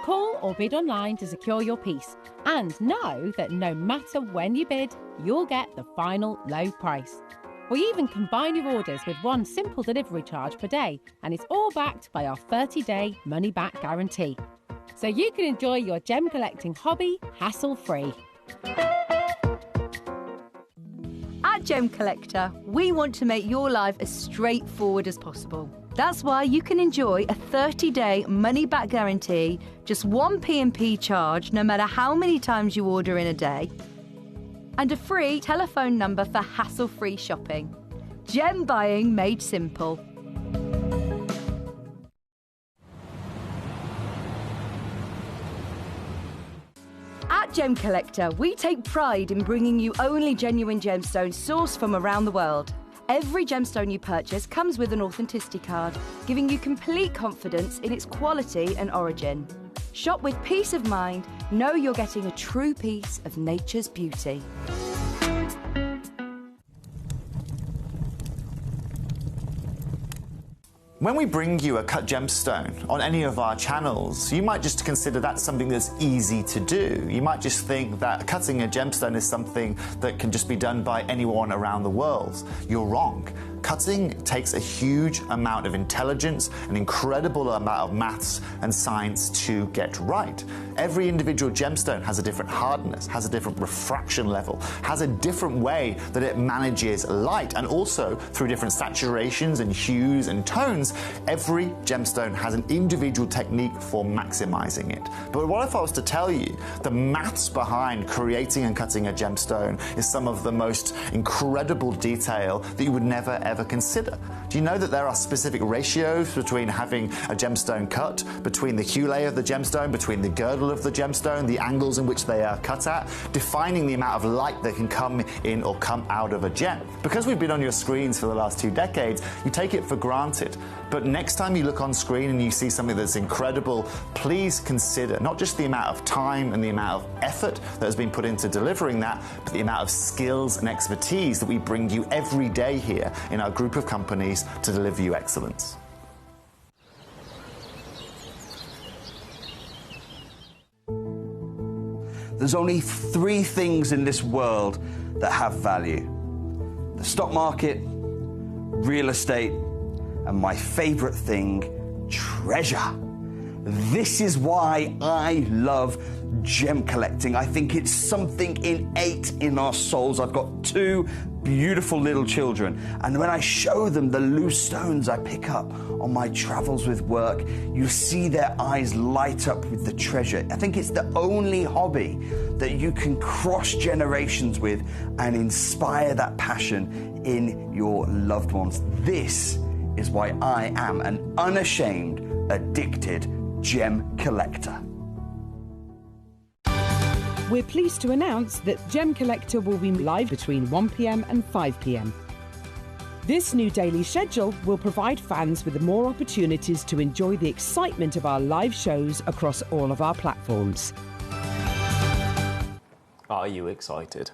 Speaker 10: Call or bid online to secure your piece, and know that no matter when you bid, you'll get the final low price. We even combine your orders with one simple delivery charge per day, and it's all backed by our 30-day money-back guarantee. So you can enjoy your gem collecting hobby hassle-free.
Speaker 7: At Gemcollector, we want to make your life as straightforward as possible. That's why you can enjoy a 30-day money-back guarantee, just one P&P charge no matter how many times you order in a day, and a free telephone number for hassle-free shopping. Gem buying made simple. At Gemcollector, we take pride in bringing you only genuine gemstones sourced from around the world. Every gemstone you purchase comes with an authenticity card, giving you complete confidence in its quality and origin. Shop with peace of mind, know you're getting a true piece of nature's beauty.
Speaker 1: When we bring you a cut gemstone on any of our channels, you might just consider that something that's easy to do. You might just think that cutting a gemstone is something that can just be done by anyone around the world. You're wrong. Cutting takes a huge amount of intelligence, an incredible amount of maths and science to get right. Every individual gemstone has a different hardness, has a different refraction level, has a different way that it manages light, and also through different saturations and hues and tones, every gemstone has an individual technique for maximizing it. But what if I was to tell you the maths behind creating and cutting a gemstone is some of the most incredible detail that you would never ever consider? Do you know that there are specific ratios between having a gemstone cut, between the hue layer of the gemstone, between the girdle of the gemstone, the angles in which they are cut at, defining the amount of light that can come in or come out of a gem? Because we've been on your screens for the last 2 decades, you take it for granted. But next time you look on screen and you see something that's incredible, please consider not just the amount of time and the amount of effort that has been put into delivering that, but the amount of skills and expertise that we bring you every day here in our group of companies to deliver you excellence.
Speaker 2: There's only 3 things in this world that have value: the stock market, real estate, and my favorite thing, treasure. This is why I love gem collecting. I think it's something innate in our souls. I've got 2 beautiful little children, and when I show them the loose stones I pick up on my travels with work, you see their eyes light up with the treasure. I think it's the only hobby that you can cross generations with and inspire that passion in your loved ones. This is why I am an unashamed, addicted gem collector.
Speaker 3: We're pleased to announce that Gemcollector will be live between 1 p.m. and 5 p.m. This new daily schedule will provide fans with more opportunities to enjoy the excitement of our live shows across all of our platforms.
Speaker 5: Are you excited?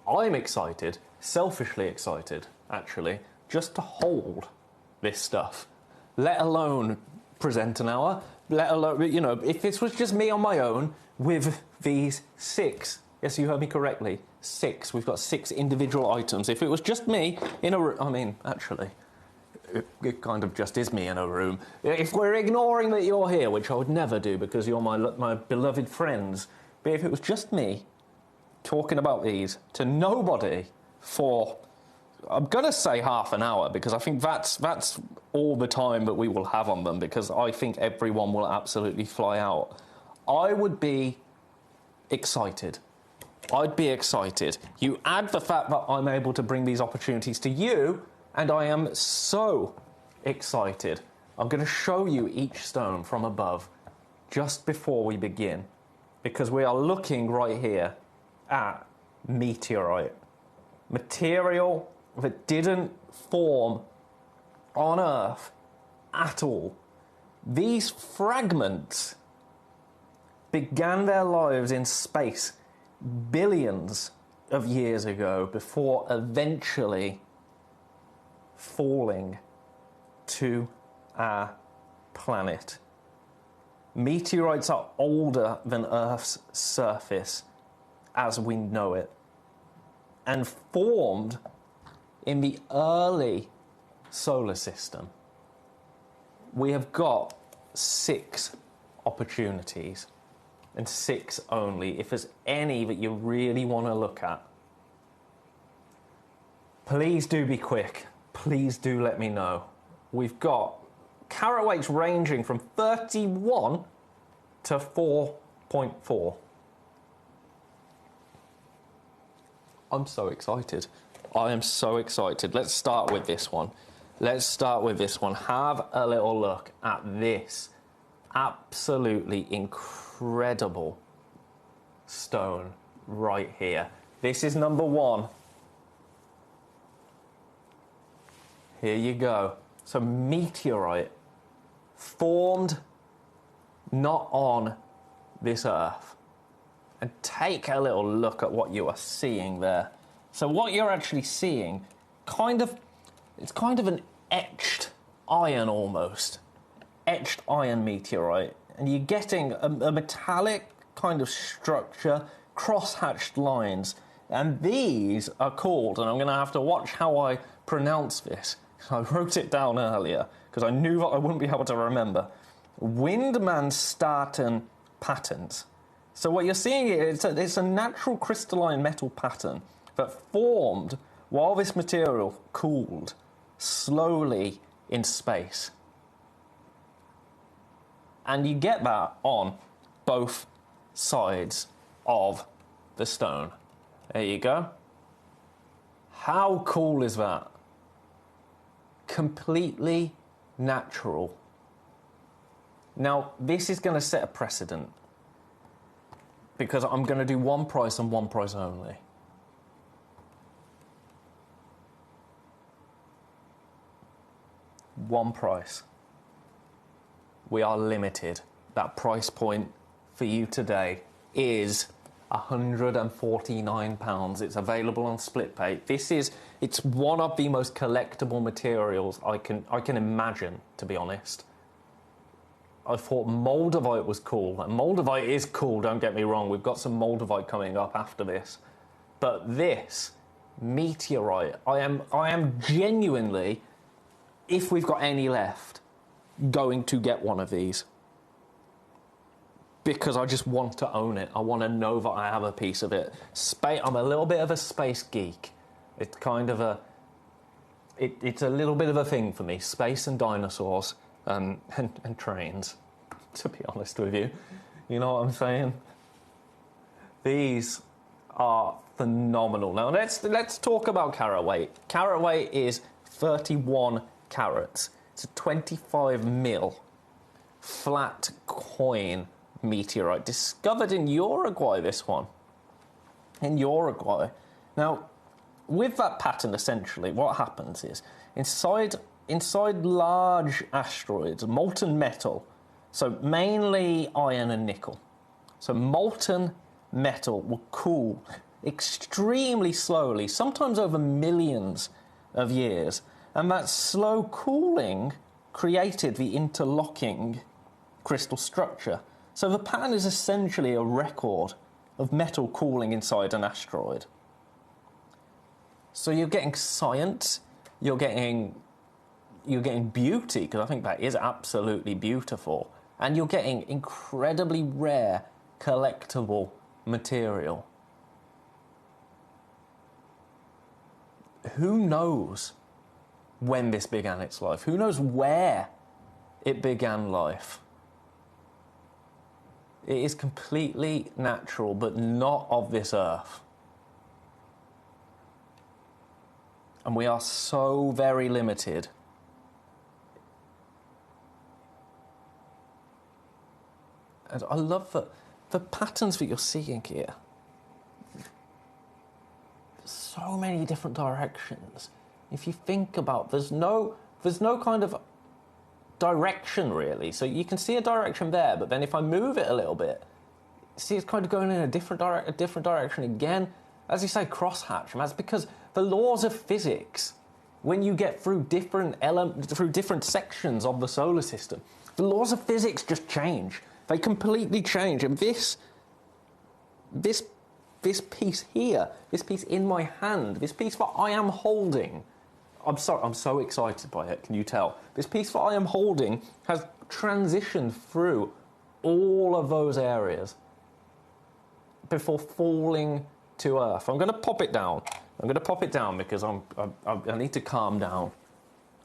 Speaker 5: I'm excited, selfishly excited, actually, just to hold this stuff, let alone present an hour, let alone, you know, if this was just me on my own with these 6, yes, you heard me correctly, 6, we've got 6 individual items. If it was just me in a room, I mean, actually, it kind of just is me in a room. If we're ignoring that you're here, which I would never do because you're my beloved friends, but if it was just me talking about these to nobody for, I'm going to say half an hour, because I think that's all the time that we will have on them, because I think everyone will absolutely fly out. I would be excited. I'd be excited. You add the fact that I'm able to bring these opportunities to you, and I am so excited. I'm going to show you each stone from above just before we begin, because we are looking right here at meteorite. Material that didn't form on Earth at all. These fragments began their lives in space billions of years ago before eventually falling to our planet. Meteorites are older than Earth's surface as we know it, and formed in the early solar system. We have got 6 opportunities, and 6 only. If there's any that you really want to look at, please do be quick. Please do let me know. We've got carat weights ranging from 31 to 4.4. I'm so excited. I am so excited. Let's start with this one. Have a little look at this absolutely incredible stone right here. This is number 1. Here you go. So meteorite formed not on this Earth. And take a little look at what you are seeing there. So what you're actually seeing, it's kind of an etched iron almost. Etched iron meteorite. And you're getting a metallic kind of structure, cross-hatched lines. And these are called, and I'm going to have to watch how I pronounce this. I wrote it down earlier because I knew that I wouldn't be able to remember. Windman-Staten patterns. So what you're seeing here, it's a natural crystalline metal pattern that formed while this material cooled slowly in space. And you get that on both sides of the stone. There you go. How cool is that? Completely natural. Now, this is going to set a precedent because I'm going to do one price and one price only. One price. We are limited. That price point for you today is £149. It's available on SplitPay. It's one of the most collectible materials I can imagine, to be honest. I thought Moldavite was cool, and Moldavite is cool, don't get me wrong. We've got some Moldavite coming up after this. But this meteorite, I am genuinely, if we've got any left, going to get one of these. Because I just want to own it. I want to know that I have a piece of it. I'm a little bit of a space geek. It's kind of it's a little bit of a thing for me. Space and dinosaurs and trains, to be honest with you. You know what I'm saying? These are phenomenal. Now let's talk about carat weight. Carat weight is 31 carats. It's a 25 mil flat coin meteorite discovered in Uruguay, this one. In Uruguay. Now, with that pattern, essentially, what happens is inside large asteroids, molten metal, so mainly iron and nickel. So molten metal will cool extremely slowly, sometimes over millions of years. And that slow cooling created the interlocking crystal structure. So the pattern is essentially a record of metal cooling inside an asteroid. So you're getting science, you're getting beauty, because I think that is absolutely beautiful, and you're getting incredibly rare, collectible material. Who knows when this began its life? Who knows where it began life? It is completely natural, but not of this earth. And we are so very limited. And I love the patterns that you're seeing here. There's so many different directions. If you think about, there's no kind of direction really. So you can see a direction there, but then if I move it a little bit, see it's kind of going in a different direction again. As you say, crosshatch, and that's because the laws of physics, when you get through different sections of the solar system, the laws of physics just change. They completely change. And this piece here, this piece in my hand, this piece that I am holding, I'm so excited by it, can you tell? This piece that I am holding has transitioned through all of those areas before falling to earth. I'm going to pop it down. I'm going to pop it down because I need to calm down.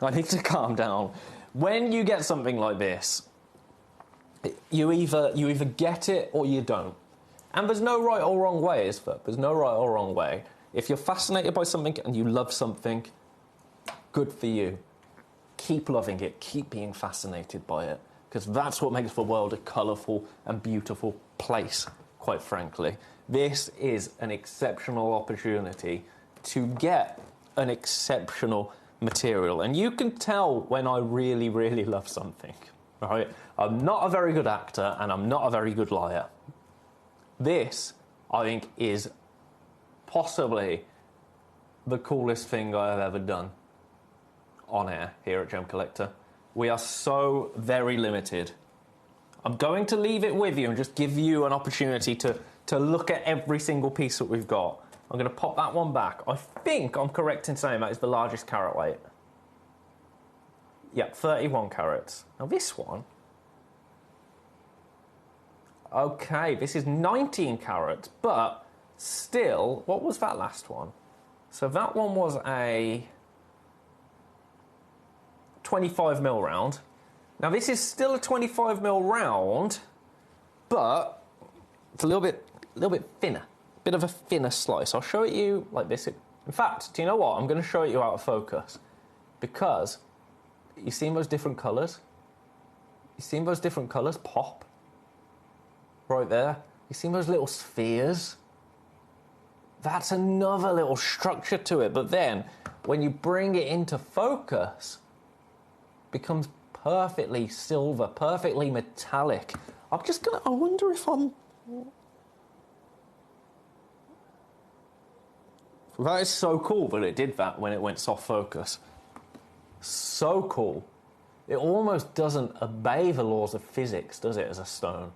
Speaker 5: I need to calm down. When you get something like this, you either get it or you don't. And there's no right or wrong way, is there? There's no right or wrong way. If you're fascinated by something and you love something, good for you. Keep loving it. Keep being fascinated by it. Because that's what makes the world a colourful and beautiful place, quite frankly. This is an exceptional opportunity to get an exceptional material. And you can tell when I really, really love something. Right? I'm not a very good actor and I'm not a very good liar. This, I think, is possibly the coolest thing I have ever done on air here at Gemcollector. We are so very limited. I'm going to leave it with you and just give you an opportunity to look at every single piece that we've got. I'm going to pop that one back. I think I'm correct in saying that is the largest carat weight. Yep, 31 carats. Now this one... Okay, this is 19 carats, but still, what was that last one? So that one was a 25mm round. Now this is still a 25mm round, but it's a little bit thinner, bit of a thinner slice. I'll show it you like this. In fact, do you know what? I'm going to show it you out of focus because you seen those different colours? You seen those different colours pop? Right there. You see those little spheres? That's another little structure to it. But then, when you bring it into focus, it becomes perfectly silver, perfectly metallic. I wonder if I'm... That is so cool that it did that when it went soft focus. So cool. It almost doesn't obey the laws of physics, does it, as a stone?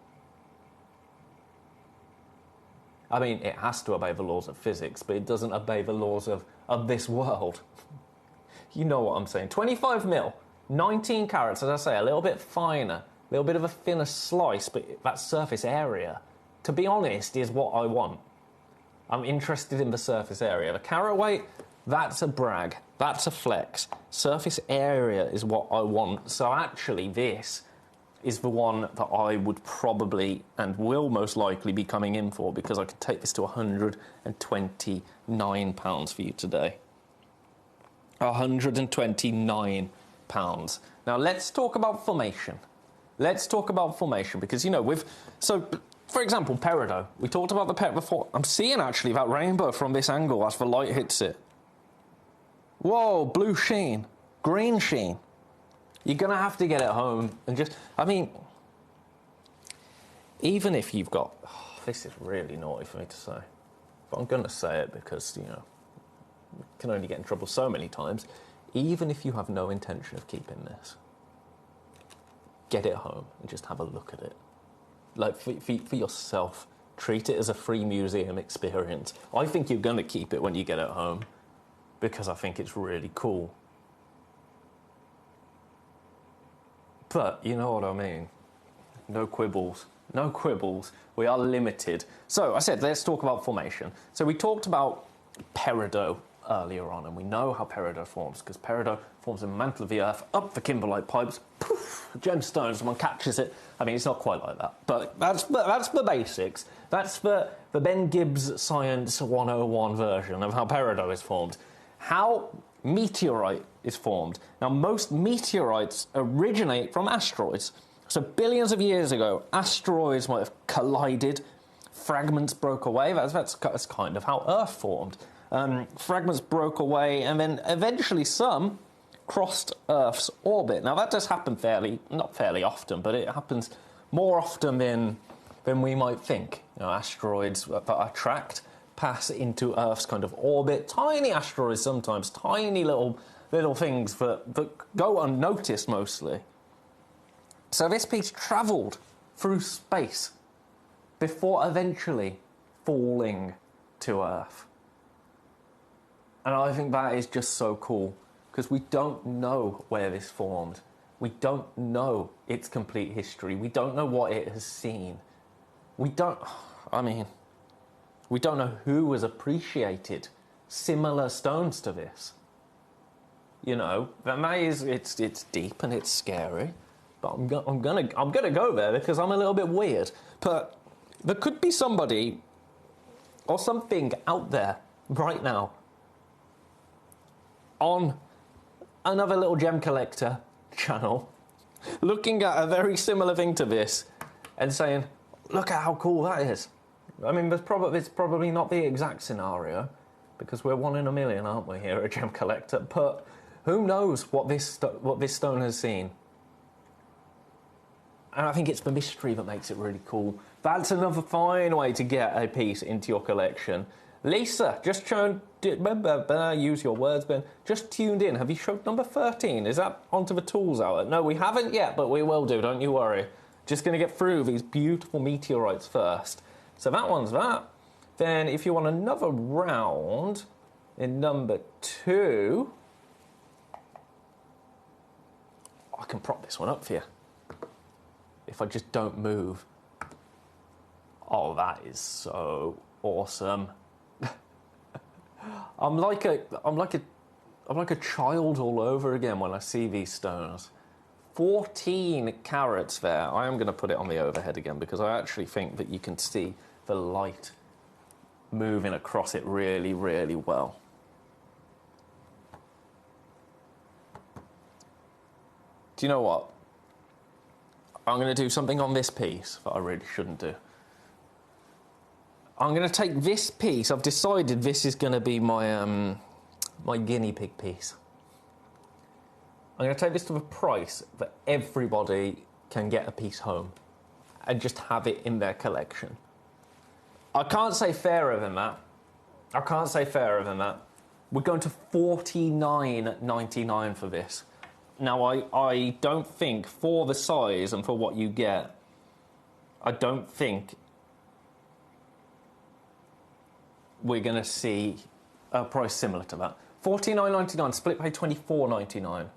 Speaker 5: I mean, it has to obey the laws of physics, but it doesn't obey the laws of this world. You know what I'm saying. 25mm, 19 carats, as I say, a little bit finer, a little bit of a thinner slice, but that surface area, to be honest, is what I want. I'm interested in the surface area. The carat weight, that's a brag, that's a flex. Surface area is what I want. So actually this is the one that I would probably and will most likely be coming in for because I could take this to £129 for you today. £129. Now let's talk about formation. Let's talk about formation because, you know, for example, peridot. We talked about the pet before. I'm seeing actually that rainbow from this angle as the light hits it. Whoa, blue sheen, green sheen. You're going to have to get it home and just... I mean, even if you've got... Oh, this is really naughty for me to say. But I'm going to say it because, you know, you can only get in trouble so many times. Even if you have no intention of keeping this, get it home and just have a look at it. Like, for yourself. Treat it as a free museum experience. I think you're going to keep it when you get it home because I think it's really cool. But you know what I mean. No quibbles. No quibbles. We are limited. So I said, let's talk about formation. So we talked about peridot earlier on, and we know how peridot forms, because peridot forms in the mantle of the earth, up the kimberlite pipes, poof, gemstones, someone catches it. I mean, it's not quite like that, but that's the basics. That's the Ben Gibbs Science 101 version of how peridot is formed. How meteorite is formed. Now, most meteorites originate from asteroids. So billions of years ago, asteroids might have collided, fragments broke away. That's kind of how Earth formed. Fragments broke away, and then eventually some crossed Earth's orbit. Now, that does happen not fairly often, but it happens more often than we might think. You know, asteroids that are tracked pass into Earth's kind of orbit. Tiny asteroids sometimes, tiny little things that go unnoticed mostly. So this piece travelled through space before eventually falling to Earth. And I think that is just so cool, because we don't know where this formed. We don't know its complete history. We don't know what it has seen. We don't know who has appreciated similar stones to this. You know, it's deep and it's scary, but I'm gonna go there because I'm a little bit weird. But there could be somebody or something out there right now on another little gem collector channel looking at a very similar thing to this and saying, look at how cool that is. I mean, it's probably not the exact scenario, because we're 1 in a million, aren't we, here at Gem Collector? But who knows what this stone has seen? And I think it's the mystery that makes it really cool. That's another fine way to get a piece into your collection. Lisa, use your words, Ben. Just tuned in. Have you showed number 13? Is that onto the tools outlet? No, we haven't yet, but we will do. Don't you worry. Just going to get through these beautiful meteorites first. So that one's that. Then if you want another round in number 2, I can prop this one up for you. If I just don't move. Oh, that is so awesome. I'm like a child all over again when I see these stones. 14 carats there. I am going to put it on the overhead again because I actually think that you can see the light moving across it really, really well. Do you know what? I'm going to do something on this piece that I really shouldn't do. I'm going to take this piece. I've decided this is going to be my my guinea pig piece. I'm going to take this to the price that everybody can get a piece home and just have it in their collection. I can't say fairer than that. I can't say fairer than that. We're going to $49.99 for this. Now, I don't think, for the size and for what you get, I don't think we're going to see a price similar to that. $49.99, split pay $24.99.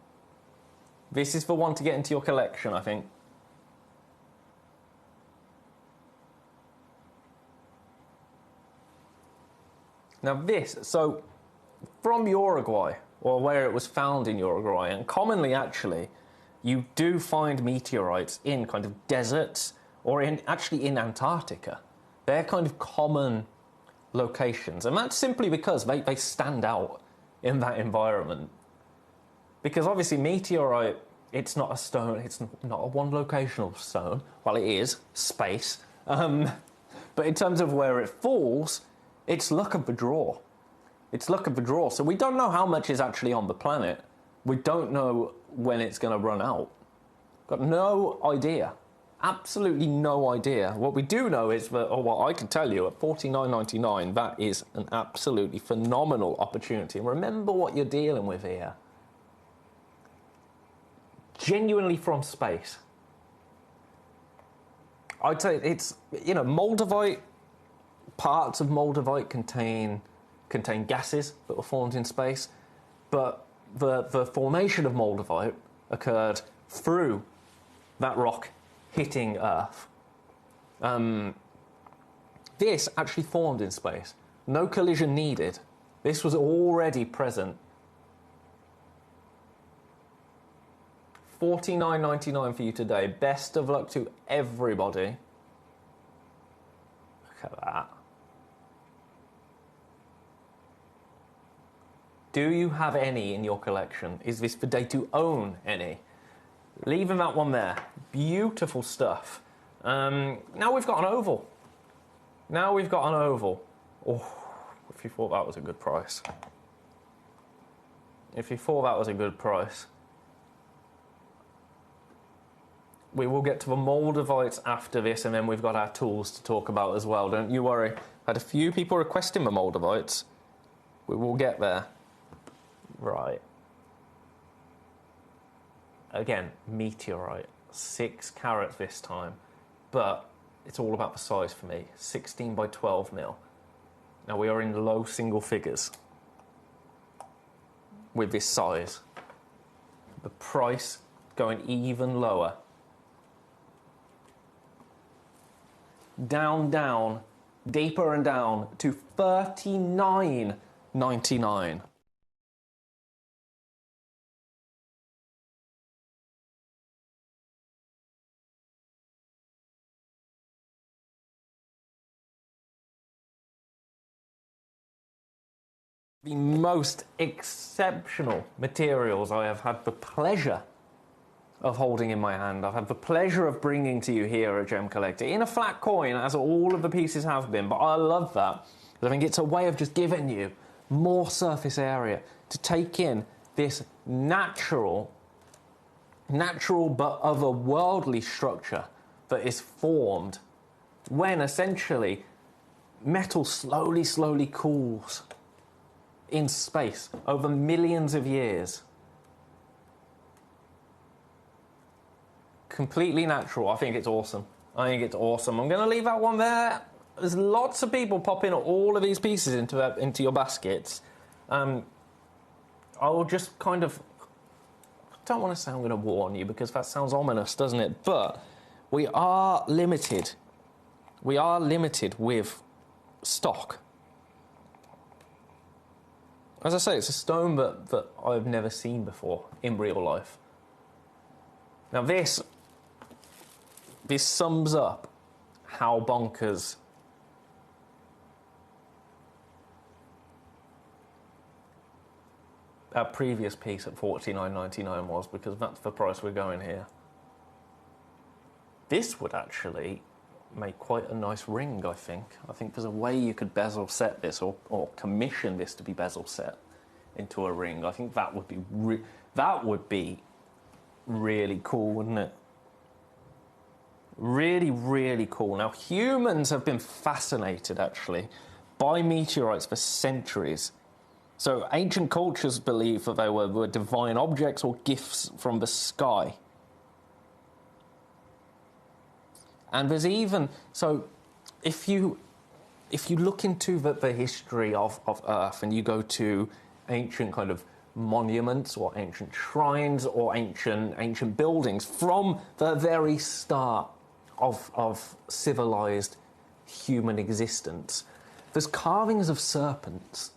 Speaker 5: This is the one to get into your collection, I think. Now this, so from Uruguay, or where it was found in Uruguay, and commonly actually, you do find meteorites in kind of deserts or actually in Antarctica. They're kind of common locations, and that's simply because they stand out in that environment. Because obviously meteorite, it's not a stone, it's not a one-locational stone. Well, it is, space. But in terms of where it falls, it's luck of the draw. It's luck of the draw. So we don't know how much is actually on the planet. We don't know when it's going to run out. Got no idea. Absolutely no idea. What we do know is that, or what I can tell you, at $49.99, that is an absolutely phenomenal opportunity. And remember what you're dealing with here. Genuinely from space. I'd say it's, you know, moldavite, parts of moldavite contain gases that were formed in space, but the formation of moldavite occurred through that rock hitting Earth. This actually formed in space. No collision needed. This was already present. $49.99 for you today. Best of luck to everybody. Look at that. Do you have any in your collection? Is this the day to own any? Leaving that one there. Beautiful stuff. Now we've got an oval. Now we've got an oval. Oh, if you thought that was a good price. If you thought that was a good price. We will get to the moldavites after this, and then we've got our tools to talk about as well. Don't you worry. Had a few people requesting the moldavites. We will get there. Right. Again, meteorite. 6 carats this time. but it's all about the size for me. 16 by 12 mil. Now we are in low single figures with this size. The price going even lower. Down, down, deeper and down to $39.99. The most exceptional materials I have had the pleasure of holding in my hand. I've had the pleasure of bringing to you here at Gemcollector in a flat coin, as all of the pieces have been, but I love that. I think it's a way of just giving you more surface area to take in this natural but otherworldly structure that is formed when essentially metal slowly cools in space over millions of years. Completely natural. I think it's awesome. I think it's awesome. I'm going to leave that one there. There's lots of people popping all of these pieces into your baskets. I will just kind of... I don't want to say I'm going to warn you because that sounds ominous, doesn't it? But we are limited. We are limited with stock. As I say, it's a stone that I've never seen before in real life. Now this sums up how bonkers our previous piece at $49.99 was, because that's the price we're going here. This would actually make quite a nice ring, I think. I think there's a way you could bezel set this or commission this to be bezel set into a ring. I think that would be really cool, wouldn't it? Really cool. Now, humans have been fascinated, actually, by meteorites for centuries. So ancient cultures believed that they were divine objects or gifts from the sky. And there's even... So if you look into the history of Earth and you go to ancient kind of monuments or ancient shrines or ancient buildings from the very start of civilized human existence, there's carvings of serpents.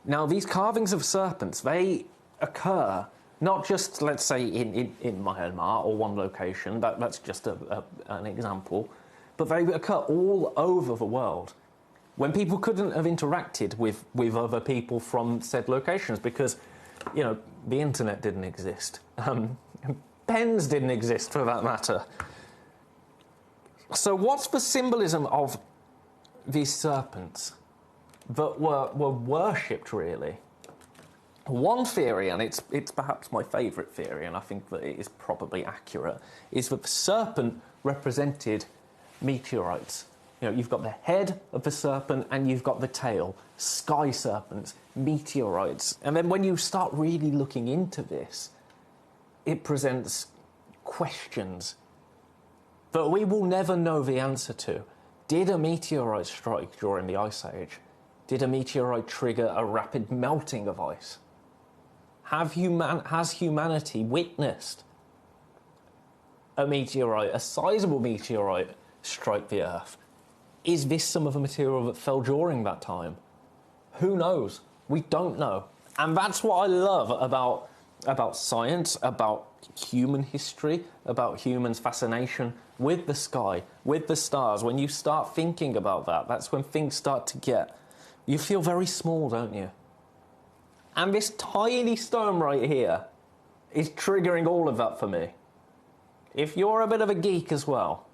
Speaker 5: Now, these carvings of serpents, they occur not just, let's say, in Myanmar or one location, that's just an example, but they occur all over the world when people couldn't have interacted with other people from said locations because, you know, the internet didn't exist. Pens didn't exist, for that matter. So what's the symbolism of these serpents that were worshipped, really? One theory, and it's perhaps my favourite theory, and I think that it is probably accurate, is that the serpent represented meteorites. You know, you've got the head of the serpent and you've got the tail. Sky serpents, meteorites. And then when you start really looking into this, it presents questions that we will never know the answer to. Did a meteorite strike during the Ice Age? Did a meteorite trigger a rapid melting of ice? Has humanity witnessed a meteorite, a sizable meteorite, strike the Earth? Is this some of the material that fell during that time? Who knows? We don't know. And that's what I love about science, about human history, about humans' fascination with the sky, with the stars. When you start thinking about that, that's when things start to get... You feel very small, don't you? And this tiny stone right here is triggering all of that for me. If you're a bit of a geek as well,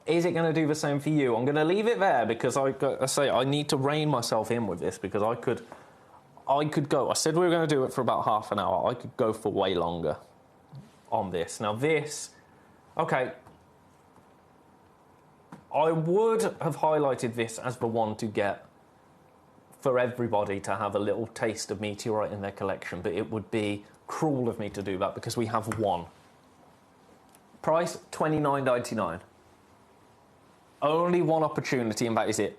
Speaker 5: is it going to do the same for you? I'm going to leave it there because I need to rein myself in with this because I could go. I said we were going to do it for about half an hour. I could go for way longer on this. Now this, okay, I would have highlighted this as the one to get for everybody to have a little taste of meteorite in their collection, but it would be cruel of me to do that because we have one. Price $29.99. Only one opportunity, and that is it.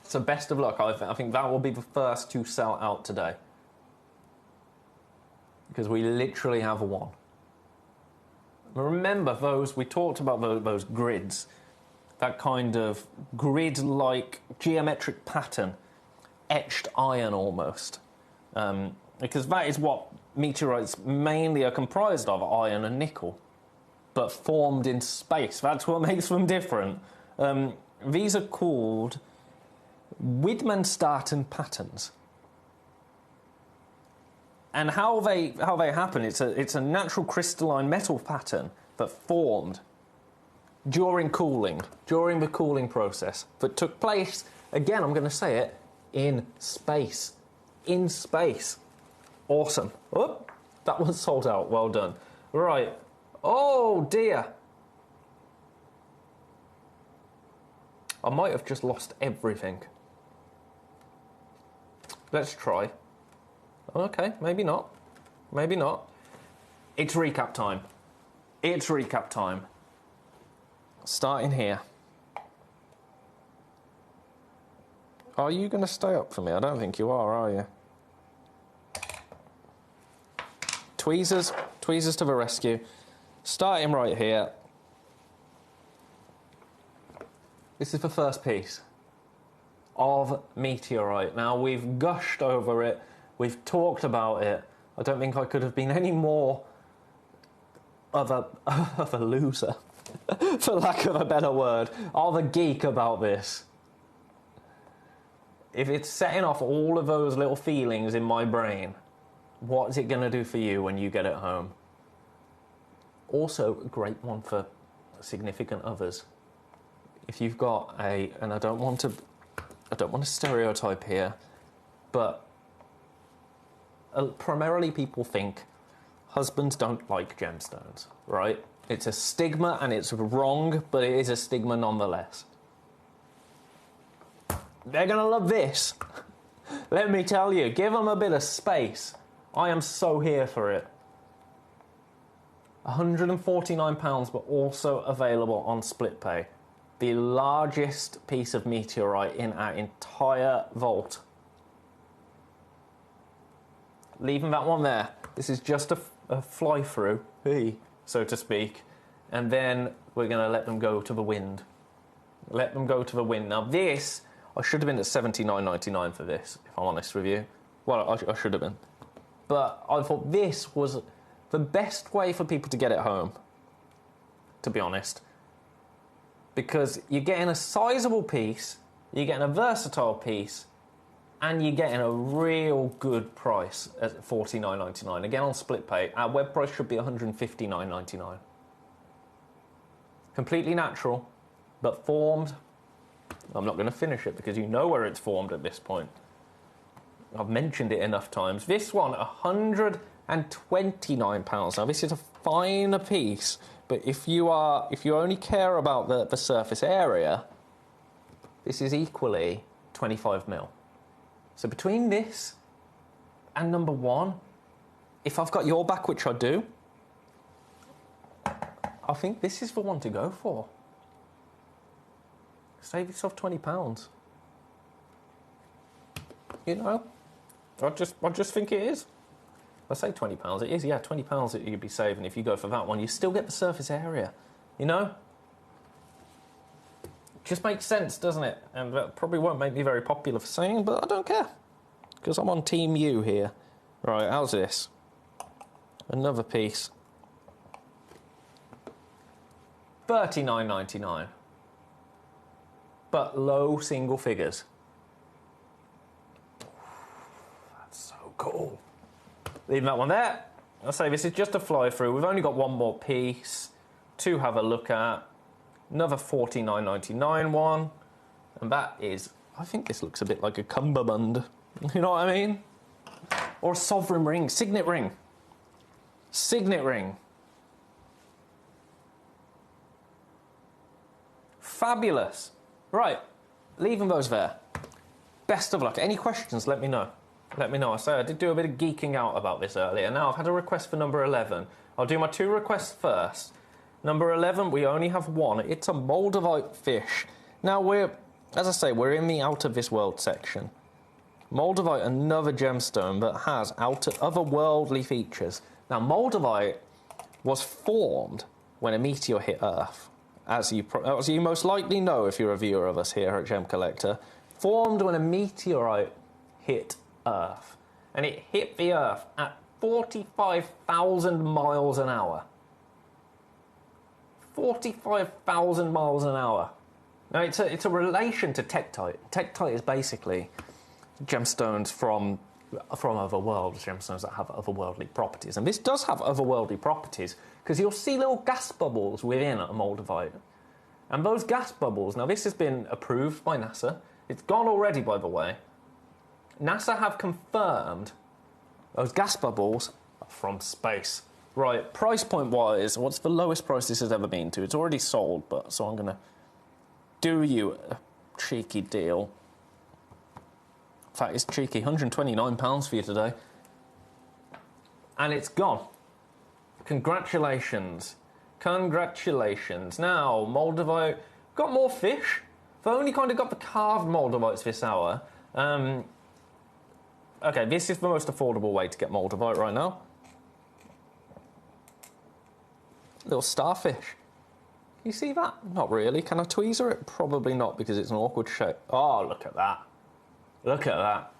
Speaker 5: So best of luck. I think that will be the first to sell out today. Because we literally have one. Remember those, we talked about those grids. That kind of grid-like geometric pattern. Etched iron almost. Because that is what meteorites mainly are comprised of, iron and nickel. But formed in space. That's what makes them different. These are called Widmanstatten patterns. And how they happen, it's a natural crystalline metal pattern that formed during the cooling process, that took place, again, I'm going to say it, in space. In space. Awesome. Oh, that one's sold out. Well done. Right. Oh, dear. I might have just lost everything. Let's try. Okay, maybe not. Maybe not. It's recap time. It's recap time. Starting here. Are you going to stay up for me? I don't think you are you? Tweezers to the rescue. Starting right here. This is the first piece of meteorite. Now, we've gushed over it. We've talked about it. I don't think I could have been any more of a loser, for lack of a better word, of a geek about this. If it's setting off all of those little feelings in my brain, what's it going to do for you when you get it home? Also, a great one for significant others. If you've got and I don't want to stereotype here, but primarily people think husbands don't like gemstones, right? It's a stigma and it's wrong, but it is a stigma nonetheless. They're going to love this. Let me tell you, give them a bit of space. I am so here for it. £149, but also available on split pay. The largest piece of meteorite in our entire vault. Leaving that one there. This is just a fly-through, so to speak. And then we're going to let them go to the wind. Let them go to the wind. Now this, I should have been at $79.99 for this, if I'm honest with you. Well, I should have been. But I thought this was the best way for people to get it home, to be honest. Because you're getting a sizable piece, you're getting a versatile piece, and you're getting a real good price at $49.99. Again, on split pay, our web price should be $159.99. Completely natural, but formed. I'm not going to finish it because you know where it's formed at this point. I've mentioned it enough times. This one, £129. Now, this is a finer piece, but if you only care about the surface area, this is equally 25mm. So between this and number one, if I've got your back, which I do, I think this is the one to go for. Save yourself £20. You know, I just think it is. I say £20. It is, yeah, £20 that you'd be saving if you go for that one. You still get the surface area, you know? Just makes sense, doesn't it? And that probably won't make me very popular for saying, but I don't care. Because I'm on Team U here. Right, how's this? Another piece. $39.99. But low single figures. That's so cool. Leaving that one there. I'll say this is just a fly through. We've only got one more piece to have a look at. Another $49.99 one. And that is, I think this looks a bit like a cummerbund. You know what I mean? Or a sovereign ring, signet ring. Signet ring. Fabulous. Right, leaving those there. Best of luck. Any questions, let me know. let me know. I say I did do a bit of geeking out about this earlier. Now, I've had a request for number 11. I'll do my 2 requests first. Number 11, we only have one. It's a Moldavite fish. Now, as I say, we're in the Out of This World section. Moldavite, another gemstone that has otherworldly features. Now, Moldavite was formed when a meteor hit Earth. As you most likely know if you're a viewer of us here at Gemcollector, formed when a meteorite hit Earth. And it hit the Earth at 45,000 miles an hour. 45,000 miles an hour. Now, it's a relation to tektite. Tektite is basically gemstones from other worlds, gemstones that have otherworldly properties. And this does have otherworldly properties, because you'll see little gas bubbles within a Moldavite. And those gas bubbles, now this has been approved by NASA. It's gone already, by the way. NASA have confirmed those gas bubbles are from space. Right, price point wise, what's the lowest price this has ever been to? It's already sold, so I'm going to do you a cheeky deal. In fact, it's cheeky, £129 for you today. And it's gone. Congratulations. Congratulations. Now, Moldavite, got more fish. I've only kind of got the carved Moldavites this hour. Okay, this is the most affordable way to get Moldavite right now. Little starfish. You see that? Not really. Can I tweezer it? Probably not, because it's an awkward shape. Oh, look at that. Look at that.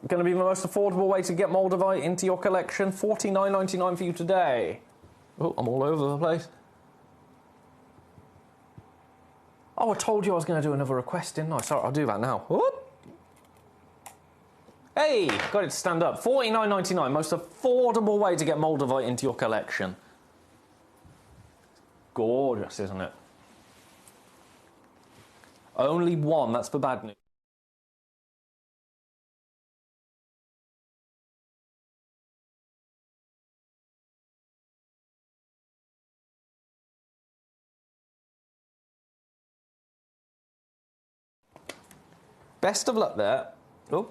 Speaker 5: Going to be the most affordable way to get Moldavite into your collection. $49.99 for you today. Oh, I'm all over the place. Oh, I told you I was going to do another request, didn't I? Sorry, I'll do that now. Whoop. Hey, got it to stand up. $49.99, most affordable way to get Moldavite into your collection. Gorgeous, isn't it? Only one, that's the bad news. Best of luck there. Oh,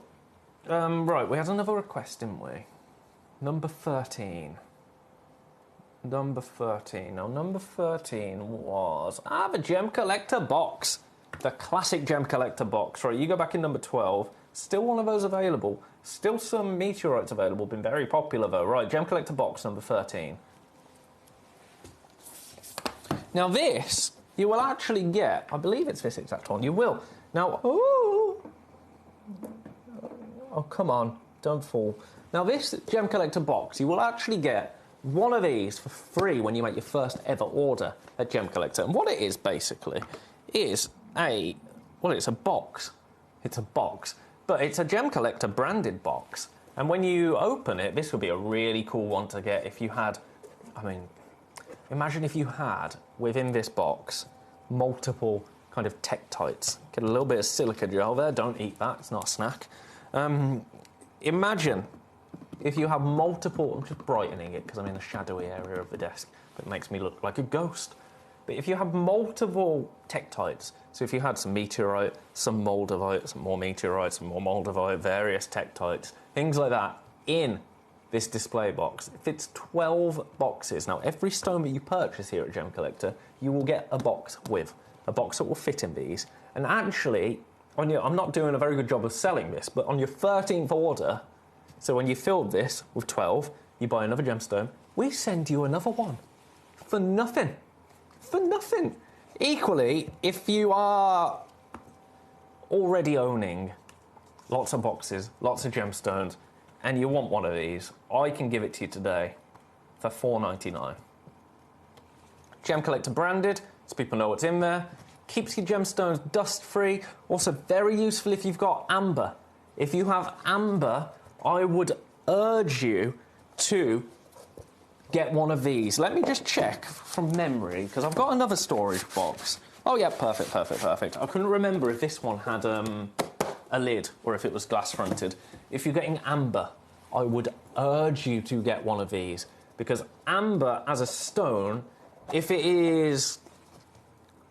Speaker 5: right, we had another request, didn't we? Number 13. Number 13. Now, number 13 was... the Gemcollector box. The classic Gemcollector box. Right, you go back in number 12. Still one of those available. Still some meteorites available. Been very popular, though. Right, Gemcollector box, number 13. Now, this, you will actually get... I believe it's this exact one. You will. Now, oh, come on. Don't fall. Now, this Gemcollector box, you will actually get one of these for free when you make your first ever order at Gemcollector. And what it is, basically, is it's a box. It's a box. But it's a Gemcollector branded box. And when you open it, this would be a really cool one to get if you had... I mean, imagine if you had, within this box, multiple kind of tektites. Get a little bit of silica gel there. Don't eat that. It's not a snack. Imagine if you have multiple... I'm just brightening it because I'm in a shadowy area of the desk. It makes me look like a ghost. But if you have multiple tektites, so if you had some meteorite, some moldavite, some more meteorite, some more moldavite, various tektites, things like that, in this display box, it fits 12 boxes. Now, every stone that you purchase here at Gemcollector, you will get a box with. A box that will fit in these. And actually, I'm not doing a very good job of selling this, but on your 13th order, so when you filled this with 12, you buy another gemstone, we send you another one. For nothing. For nothing. Equally, if you are already owning lots of boxes, lots of gemstones, and you want one of these, I can give it to you today for $4.99. Gemcollector branded, so people know what's in there. Keeps your gemstones dust-free. Also very useful if you've got amber. If you have amber, I would urge you to get one of these. Let me just check from memory, because I've got another storage box. Oh, yeah, perfect, perfect, perfect. I couldn't remember if this one had a lid or if it was glass-fronted. If you're getting amber, I would urge you to get one of these, because amber as a stone, if it is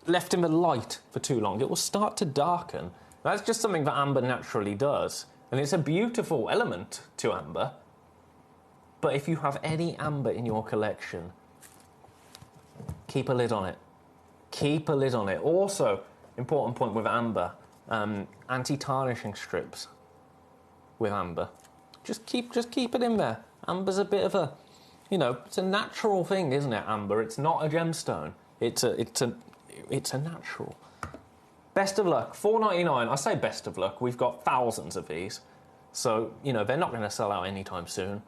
Speaker 5: left in the light for too long, it will start to darken. That's just something that amber naturally does. And it's a beautiful element to amber. But if you have any amber in your collection, keep a lid on it. Keep a lid on it. Also, important point with amber, anti-tarnishing strips with amber. Just keep it in there. Amber's a bit of a, you know, it's a natural thing, isn't it, amber? It's not a gemstone. It's a natural. Best of luck, $4.99. I say best of luck. We've got thousands of these. So, you know, they're not going to sell out anytime soon.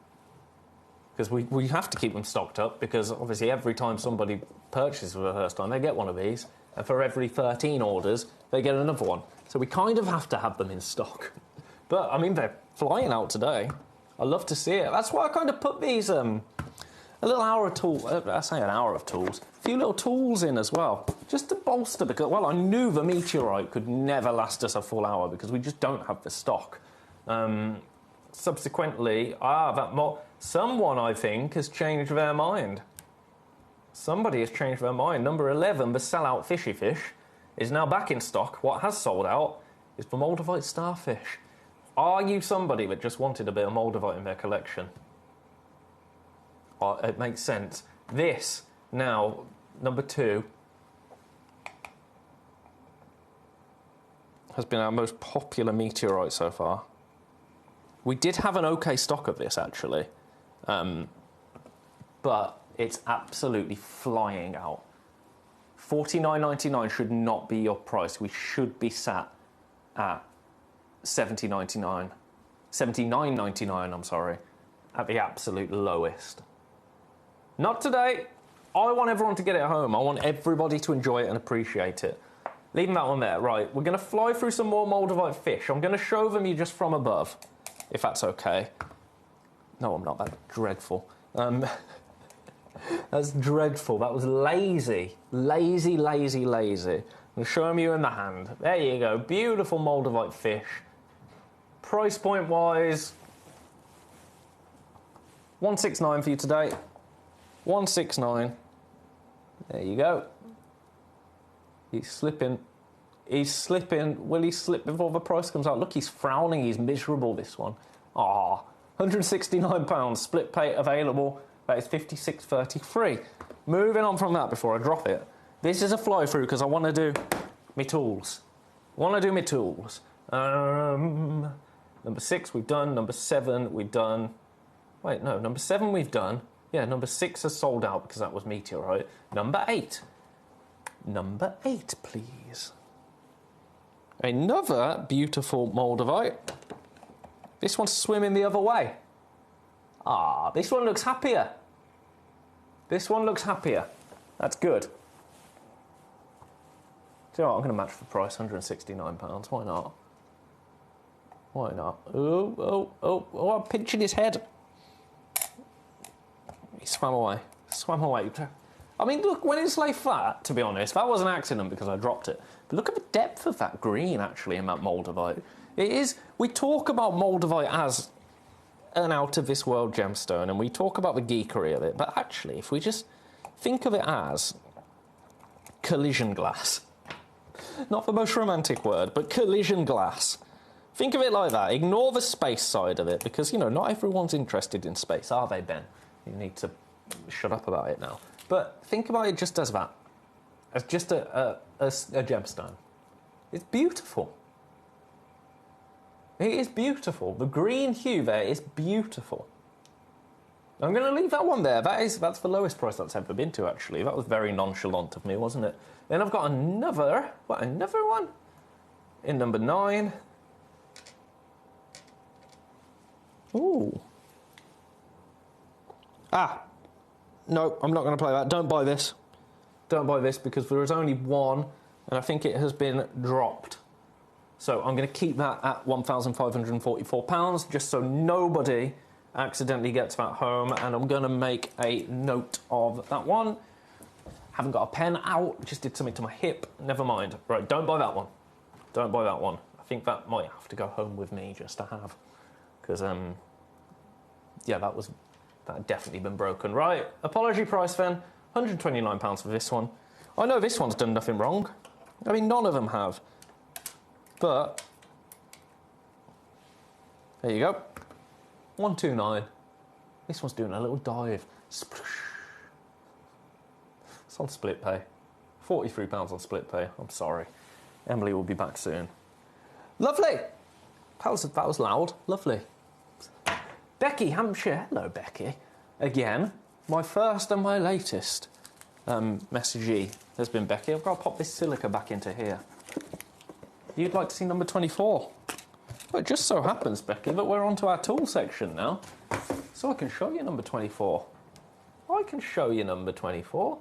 Speaker 5: Because we have to keep them stocked up, because obviously every time somebody purchases for the first time, they get one of these. And for every 13 orders, they get another one. So we kind of have to have them in stock. But, I mean, they're flying out today. I love to see it. That's why I kind of put these, a little hour of tools, I say an hour of tools, a few little tools in as well, just to bolster, because, well, I knew the meteorite could never last us a full hour because we just don't have the stock. Subsequently, someone, I think, has changed their mind. Somebody has changed their mind. Number 11, the sellout fishy fish, is now back in stock. What has sold out is the Moldavite starfish. Are you somebody that just wanted a bit of Moldavite in their collection? It makes sense. This, now, number 2, has been our most popular meteorite so far. We did have an okay stock of this, actually. But it's absolutely flying out. $49.99 should not be your price. We should be sat at $79.99, I'm sorry, at the absolute lowest. Not today. I want everyone to get it home. I want everybody to enjoy it and appreciate it. Leaving that one there. Right, we're going to fly through some more Moldavite fish. I'm going to show them you just from above, if that's okay. No, I'm not. That's dreadful. That's dreadful. That was lazy. Lazy, lazy, lazy. I'm going to show them you in the hand. There you go. Beautiful Moldavite fish. Price point wise, $169 for you today. $169. There you go. He's slipping. He's slipping. Will he slip before the price comes out? Look, he's frowning. He's miserable, this one. Ah, £169. Split pay available. That is $56.33. Moving on from that before I drop it. This is a fly through because I want to do my tools. Number 6 we've done. Number 7 we've done. Wait, no. Number 7 we've done. Yeah, number 6 has sold out because that was meteorite. Number 8. Number 8, please. Another beautiful Moldavite. This one's swimming the other way. Ah, this one looks happier. This one looks happier. That's good. Do you know what? I'm going to match the price, £169. Why not? Why not? Oh, I'm pinching his head. He swam away. Swam away. I mean, look, when it's lay flat, to be honest, that was an accident because I dropped it. But look at the depth of that green, actually, in that Moldavite. It is... We talk about Moldavite as an out-of-this-world gemstone, and we talk about the geekery of it, but actually, if we just think of it as collision glass. Not the most romantic word, but collision glass. Think of it like that. Ignore the space side of it, because, you know, not everyone's interested in space, are they, Ben? You need to shut up about it now. But think about it just as that. As just a gemstone. It's beautiful. It is beautiful. The green hue there is beautiful. I'm going to leave that one there. That's the lowest price that's ever been to, actually. That was very nonchalant of me, wasn't it? Then I've got another one? In number 9. Ooh. Ah. No, I'm not going to play that. Don't buy this. Don't buy this because there is only one, and I think it has been dropped. So I'm going to keep that at £1,544, just so nobody accidentally gets that home, and I'm going to make a note of that one. Haven't got a pen out, just did something to my hip. Never mind. Right, don't buy that one. Don't buy that one. I think that might have to go home with me just to have. Because, yeah, that had definitely been broken. Right, apology price then. £129 for this one. I know this one's done nothing wrong. I mean, none of them have. But There you go. 129. This one's doing a little dive. It's on split pay. £43 on split pay. I'm sorry. Emily will be back soon. Lovely. That was loud. Lovely. Becky Hampshire. Hello, Becky. Again, my first and my latest messagee has been Becky. I've got to pop this silica back into here. You'd like to see number 24? Well, it just so happens, Becky, that we're onto our tool section now. So I can show you number 24. I can show you number 24.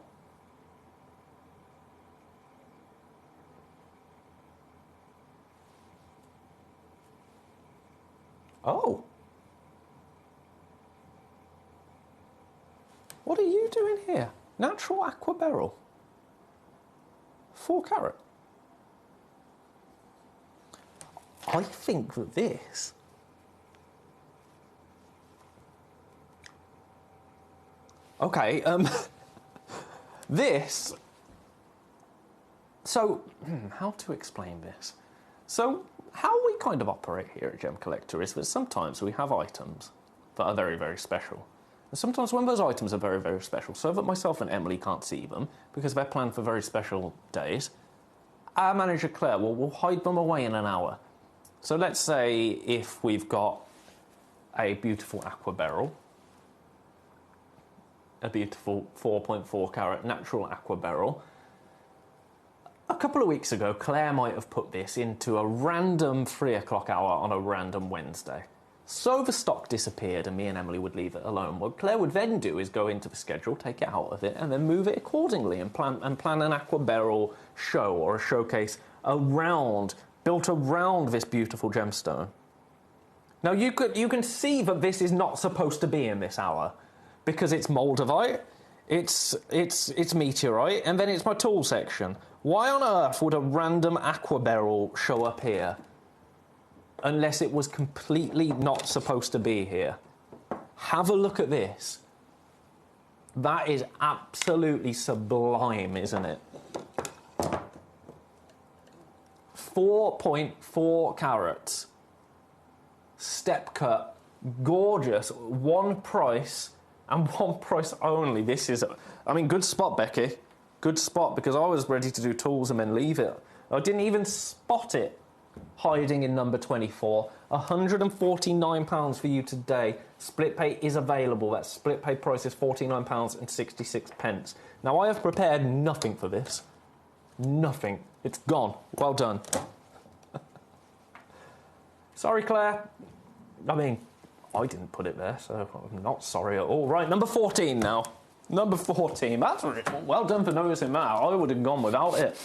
Speaker 5: Oh. What are you doing here? Natural aqua beryl. 4 carat. I think that this okay, this, so, how to explain this? So, how we kind of operate here at Gemcollector is that sometimes we have items that are very, very special. And sometimes when those items are very, very special, so that myself and Emily can't see them, because they're planned for very special days, our manager Claire will hide them away in an hour. So let's say if we've got a beautiful aqua beryl, a beautiful 4.4 carat natural aqua beryl. A couple of weeks ago, Claire might have put this into a random 3 o'clock hour on a random Wednesday. So the stock disappeared and me and Emily would leave it alone. What Claire would then do is go into the schedule, take it out of it, and then move it accordingly and plan an aqua beryl show or a showcase built around this beautiful gemstone. Now you can see that this is not supposed to be in this hour, because it's moldavite, it's meteorite, and then it's my tool section. Why on earth would a random aqua beryl show up here unless it was completely not supposed to be here? Have a look at this. That is absolutely sublime, isn't it? 4.4 carats. Step cut. Gorgeous. One price. And one price only. This is, I mean, good spot, Becky. Good spot, because I was ready to do tools and then leave it. I didn't even spot it hiding in number 24. £149 for you today. Split pay is available. That split pay price is £49.66. Now, I have prepared nothing for this. Nothing. It's gone. Well done. Sorry, Claire. I mean, I didn't put it there, so I'm not sorry at all. Right, number 14 now. Number 14. That's well done for noticing that. I would have gone without it.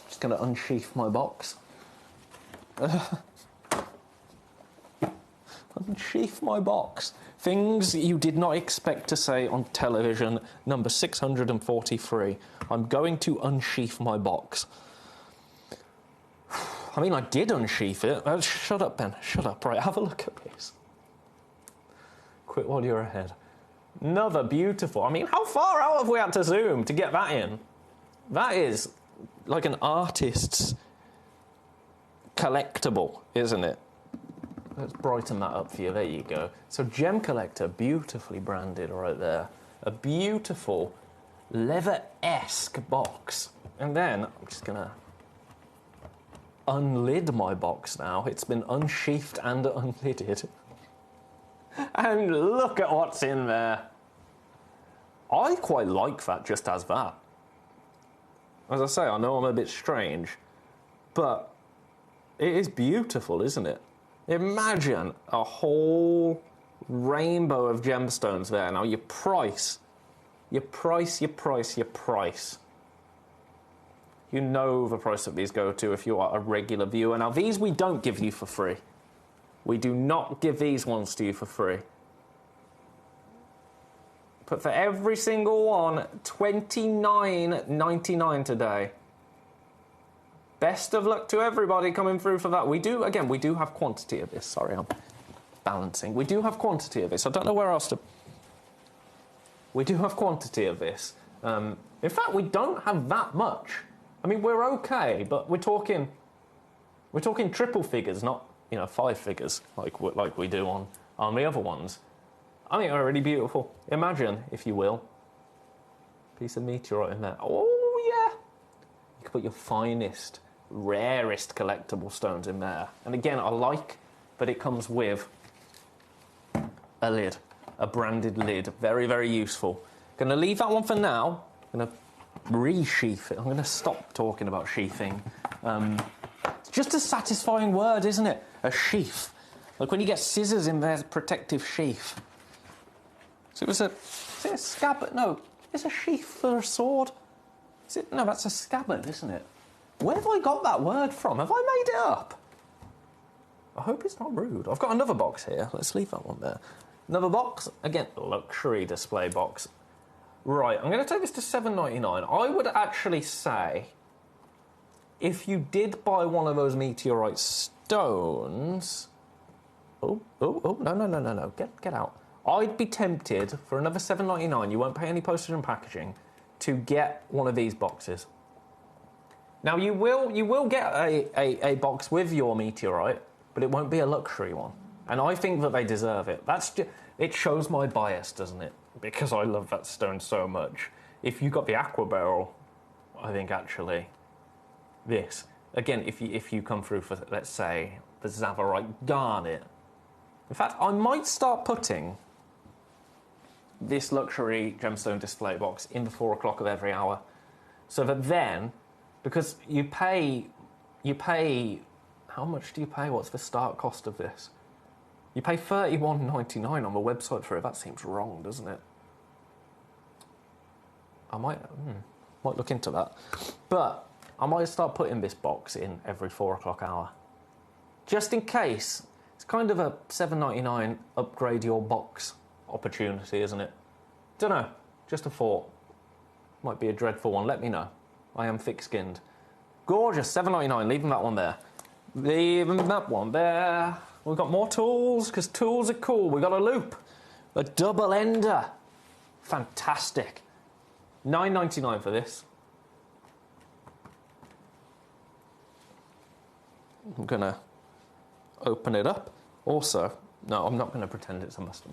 Speaker 5: Just going to unsheath my box. Unsheath my box. Things you did not expect to say on television. Number 643. I'm going to unsheath my box. I mean, I did unsheath it. Shut up, Ben. Shut up. Right, have a look at this. Quit while you're ahead. Another beautiful. I mean, how far out have we had to zoom to get that in? That is like an artist's collectible, isn't it? Let's brighten that up for you. There you go. So Gemcollector, beautifully branded right there. A beautiful leather-esque box. And then I'm just going to unlid my box now. It's been unsheathed and unlidded. And look at what's in there. I quite like that just as that. As I say, I know I'm a bit strange, but it is beautiful, isn't it? Imagine a whole rainbow of gemstones there. Now, your price. You know the price that these go to if you are a regular viewer. Now, these we don't give you for free. We do not give these ones to you for free. But for every single one, $29.99 today. Best of luck to everybody coming through for that. We do have quantity of this. Sorry, I'm balancing. We do have quantity of this. I don't know where else to... We do have quantity of this. In fact, we don't have that much. I mean, we're okay, but we're talking triple figures, not you know, 5 figures like we do on the other ones. I think they're really beautiful. Imagine, if you will, a piece of meteorite in there. Oh yeah, you could put your finest, rarest collectible stones in there. And again, I like that it comes with a lid, a branded lid. Very, very useful. Gonna leave that one for now. Gonna re-sheath it. I'm gonna stop talking about sheathing. It's just a satisfying word, isn't it? A sheath. Like when you get scissors in their protective sheath. So is it a scabbard? No, it's a sheath for a sword. Is it? No, that's a scabbard, isn't it? Where have I got that word from? Have I made it up? I hope it's not rude. I've got another box here. Let's leave that one there. Another box. Again, luxury display box. Right, I'm going to take this to $7.99. I would actually say, if you did buy one of those meteorite stones... Oh, no. Get out. I'd be tempted, for another $7.99, you won't pay any postage and packaging, to get one of these boxes. Now, you will get a box with your meteorite, but it won't be a luxury one. And I think that they deserve it. It shows my bias, doesn't it? Because I love that stone so much. If you got the aqua barrel, I think actually this. Again, if you come through for, let's say, the Zavarite garnet. In fact, I might start putting this luxury gemstone display box in the 4 o'clock of every hour. So that then, because you pay, how much do you pay? What's the start cost of this? You pay $31.99 on the website for it. That seems wrong, doesn't it? I might look into that. But I might start putting this box in every 4 o'clock hour. Just in case. It's kind of a $7.99 upgrade your box opportunity, isn't it? Dunno. Just a thought. Might be a dreadful one. Let me know. I am thick-skinned. Gorgeous. $7.99. Leaving that one there. Leaving that one there. We've got more tools, because tools are cool. We've got a loop. A double ender. Fantastic. $9.99 for this. I'm going to open it up. Also, no, I'm not going to pretend it's a moustache.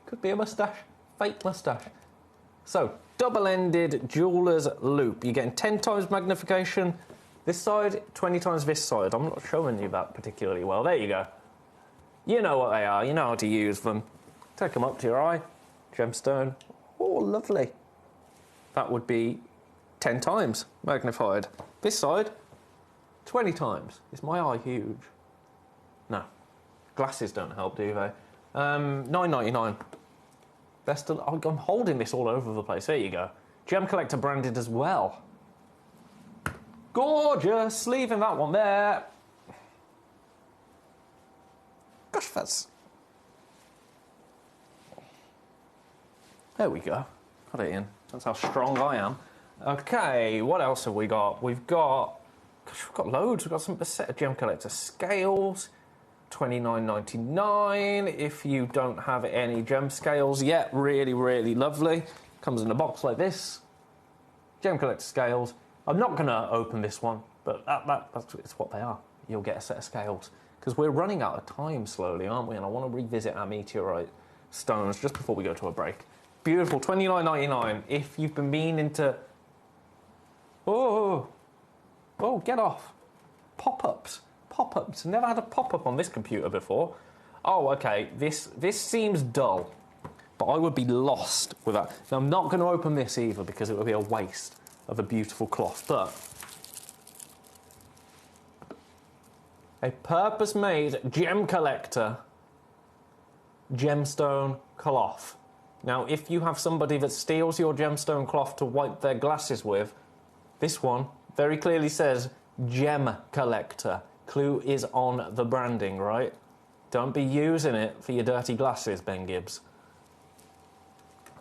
Speaker 5: Could be a moustache. Fake moustache. So, double-ended jeweler's loop. You're getting 10 times magnification this side, 20 times this side. I'm not showing you that particularly well. There you go. You know what they are. You know how to use them. Take them up to your eye. Gemstone. Oh, lovely. That would be 10 times magnified. This side, 20 times. Is my eye huge? No. Glasses don't help, do they? $9.99. Best of, I'm holding this all over the place. There you go. Gemcollector branded as well. Gorgeous. Leaving that one there. Gosh, that's... There we go. Got it in. That's how strong I am. Okay, what else have we got? We've got loads. We've got a set of Gemcollector scales. $29.99. If you don't have any gem scales yet, really, really lovely. Comes in a box like this. Gemcollector scales. I'm not going to open this one, but that's what they are. You'll get a set of scales. Because we're running out of time slowly, aren't we? And I want to revisit our meteorite stones just before we go to a break. Beautiful, $29.99. If you've been meaning to... Oh, get off. Pop-ups. Pop-ups. Never had a pop-up on this computer before. Oh, okay. This seems dull, but I would be lost with that. Now, I'm not going to open this either because it would be a waste of a beautiful cloth, but a purpose-made Gemcollector gemstone cloth. Now, if you have somebody that steals your gemstone cloth to wipe their glasses with, this one very clearly says Gemcollector. Clue is on the branding, right? Don't be using it for your dirty glasses, Ben Gibbs.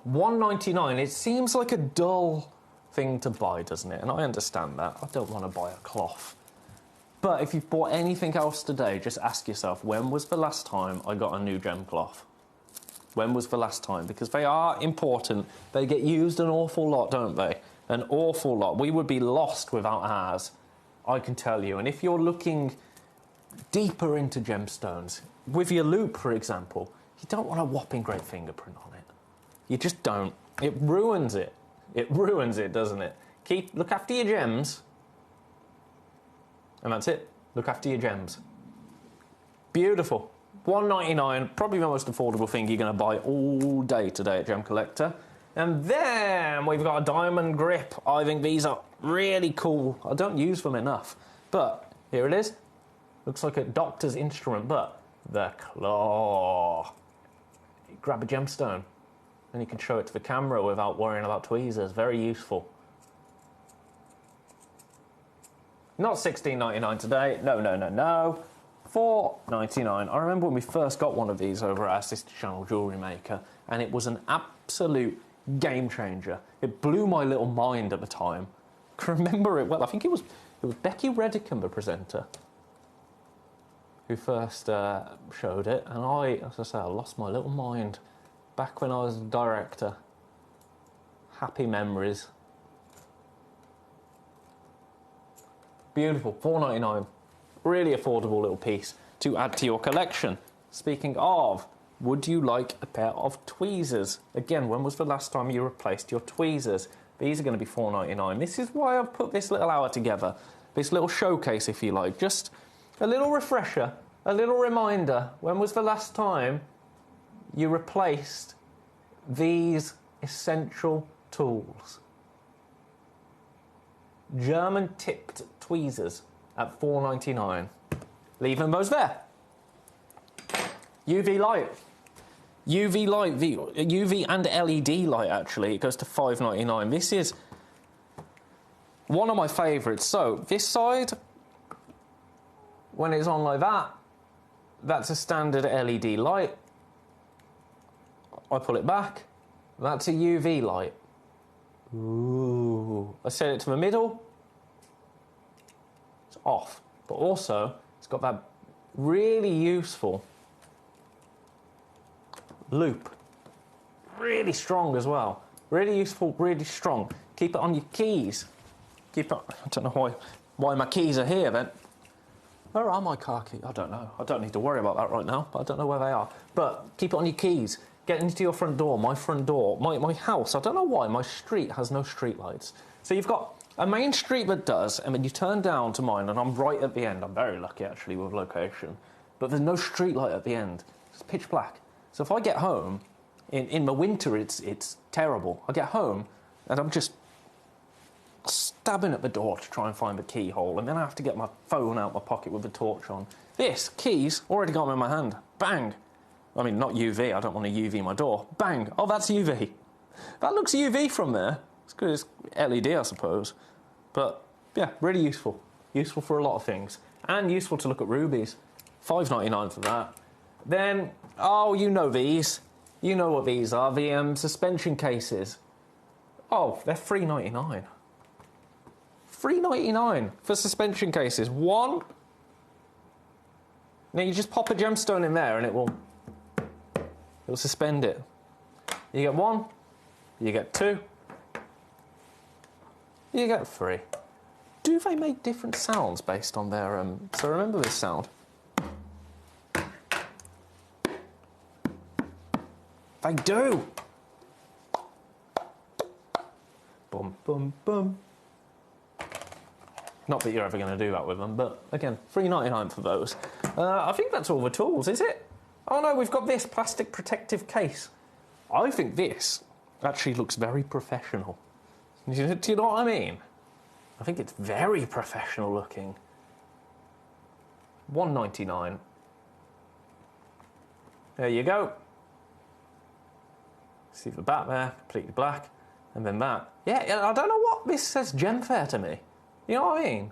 Speaker 5: $1.99. It seems like a dull thing to buy, doesn't it? And I understand that. I don't want to buy a cloth. But if you've bought anything else today, just ask yourself, when was the last time I got a new gem cloth? When was the last time? Because they are important. They get used an awful lot, don't they? An awful lot. We would be lost without ours. I can tell you. And if you're looking deeper into gemstones, with your loop, for example, you don't want a whopping great fingerprint on it. You just don't. It ruins it. It ruins it, doesn't it? Look after your gems. And that's it. Look after your gems. Beautiful. $1.99, probably the most affordable thing you're going to buy all day today at Gemcollector. And then we've got a diamond grip. I think these are really cool. I don't use them enough. But here it is. Looks like a doctor's instrument, but the claw. You grab a gemstone and you can show it to the camera without worrying about tweezers. Very useful. Not $16.99 today. No, no, no, no. $4.99. I remember when we first got one of these over at our sister channel, Jewellery Maker, and it was an absolute game changer. It blew my little mind at the time. I can remember it well. I think it was Becky Redickham, the presenter, who first showed it, and as I say, I lost my little mind back when I was a director. Happy memories. Beautiful, $4.99. Really affordable little piece to add to your collection. Speaking of, would you like a pair of tweezers? Again, when was the last time you replaced your tweezers? These are going to be $4.99. This is why I've put this little hour together. This little showcase, if you like. Just a little refresher, a little reminder. When was the last time you replaced these essential tools? German tipped tweezers at $4.99. Leaving those there. UV light. UV light, UV and LED light actually, it goes to $5.99. This is one of my favourites. So this side, when it's on like that, that's a standard LED light. I pull it back, that's a UV light. Ooh. I set it to the middle, it's off. But also, it's got that really useful loop. Really strong as well. Really useful, really strong. Keep it on your keys. Keep it, I don't know why my keys are here then. Where are my car keys? I don't know. I don't need to worry about that right now, but I don't know where they are. But keep it on your keys. Get into your front door, my front door, my house. I don't know why my street has no street lights. So you've got a main street that does, and then you turn down to mine, and I'm right at the end. I'm very lucky, actually, with location. But there's no street light at the end. It's pitch black. So if I get home, in the winter, it's terrible. I get home, and I'm just stabbing at the door to try and find the keyhole, and then I have to get my phone out my pocket with the torch on. This, keys, already got them in my hand. Bang. I mean, not UV. I don't want to UV my door. Bang. Oh, that's UV. That looks UV from there. It's good as LED, I suppose. But, yeah, really useful. Useful for a lot of things. And useful to look at rubies. $5.99 for that. Then, oh, you know these. You know what these are. The suspension cases. Oh, they're $3.99. $3.99 for suspension cases. One. Now, you just pop a gemstone in there and it'll suspend it. You get one. You get two. You get three. Do they make different sounds based on their... So remember this sound. They do! Boom, boom, boom. Not that you're ever going to do that with them, but again, $3.99 for those. I think that's all the tools, is it? Oh no, we've got this plastic protective case. I think this actually looks very professional. Do you know what I mean? I think it's very professional looking. $1.99. There you go. See the back there, completely black. And then that. Yeah, I don't know what this says Gemfair to me. You know what I mean?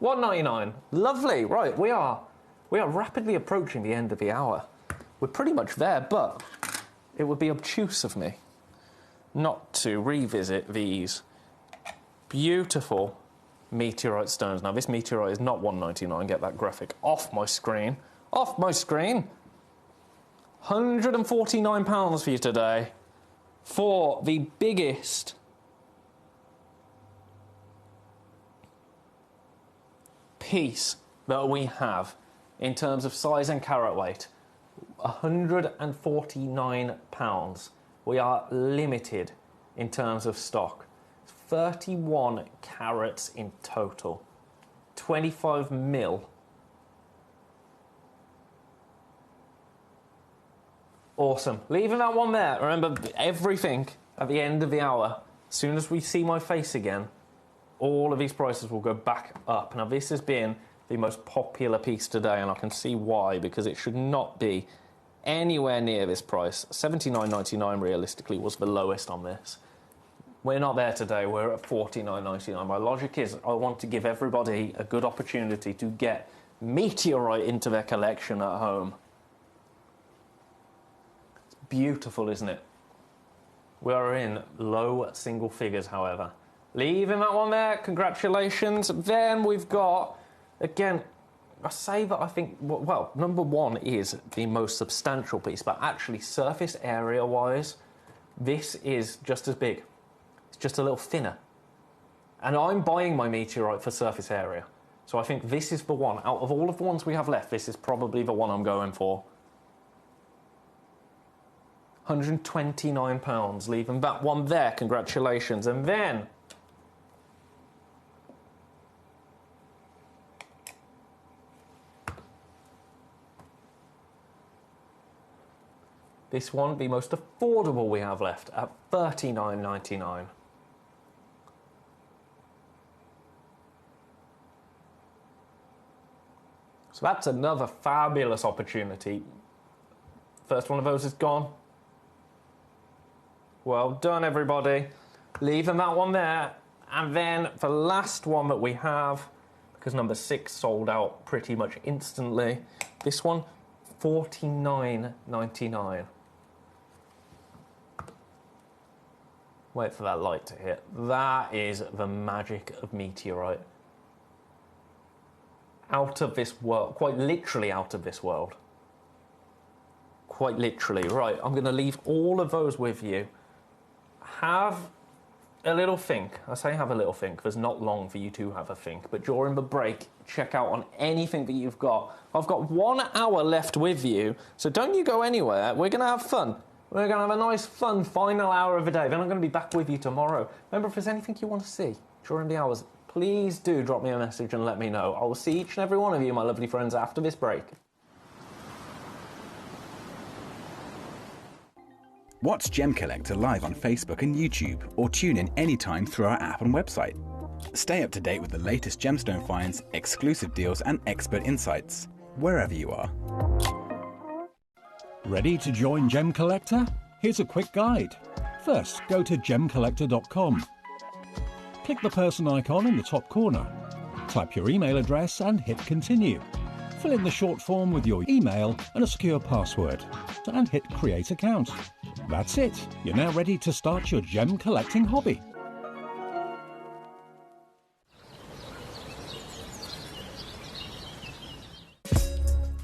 Speaker 5: $1.99. Lovely. Right, we are rapidly approaching the end of the hour. We're pretty much there, but it would be obtuse of me not to revisit these beautiful meteorite stones. Now, this meteorite is not $1.99. Get that graphic off my screen. Off my screen. £149 for you today for the biggest piece that we have in terms of size and carat weight, £149. We are limited in terms of stock. 31 carats in total. 25 mil. Awesome. Leaving that one there. Remember, everything at the end of the hour, as soon as we see my face again, all of these prices will go back up. Now, this has been the most popular piece today, and I can see why, because it should not be anywhere near this price. $79.99 realistically was the lowest on this. We're not there today, we're at $49.99. My logic is I want to give everybody a good opportunity to get meteorite into their collection at home. It's beautiful, isn't it? We are in low single figures, however. Leaving that one there, congratulations. Then we've got, again, I say that I think, well, number one is the most substantial piece, but actually surface area-wise, this is just as big. It's just a little thinner. And I'm buying my meteorite for surface area. So I think this is the one. Out of all of the ones we have left, this is probably the one I'm going for. £129, leaving that one there, congratulations. And then this one, the most affordable we have left, at $39.99. So that's another fabulous opportunity. First one of those is gone. Well done, everybody. Leaving that one there. And then the last one that we have, because number 6 sold out pretty much instantly, this one, $49.99. Wait for that light to hit. That is the magic of meteorite. Out of this world, quite literally out of this world. Quite literally. Right, I'm going to leave all of those with you. Have a little think. I say have a little think. There's not long for you to have a think. But during the break, check out on anything that you've got. I've got 1 hour left with you, so don't you go anywhere. We're going to have fun. We're going to have a nice, fun final hour of the day. Then I'm going to be back with you tomorrow. Remember, if there's anything you want to see during the hours, please do drop me a message and let me know. I will see each and every one of you, my lovely friends, after this break.
Speaker 4: Watch Gemcollector live on Facebook and YouTube, or tune in anytime through our app and website. Stay up to date with the latest gemstone finds, exclusive deals and expert insights, wherever you are.
Speaker 6: Ready to join Gemcollector? Here's a quick guide. First, go to Gemcollector.com. Click the person icon in the top corner. Type your email address and hit continue. Fill in the short form with your email and a secure password, and hit create account. That's it. You're now ready to start your gem collecting hobby.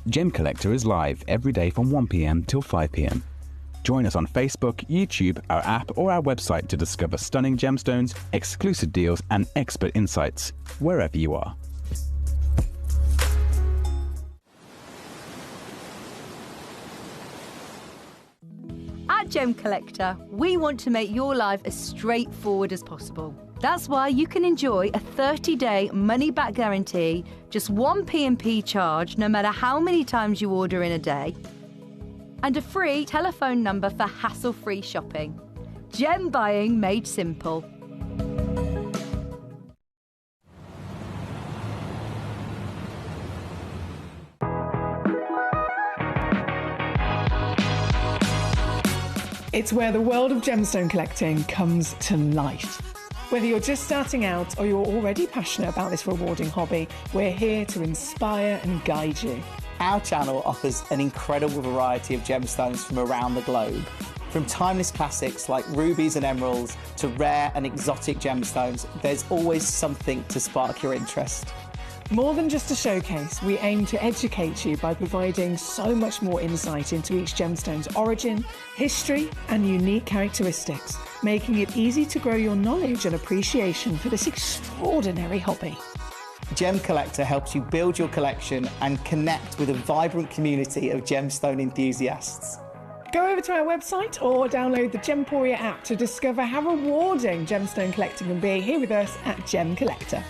Speaker 4: Gemcollector is live every day from 1 PM till 5 PM. Join us on Facebook, YouTube, our app or our website to discover stunning gemstones, exclusive deals and expert insights, wherever you are.
Speaker 7: At Gemcollector, we want to make your life as straightforward as possible. That's why you can enjoy a 30-day money-back guarantee, just one P&P charge no matter how many times you order in a day, and a free telephone number for hassle-free shopping. Gem buying made simple.
Speaker 8: It's where the world of gemstone collecting comes to life. Whether you're just starting out or you're already passionate about this rewarding hobby, we're here to inspire and guide you.
Speaker 9: Our channel offers an incredible variety of gemstones from around the globe. From timeless classics like rubies and emeralds to rare and exotic gemstones, there's always something to spark your interest.
Speaker 8: More than just a showcase, we aim to educate you by providing so much more insight into each gemstone's origin, history, and unique characteristics, making it easy to grow your knowledge and appreciation for this extraordinary hobby.
Speaker 9: Gem Collector helps you build your collection and connect with a vibrant community of gemstone enthusiasts.
Speaker 8: Go over to our website or download the Gemporia app to discover how rewarding gemstone collecting can be here with us at Gem Collector.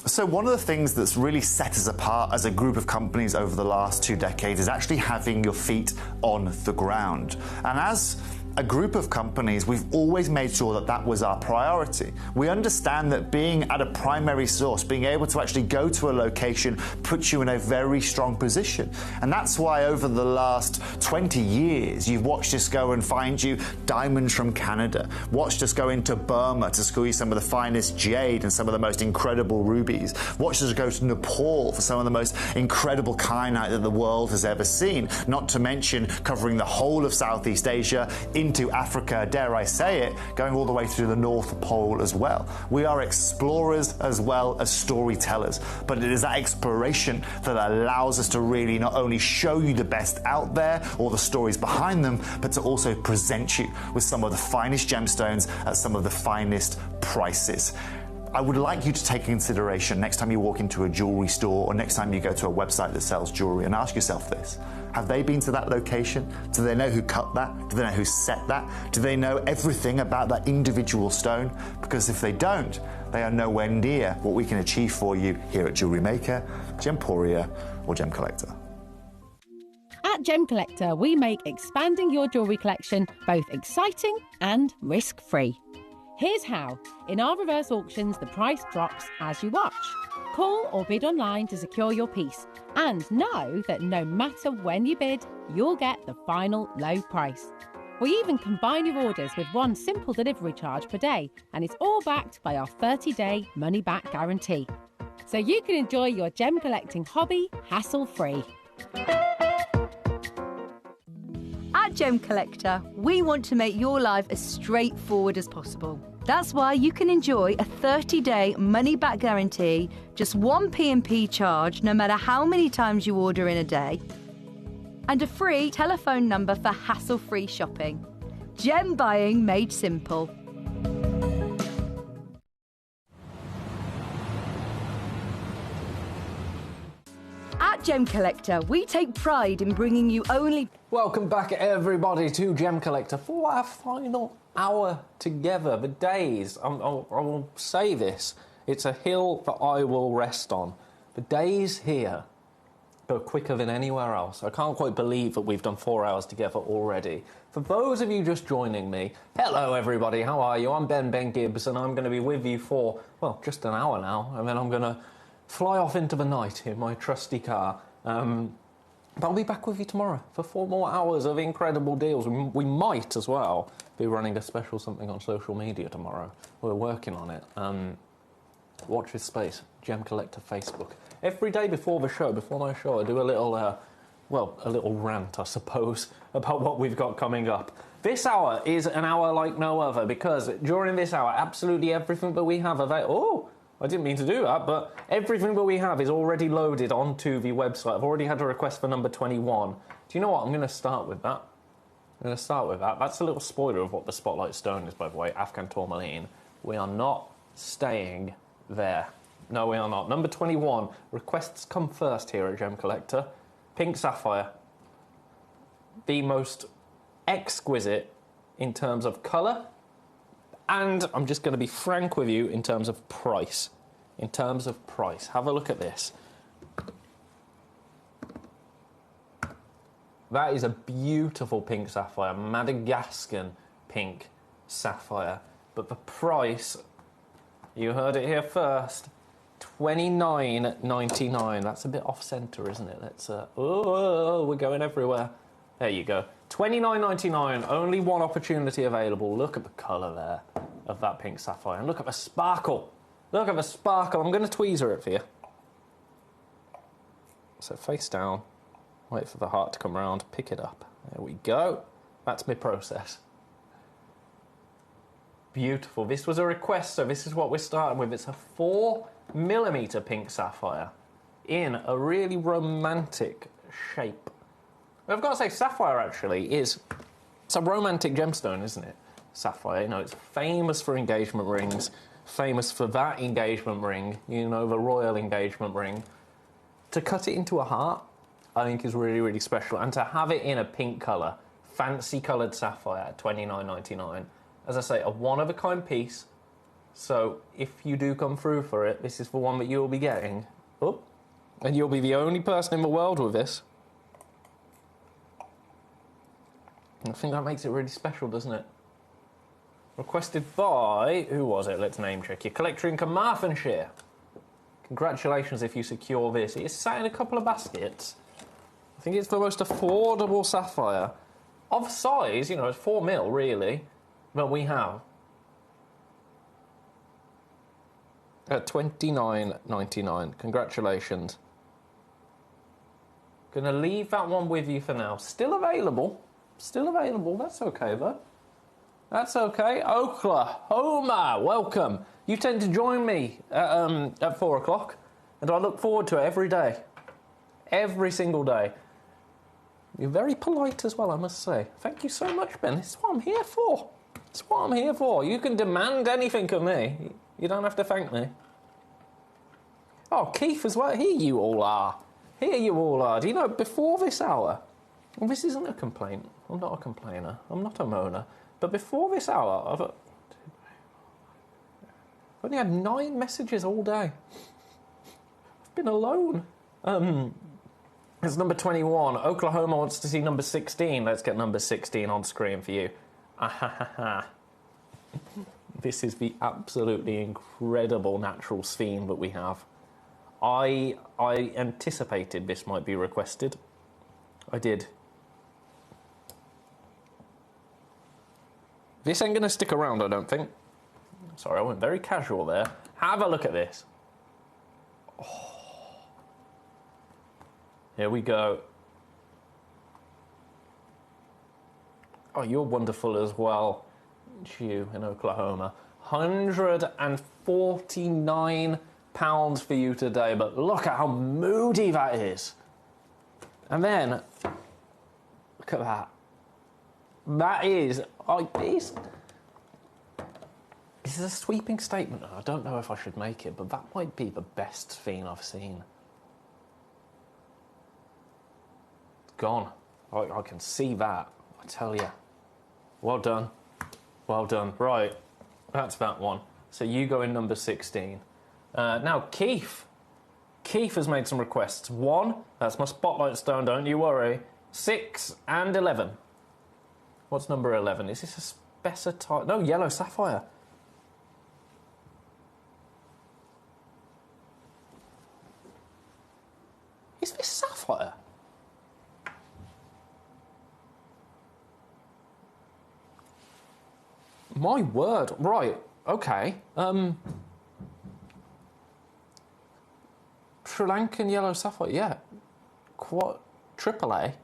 Speaker 1: So one of the things that's really set us apart as a group of companies over the last 2 decades is actually having your feet on the ground. And as a group of companies, we've always made sure that that was our priority. We understand that being at a primary source, being able to actually go to a location, puts you in a very strong position. And that's why over the last 20 years, you've watched us go and find you diamonds from Canada, watched us go into Burma to school you some of the finest jade and some of the most incredible rubies, watched us go to Nepal for some of the most incredible kyanite that the world has ever seen, not to mention covering the whole of Southeast Asia, into Africa, dare I say it, going all the way through the North Pole as well. We are explorers as well as storytellers, but it is that exploration that allows us to really not only show you the best out there or the stories behind them, but to also present you with some of the finest gemstones at some of the finest prices. I would like you to take consideration next time you walk into a jewelry store or next time you go to a website that sells jewelry and ask yourself this. Have they been to that location? Do they know who cut that? Do they know who set that? Do they know everything about that individual stone? Because if they don't, they are nowhere near what we can achieve for you here at Jewelry Maker, Gemporia, or Gem Collector.
Speaker 10: At Gem Collector, we make expanding your jewellery collection both exciting and risk-free. Here's how. In our reverse auctions, the price drops as you watch. Call or bid online to secure your piece. And know that no matter when you bid, you'll get the final low price. We even combine your orders with one simple delivery charge per day, and it's all backed by our 30-day money-back guarantee. So you can enjoy your gem collecting hobby hassle-free.
Speaker 7: At Gem Collector, we want to make your life as straightforward as possible. That's why you can enjoy a 30-day money-back guarantee, just one P&P charge no matter how many times you order in a day, and a free telephone number for hassle-free shopping. Gem buying made simple. At Gem Collector, we take pride in bringing you only...
Speaker 5: Welcome back, everybody, to Gem Collector for our final hour together. The days, I will say this, it's a hill that I will rest on. The days here go quicker than anywhere else. I can't quite believe that we've done 4 hours together already. For those of you just joining me, hello everybody, how are you? I'm Ben Gibbs, and I'm going to be with you for, well, just an hour now, and then I'm going to fly off into the night in my trusty car. But I'll be back with you tomorrow for 4 more hours of incredible deals. We might as well be running a special something on social media tomorrow. We're working on it. Watch this space, Gem Collector Facebook. Every day before the show, before my show, I do a little, a little rant, I suppose, about what we've got coming up. This hour is an hour like no other, because during this hour, absolutely everything that we have available... Oh! I didn't mean to do that, but everything that we have is already loaded onto the website. I've already had a request for number 21. Do you know what? I'm going to start with that. That's a little spoiler of what the Spotlight Stone is, by the way, Afghan tourmaline. We are not staying there. No, we are not. Number 21. Requests come first here at Gem Collector. Pink sapphire. The most exquisite in terms of colour. And I'm just going to be frank with you in terms of price. Have a look at this. That is a beautiful pink sapphire, Madagascan pink sapphire. But the price, you heard it here first, $29.99. That's a bit off-centre, isn't it? Let's, we're going everywhere. There you go. $29.99, only one opportunity available. Look at the colour there of that pink sapphire. And look at the sparkle. I'm going to tweezer it for you. So face down. Wait for the heart to come round. Pick it up. There we go. That's my process. Beautiful. This was a request, so this is what we're starting with. It's a 4mm pink sapphire in a really romantic shape. I've got to say, sapphire actually it's a romantic gemstone, isn't it? Sapphire, you know, it's famous for engagement rings, famous for that engagement ring, you know, the royal engagement ring. To cut it into a heart, I think is really, really special. And to have it in a pink colour, fancy coloured sapphire at $29.99. As I say, a one-of-a-kind piece. So if you do come through for it, this is the one that you'll be getting. Oh, and you'll be the only person in the world with this. I think that makes it really special, doesn't it? Requested by... who was it? Let's name check you. Collector in Carmarthenshire. Congratulations if you secure this. It's sat in a couple of baskets. I think it's the most affordable sapphire. Of size, you know, it's 4 mil, really, that we have. At $29.99. Congratulations. Gonna leave that one with you for now. Still available. Still available. That's okay, though. That's okay. Oklahoma, welcome. You tend to join me at 4 o'clock, and I look forward to it every day. Every single day. You're very polite as well, I must say. Thank you so much, Ben. It's what I'm here for. It's what I'm here for. You can demand anything of me. You don't have to thank me. Oh, Keith as well. Here you all are. Here you all are. Do you know, before this hour... Well, this isn't a complaint. I'm not a complainer. I'm not a moaner. But before this hour, I've only had 9 messages all day. I've been alone. It's number 21. Oklahoma wants to see number 16. Let's get number 16 on screen for you. This is the absolutely incredible natural sphere that we have. I anticipated this might be requested. I did. This ain't going to stick around, I don't think. Sorry, I went very casual there. Have a look at this. Oh. Here we go. Oh, you're wonderful as well. You in Oklahoma. £149 for you today, but look at how moody that is. And then, look at that. That is... Oh, this is a sweeping statement. I don't know if I should make it, but that might be the best thing I've seen. It's gone. I can see that. I tell you. Well done. Well done. Right. That's that one. So you go in number 16. Now, Keith. Keith has made some requests. 1, that's my spotlight stone, don't you worry. 6 and 11. What's number 11? Is this a spessartite? No, yellow sapphire. Is this sapphire? My word. Right. Okay. Sri Lankan yellow sapphire. Yeah. AAA.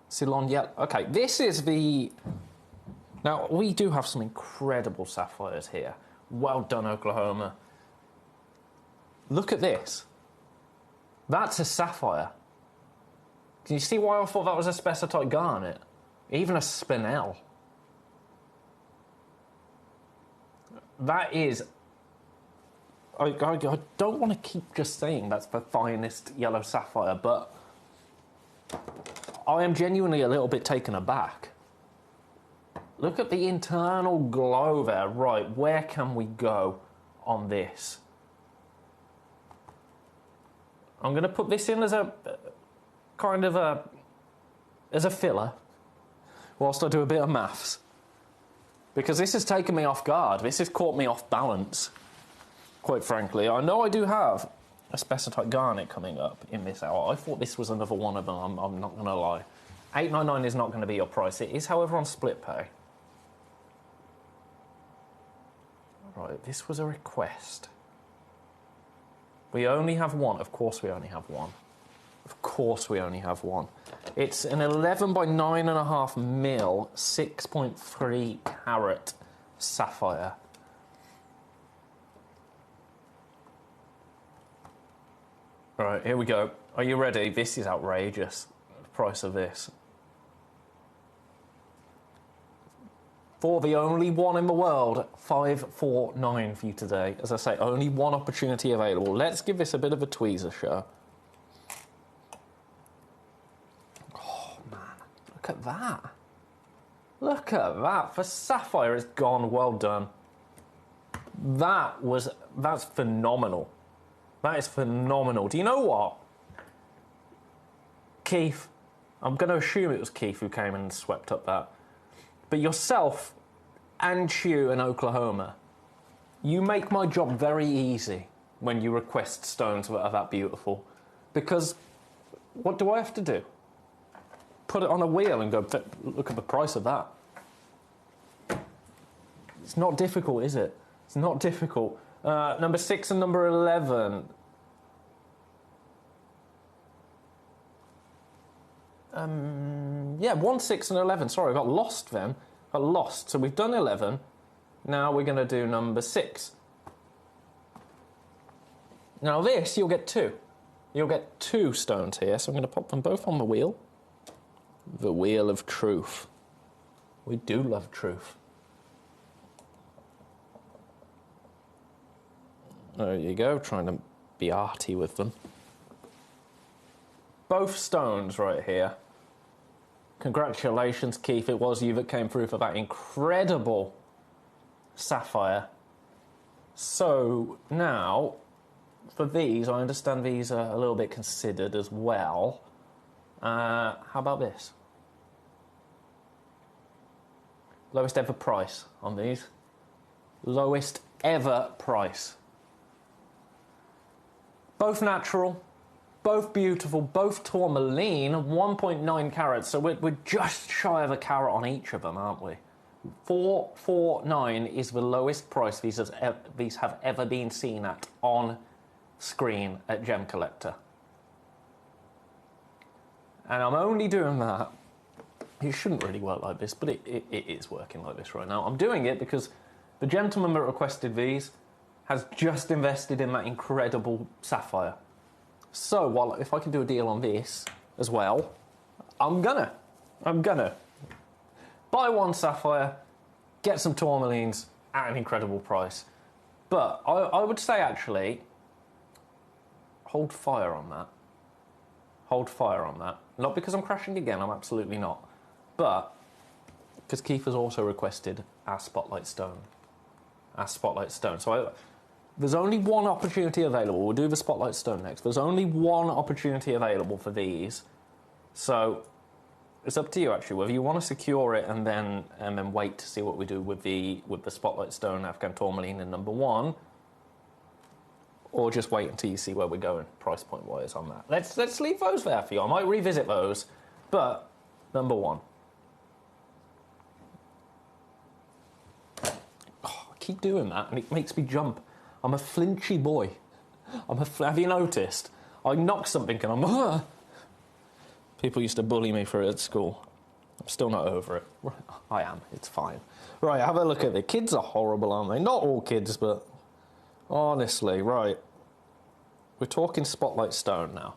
Speaker 5: Ceylon yellow. Okay. This is the... Now, we do have some incredible sapphires here. Well done, Oklahoma. Look at this. That's a sapphire. Can you see why I thought that was a spessartite garnet? Even a spinel. That is... I don't want to keep just saying that's the finest yellow sapphire, but I am genuinely a little bit taken aback. Look at the internal glow there. Right, where can we go on this? I'm going to put this in as a kind of as a filler whilst I do a bit of maths. Because this has taken me off guard. This has caught me off balance, quite frankly. I know I do have a spessartite garnet coming up in this hour. I thought this was another one of them, I'm not going to lie. $8.99 is not going to be your price. It is, however, on split pay. Right, this was a request. We only have one. Of course we only have one. Of course we only have one. It's an 11 by 9.5 mil, 6.3 carat sapphire. Right, here we go. Are you ready? This is outrageous, the price of this. for the only one in the world, 549 for you today. As I say, only one opportunity available. Let's give this a bit of a tweezer show. Oh, man. Look at that. Look at that. For Sapphire, it's gone. Well done. That's phenomenal. That is phenomenal. Do you know what? Keith, I'm going to assume it was Keith who came and swept up that. But yourself and Hugh in Oklahoma, you make my job very easy when you request stones that are that beautiful. Because what do I have to do? Put it on a wheel and go, look at the price of that. It's not difficult, is it? It's not difficult. Number 6 and number 11. Yeah, 1, 6 and 11. Sorry, I got lost then. Got lost. So we've done 11. Now we're going to do number 6. Now this, you'll get 2. You'll get 2 stones here. So I'm going to pop them both on the wheel. The wheel of truth. We do love truth. There you go, trying to be arty with them. Both stones right here. Congratulations, Keith. It was you that came through for that incredible sapphire. So now, for these, I understand these are a little bit considered as well. How about this? Lowest ever price on these. Lowest ever price. Both natural, both beautiful, both tourmaline, 1.9 carats. So we're just shy of a carat on each of them, aren't we? 449 is the lowest price these have ever been seen at on screen at Gemcollector. And I'm only doing that. It shouldn't really work like this, but it is working like this right now. I'm doing it because the gentleman that requested these has just invested in that incredible sapphire. So, if I can do a deal on this as well, I'm gonna. Buy 1 sapphire, get some tourmalines at an incredible price. But I would say, actually, hold fire on that. Hold fire on that. Not because I'm crashing again, I'm absolutely not. But because Keith has also requested our Spotlight Stone. Our Spotlight Stone. So there's only one opportunity available. We'll do the Spotlight Stone next. There's only one opportunity available for these. So it's up to you, actually, whether you want to secure it and then wait to see what we do with the Spotlight Stone Afghan Tourmaline in number 1, or just wait until you see where we're going price point wise on that. Let's leave those there for you. I might revisit those, but number 1. Oh, I keep doing that, and it makes me jump. I'm a flinchy boy. Have you noticed? I knock something and I'm... People used to bully me for it at school. I'm still not over it. I am. It's fine. Right, have a look at it. Kids are horrible, aren't they? Not all kids, but... Honestly, right. We're talking Spotlight Stone now.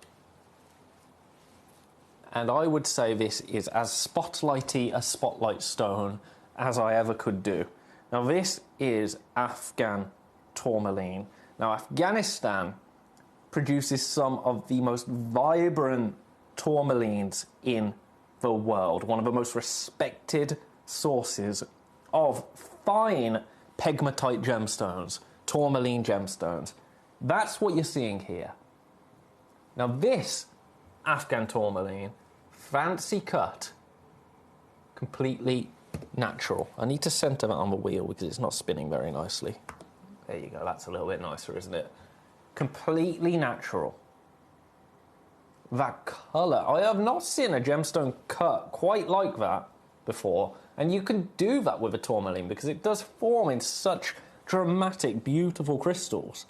Speaker 5: And I would say this is as spotlighty a Spotlight Stone as I ever could do. Now, this is Afghan tourmaline. Now, Afghanistan produces some of the most vibrant tourmalines in the world. One of the most respected sources of fine pegmatite gemstones, tourmaline gemstones. That's what you're seeing here. Now, this Afghan tourmaline, fancy cut, completely natural. I need to centre that on the wheel because it's not spinning very nicely. There you go, that's a little bit nicer, isn't it? Completely natural. That colour, I have not seen a gemstone cut quite like that before, and you can do that with a tourmaline because it does form in such dramatic, beautiful crystals.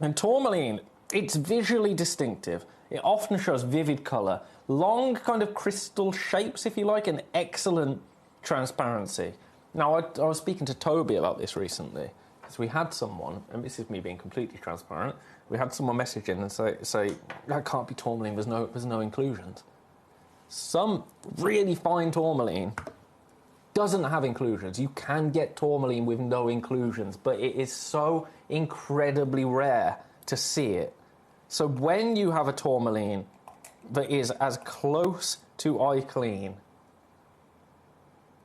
Speaker 5: And tourmaline, it's visually distinctive. It often shows vivid colour, long kind of crystal shapes, if you like, and excellent transparency. Now, I was speaking to Toby about this recently. So we had someone, and this is me being completely transparent, we had someone message in and say that can't be tourmaline, there's no inclusions. Some really fine tourmaline doesn't have inclusions. You can get tourmaline with no inclusions, but it is so incredibly rare to see it. So when you have a tourmaline that is as close to eye clean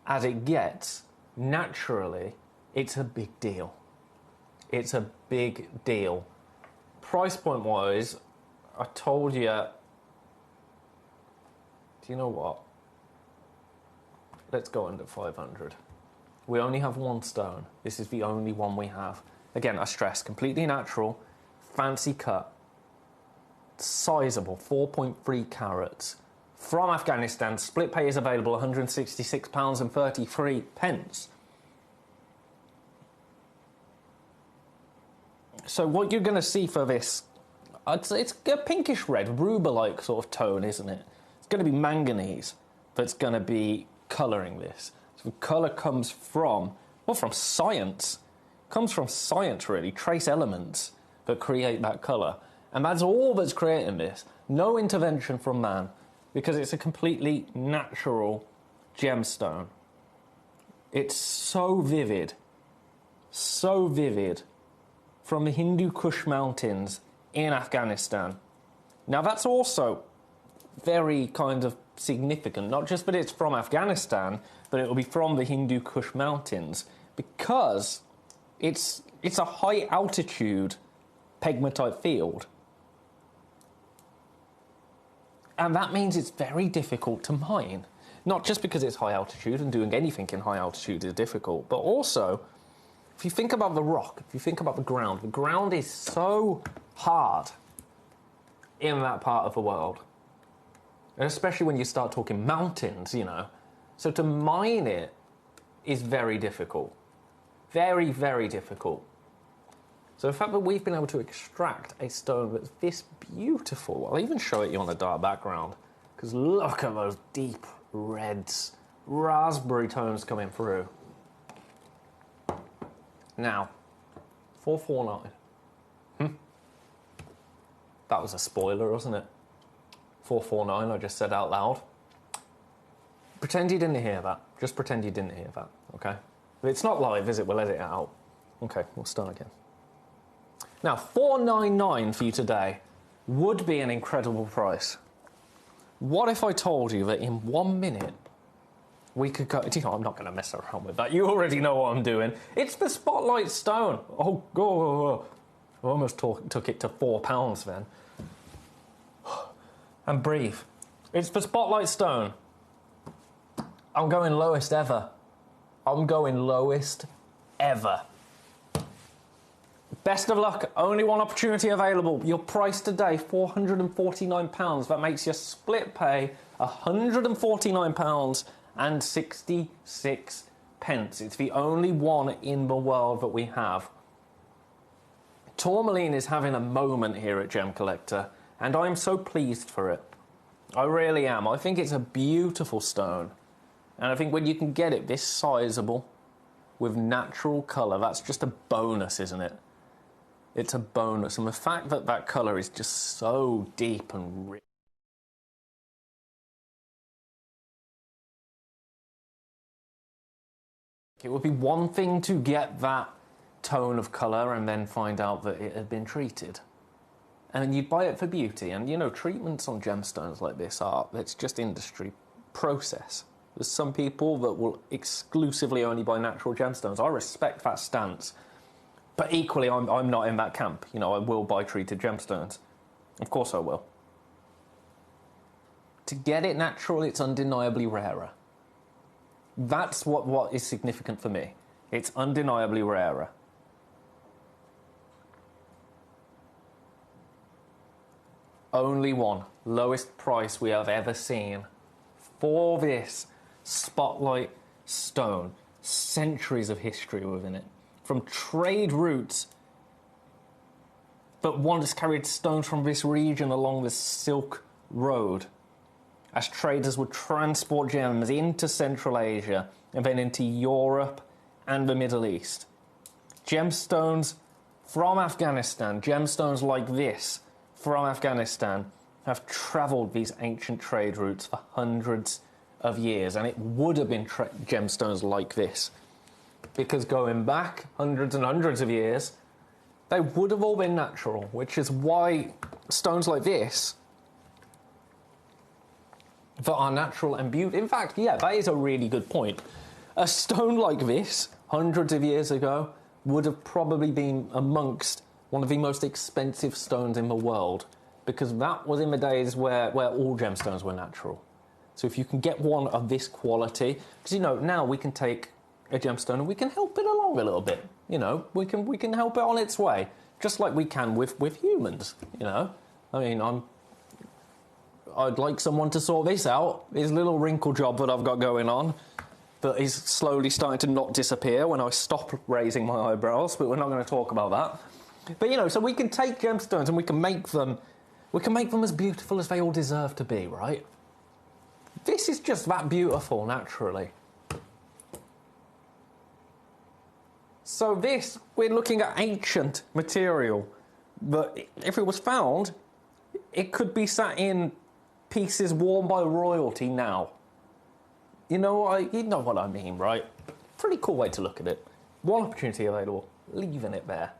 Speaker 5: as it gets, naturally, it's a big deal. It's a big deal. Price point wise, I told you, do you know what? Let's go under 500. We only have one stone. This is the only one we have. Again, I stress, completely natural, fancy cut, sizable, 4.3 carats. From Afghanistan, split pay is available, £166.33. So what you're going to see for this, it's a pinkish red, ruber-like sort of tone, isn't it? It's going to be manganese that's going to be colouring this. So the colour comes from, well, from science. It comes from science, really, trace elements that create that colour. And that's all that's creating this. No intervention from man, because it's a completely natural gemstone. It's so vivid, from the Hindu Kush Mountains in Afghanistan. Now that's also very kind of significant, not just that it's from Afghanistan, but it will be from the Hindu Kush Mountains, because it's a high altitude pegmatite field. And that means it's very difficult to mine. Not just because it's high altitude and doing anything in high altitude is difficult, but also, if you think about the rock, if you think about the ground is so hard in that part of the world. And especially when you start talking mountains, you know. So to mine it is very difficult. Very, very difficult. So the fact that we've been able to extract a stone that's this beautiful, I'll even show it you on a dark background, because look at those deep reds, raspberry tones coming through. Now, 449. That was a spoiler, wasn't it? 449, I just said out loud. Pretend you didn't hear that. Just pretend you didn't hear that, okay? But it's not live, is it? We'll edit it out. Okay, we'll start again. Now, 499 for you today would be an incredible price. What if I told you that in 1 minute we could go... You know, I'm not going to mess around with that. You already know what I'm doing. It's the Spotlight Stone. Oh, go. I almost took it to £4 then. And breathe. It's the Spotlight Stone. I'm going lowest ever. I'm going lowest ever. Best of luck. Only one opportunity available. Your price today, £449. That makes your split pay £149.66. It's the only one in the world that we have. Tourmaline is having a moment here at Gem Collector, and I'm so pleased for it. I really am. I think it's a beautiful stone. And I think when you can get it this sizable, with natural colour, that's just a bonus, isn't it? It's a bonus. And the fact that that colour is just so deep and rich. It would be one thing to get that tone of colour and then find out that it had been treated. And you'd buy it for beauty. And, you know, treatments on gemstones like this it's just industry process. There's some people that will exclusively only buy natural gemstones. I respect that stance. But equally, I'm not in that camp. You know, I will buy treated gemstones. Of course I will. To get it natural, it's undeniably rarer. That's what is significant for me. It's undeniably rarer. Only one. Lowest price we have ever seen for this Spotlight Stone. Centuries of history within it. From trade routes that once carried stones from this region along the Silk Road, as traders would transport gems into Central Asia and then into Europe and the Middle East. Gemstones from Afghanistan, gemstones like this from Afghanistan, have travelled these ancient trade routes for hundreds of years, and it would have been gemstones like this. Because going back hundreds and hundreds of years, they would have all been natural, which is why stones like this that are natural and beautiful. In fact, yeah, that is a really good point. A stone like this, hundreds of years ago, would have probably been amongst one of the most expensive stones in the world, because that was in the days where all gemstones were natural. So if you can get one of this quality, because, you know, now we can take a gemstone and we can help it along a little bit. You know, we can help it on its way, just like we can with humans, you know. I mean, I'd like someone to sort this out, this little wrinkle job that I've got going on, that is slowly starting to not disappear when I stop raising my eyebrows, but we're not going to talk about that. But, you know, so we can take gemstones and we can make them as beautiful as they all deserve to be, right? This is just that beautiful, naturally. So this, we're looking at ancient material, but if it was found, it could be sat in pieces worn by royalty now. You know what I mean, right? Pretty cool way to look at it. One opportunity available, leaving it there.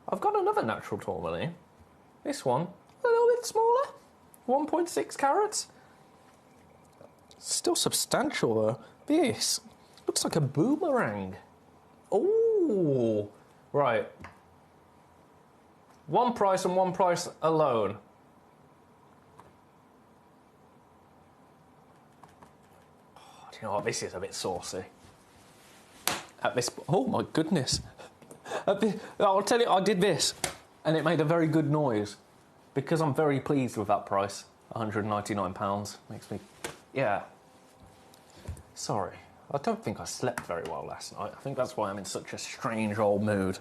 Speaker 5: I've got another natural tourmaline. This one, a little bit smaller, 1.6 carats. Still substantial though. This looks like a boomerang. Ooh, right. One price and one price alone. Oh, do you know what? This is a bit saucy. At this, oh my goodness. I'll tell you, I did this, and it made a very good noise, because I'm very pleased with that price. £199 makes me, yeah. Sorry. I don't think I slept very well last night. I think that's why I'm in such a strange old mood.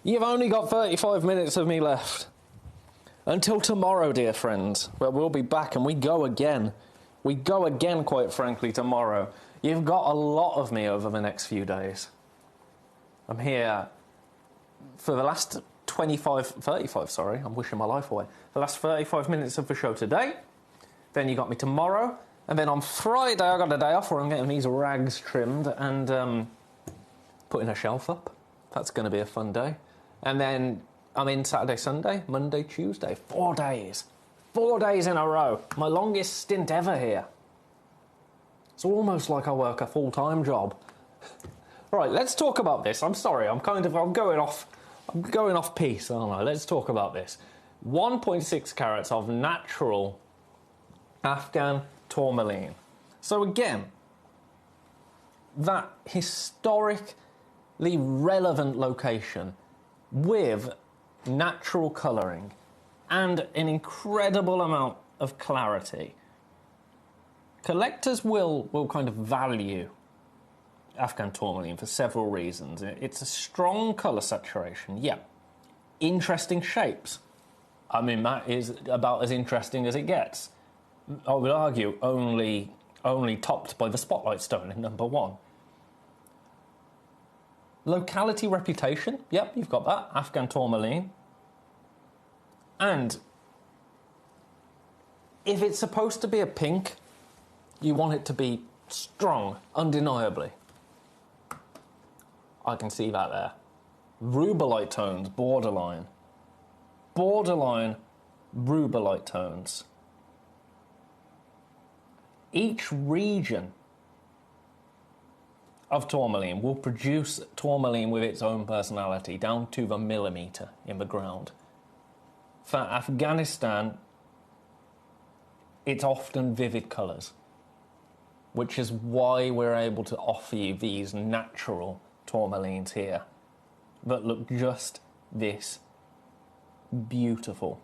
Speaker 5: You've only got 35 minutes of me left. Until tomorrow, dear friends, where we'll be back and we go again. We go again, quite frankly, tomorrow. You've got a lot of me over the next few days. I'm here for the last 35, sorry, I'm wishing my life away. The last 35 minutes of the show today. Then you got me tomorrow. And then on Friday, I got a day off where I'm getting these rags trimmed and putting a shelf up. That's going to be a fun day. And then I'm in Saturday, Sunday, Monday, Tuesday. 4 days. 4 days in a row. My longest stint ever here. It's almost like I work a full-time job. Right, let's talk about this. I'm sorry, I'm going off piece, aren't I? Let's talk about this. 1.6 carats of natural Afghan tourmaline. So again, that historically relevant location with natural colouring and an incredible amount of clarity. Collectors will kind of value Afghan tourmaline for several reasons. It's a strong colour saturation, yeah. Interesting shapes. I mean, that is about as interesting as it gets. I would argue only topped by the Spotlight Stone in number 1. Locality reputation, yep, you've got that, Afghan tourmaline. And if it's supposed to be a pink, you want it to be strong, undeniably. I can see that there. Rubellite tones, borderline. Borderline rubellite tones. Each region of tourmaline will produce tourmaline with its own personality, down to the millimetre in the ground. For Afghanistan, it's often vivid colours, which is why we're able to offer you these natural tourmalines here that look just this beautiful.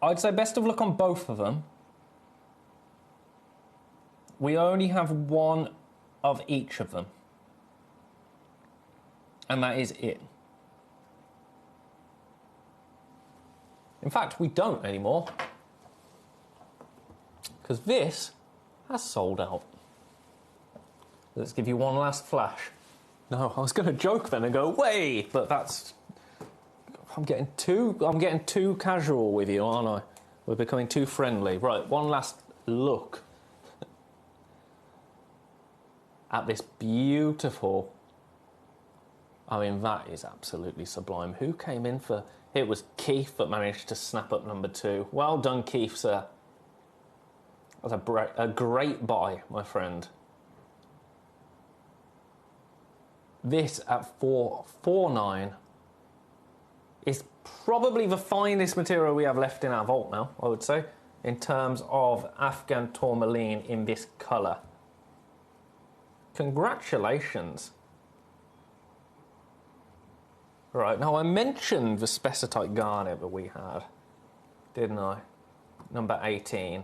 Speaker 5: I'd say best of luck on both of them. We only have one of each of them, and that is it. In fact, we don't anymore, because this has sold out. Let's give you one last flash. No, I was going to joke then and go, wait, but that's... I'm getting too casual with you, aren't I? We're becoming too friendly. Right, one last look at this beautiful... I mean, that is absolutely sublime. Who came in for... It was Keith that managed to snap up number 2. Well done, Keith, sir. That was a great buy, my friend. This at 449 is probably the finest material we have left in our vault now, I would say, in terms of Afghan tourmaline in this colour. Congratulations. Right, now I mentioned the spessartite garnet that we had, didn't I? Number 18.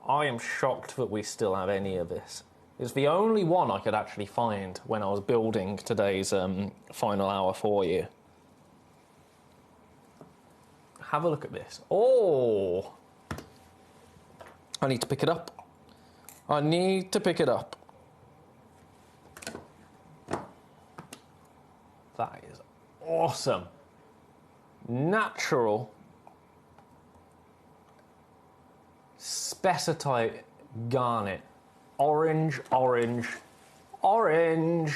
Speaker 5: I am shocked that we still have any of this. It's the only one I could actually find when I was building today's final hour for you. Have a look at this. Oh! I need to pick it up. I need to pick it up. That is awesome. Natural spessartite garnet. Orange, orange, orange.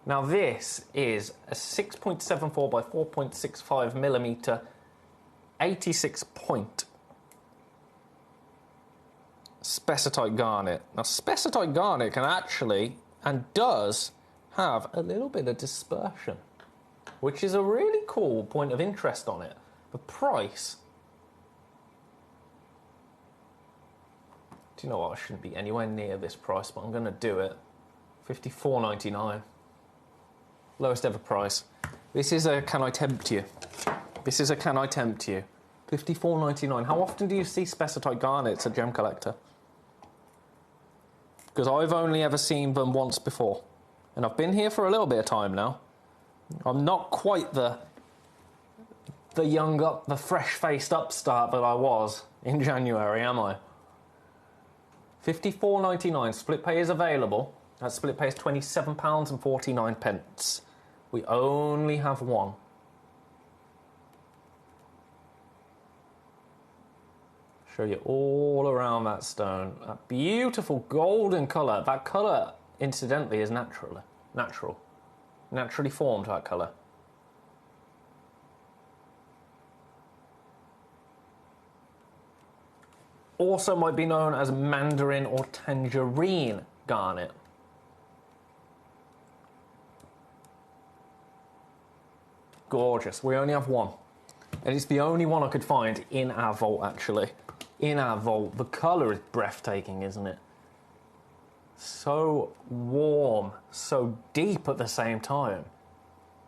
Speaker 5: Now this is a 6.74 by 4.65 millimeter 86 point spessartite garnet. Now spessartite garnet can actually, and does, have a little bit of dispersion, which is a really cool point of interest on it. The price... Do you know what? I shouldn't be anywhere near this price, but I'm going to do it. $54.99. Lowest ever price. This is a can I tempt you? This is a can I tempt you? $54.99. How often do you see spessartite garnets at Gemcollector? Because I've only ever seen them once before. And I've been here for a little bit of time now. I'm not quite the the fresh-faced upstart that I was in January, am I? $54.99. Split pay is available. That split pay is £27.49. We only have one. Show you all around that stone. That beautiful golden colour. That colour, incidentally, is natural. Naturally formed, that colour. Also might be known as mandarin or tangerine garnet. Gorgeous. We only have one. And it's the only one I could find in our vault, actually. In our vault. The colour is breathtaking, isn't it? So warm, so deep at the same time.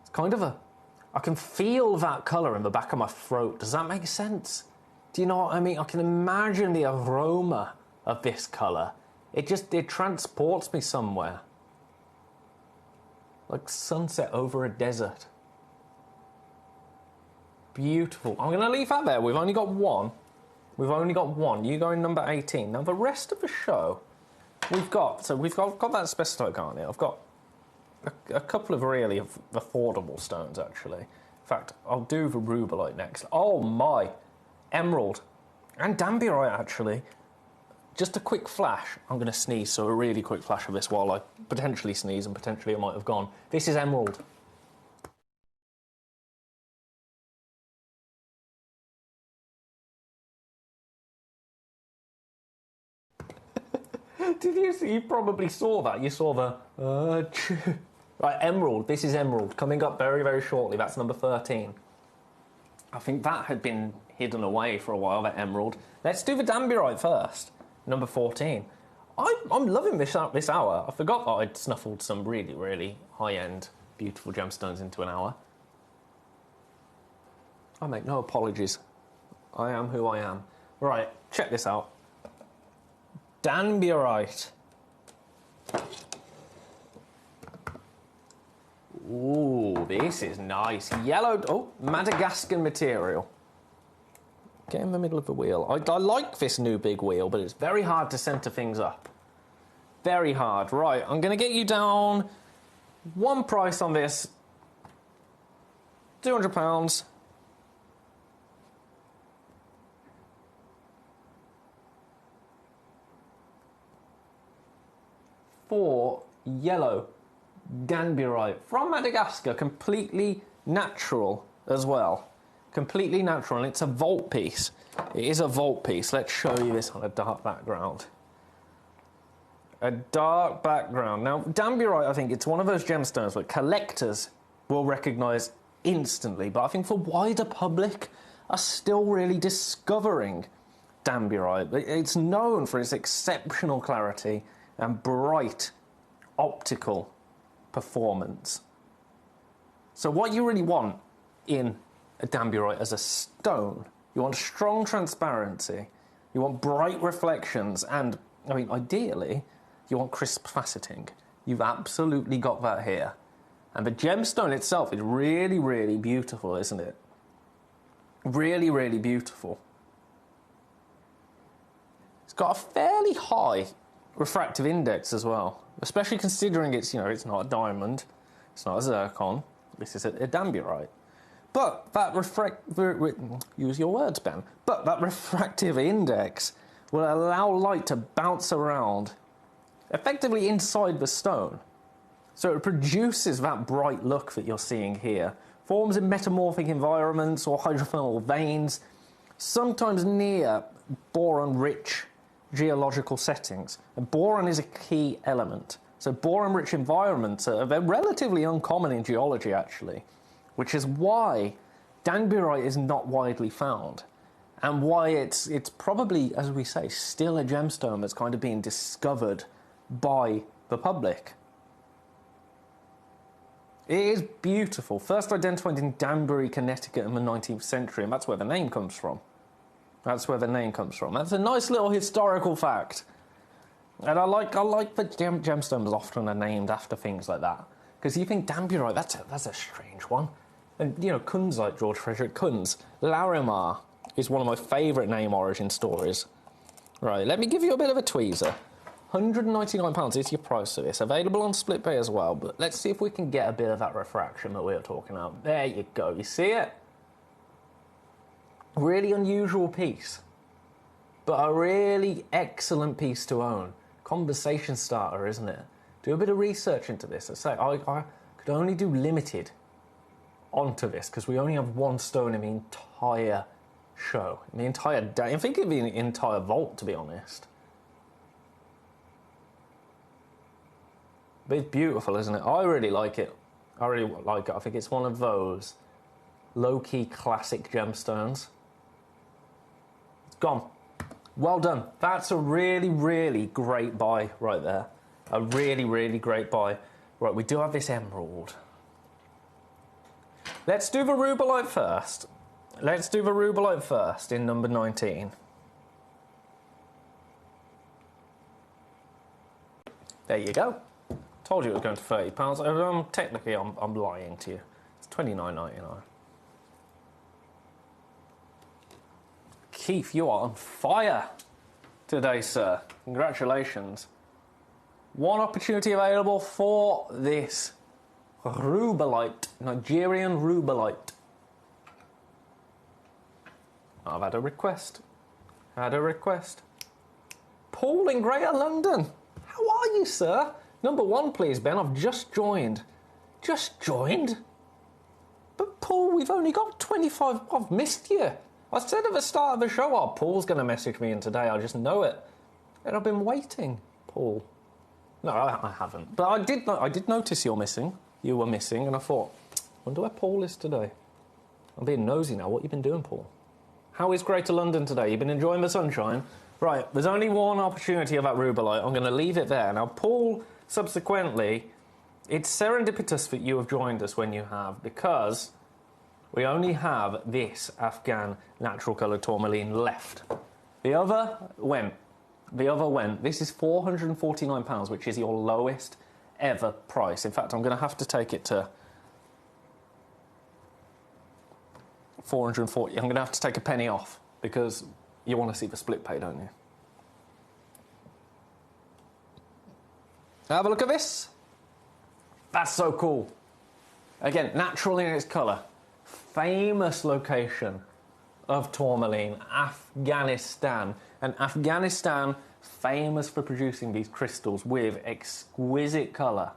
Speaker 5: It's kind of a... I can feel that colour in the back of my throat. Does that make sense? Do you know what I mean? I can imagine the aroma of this colour. It transports me somewhere. Like sunset over a desert. Beautiful. I'm going to leave that there. We've only got one. We've only got one. You go in number 18. Now, the rest of the show, we've got that spessartite garnet. I've got a couple of really affordable stones, actually. In fact, I'll do the rubellite next. Oh, my. Emerald. And Dambiorite, actually. Just a quick flash. I'm going to sneeze, so a really quick flash of this while I potentially sneeze, and potentially it might have gone. This is emerald. Did you see? You probably saw that. You saw the... Right, emerald. This is emerald. Coming up very, very shortly. That's number 13. I think that had been hidden away for a while, that emerald. Let's do the Dambiorite first. Number 14. I'm loving this hour. I forgot that I'd snuffled some really, really high-end, beautiful gemstones into an hour. I make no apologies. I am who I am. Right, check this out. Dambiorite. Ooh, this is nice. Yellow, Madagascan material. Get in the middle of the wheel. I like this new big wheel, but it's very hard to centre things up. Very hard. Right, I'm going to get you down one price on this. £200. for yellow danburite from Madagascar, completely natural as well. Completely natural, and it's a vault piece. It is a vault piece. Let's show you this on a dark background. A dark background. Now, danburite, I think it's one of those gemstones that collectors will recognise instantly, but I think the wider public are still really discovering danburite. It's known for its exceptional clarity and bright optical performance. So what you really want in a danburite as a stone, you want strong transparency, you want bright reflections, and, I mean, ideally, you want crisp faceting. You've absolutely got that here. And the gemstone itself is really, really beautiful, isn't it? Really, really beautiful. It's got a fairly high refractive index as well, especially considering it's, you know, it's not a diamond, it's not a zircon, this is a danburite. But that use your words, Ben. But that refractive index will allow light to bounce around effectively inside the stone. So it produces that bright look that you're seeing here. Forms in metamorphic environments or hydrothermal veins, sometimes near boron-rich geological settings. And boron is a key element. So boron-rich environments are relatively uncommon in geology, actually, which is why danburite is not widely found, and why it's probably, as we say, still a gemstone that's kind of being discovered by the public. It is beautiful. First identified in Danbury, Connecticut in the 19th century, and that's where the name comes from. That's where the name comes from. That's a nice little historical fact. And I like that gemstones often are named after things like that. Because you think danburite, that's a strange one. And, you know, kunzite, George Frederick Kunz. Larimar is one of my favourite name origin stories. Right, let me give you a bit of a tweezer. £199 is your price for this. Available on SplitPay as well, but let's see if we can get a bit of that refraction that we were talking about. There you go, you see it? Really unusual piece, but a really excellent piece to own. Conversation starter, isn't it? Do a bit of research into this. I say, I could only do limited onto this, because we only have one stone in the entire show. In the entire day. I think it'd be an entire vault, to be honest. But it's beautiful, isn't it? I really like it. I really like it. I think it's one of those low-key classic gemstones. It's gone. Well done. That's a really, really great buy right there. A really, really great buy. Right, we do have this emerald. Let's do the rubellite first. Let's do the rubellite first in number 19. There you go. Told you it was going to £30. Technically, I'm lying to you. It's $29.99. Keith, you are on fire today, sir. Congratulations. One opportunity available for this rubellite, Nigerian rubellite. I've had a request. Paul in Greater London. How are you, sir? Number one, please, Ben. I've just joined. Just joined? But, Paul, we've only got 25... I've missed you. I said at the start of the show, oh, Paul's going to message me in today. I just know it. And I've been waiting, Paul. No, I haven't. But I did notice you're missing. You were missing, and I thought, wonder where Paul is today. I'm being nosy now. What have you been doing, Paul? How is Greater London today? You've been enjoying the sunshine? Right, there's only one opportunity of that rubellite. I'm going to leave it there. Now, Paul... Subsequently, it's serendipitous that you have joined us when you have, because we only have this Afghan natural coloured tourmaline left. The other went. This is £449, which is your lowest ever price. In fact, I'm going to have to take it to 440. I'm going to have to take a penny off, because you want to see the split pay, don't you? Have a look at this. That's so cool. Again, natural in its colour. Famous location of tourmaline, Afghanistan. And Afghanistan famous for producing these crystals with exquisite colour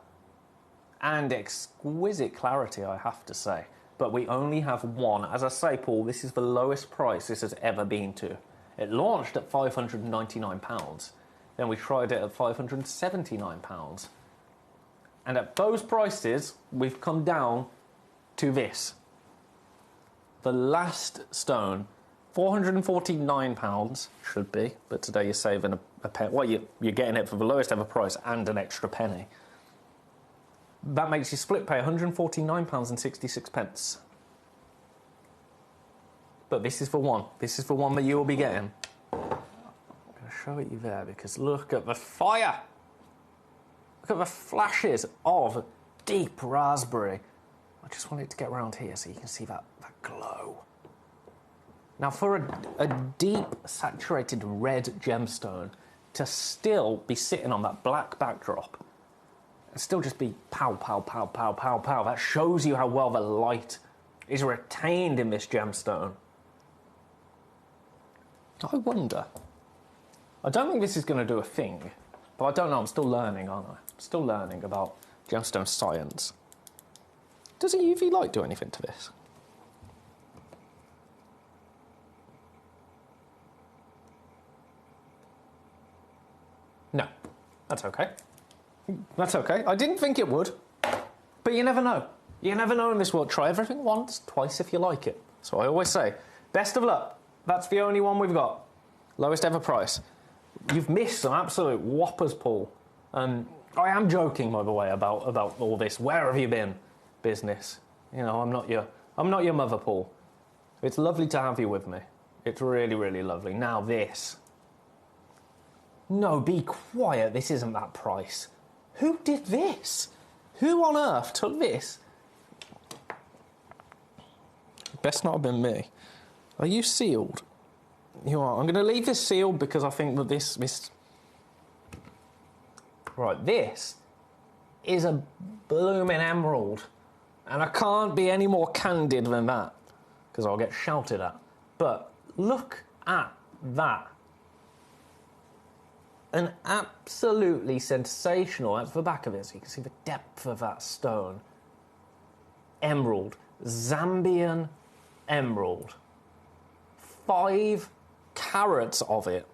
Speaker 5: and exquisite clarity, I have to say. But we only have one. As I say, Paul, this is the lowest price this has ever been to. It launched at £599. Then we tried it at £579. And at those prices, we've come down to this. The last stone, £449 should be, but today you're saving a penny. Well, you're getting it for the lowest ever price and an extra penny. That makes you split pay £149.66. But this is the one. This is the one that you will be getting. I'm going to show it you there because look at the fire. Look at the flashes of deep raspberry. I just want it to get around here so you can see that glow. Now, for a deep, saturated red gemstone to still be sitting on that black backdrop and still just be pow, pow, pow, pow, pow, pow, that shows you how well the light is retained in this gemstone. I wonder. I don't think this is going to do a thing, but I don't know. I'm still learning, aren't I? I'm still learning about gemstone science. Does a UV light do anything to this? No, that's okay. That's okay. I didn't think it would, but you never know. You never know in this world. Try everything once, twice if you like it. So I always say, best of luck. That's the only one we've got. Lowest ever price. You've missed some absolute whoppers, Paul. I am joking, by the way, about all this. Where have you been, business? You know, I'm not your mother, Paul. It's lovely to have you with me. It's really, really lovely. Now this. No, be quiet. This isn't that price. Who did this? Who on earth took this? Best not have been me. Are you sealed? You are. I'm going to leave this sealed because I think that this... Right, this is a blooming emerald. And I can't be any more candid than that because I'll get shouted at. But look at that. An absolutely sensational, that's the back of it, so you can see the depth of that stone. Emerald. Zambian emerald. 5 carats of it.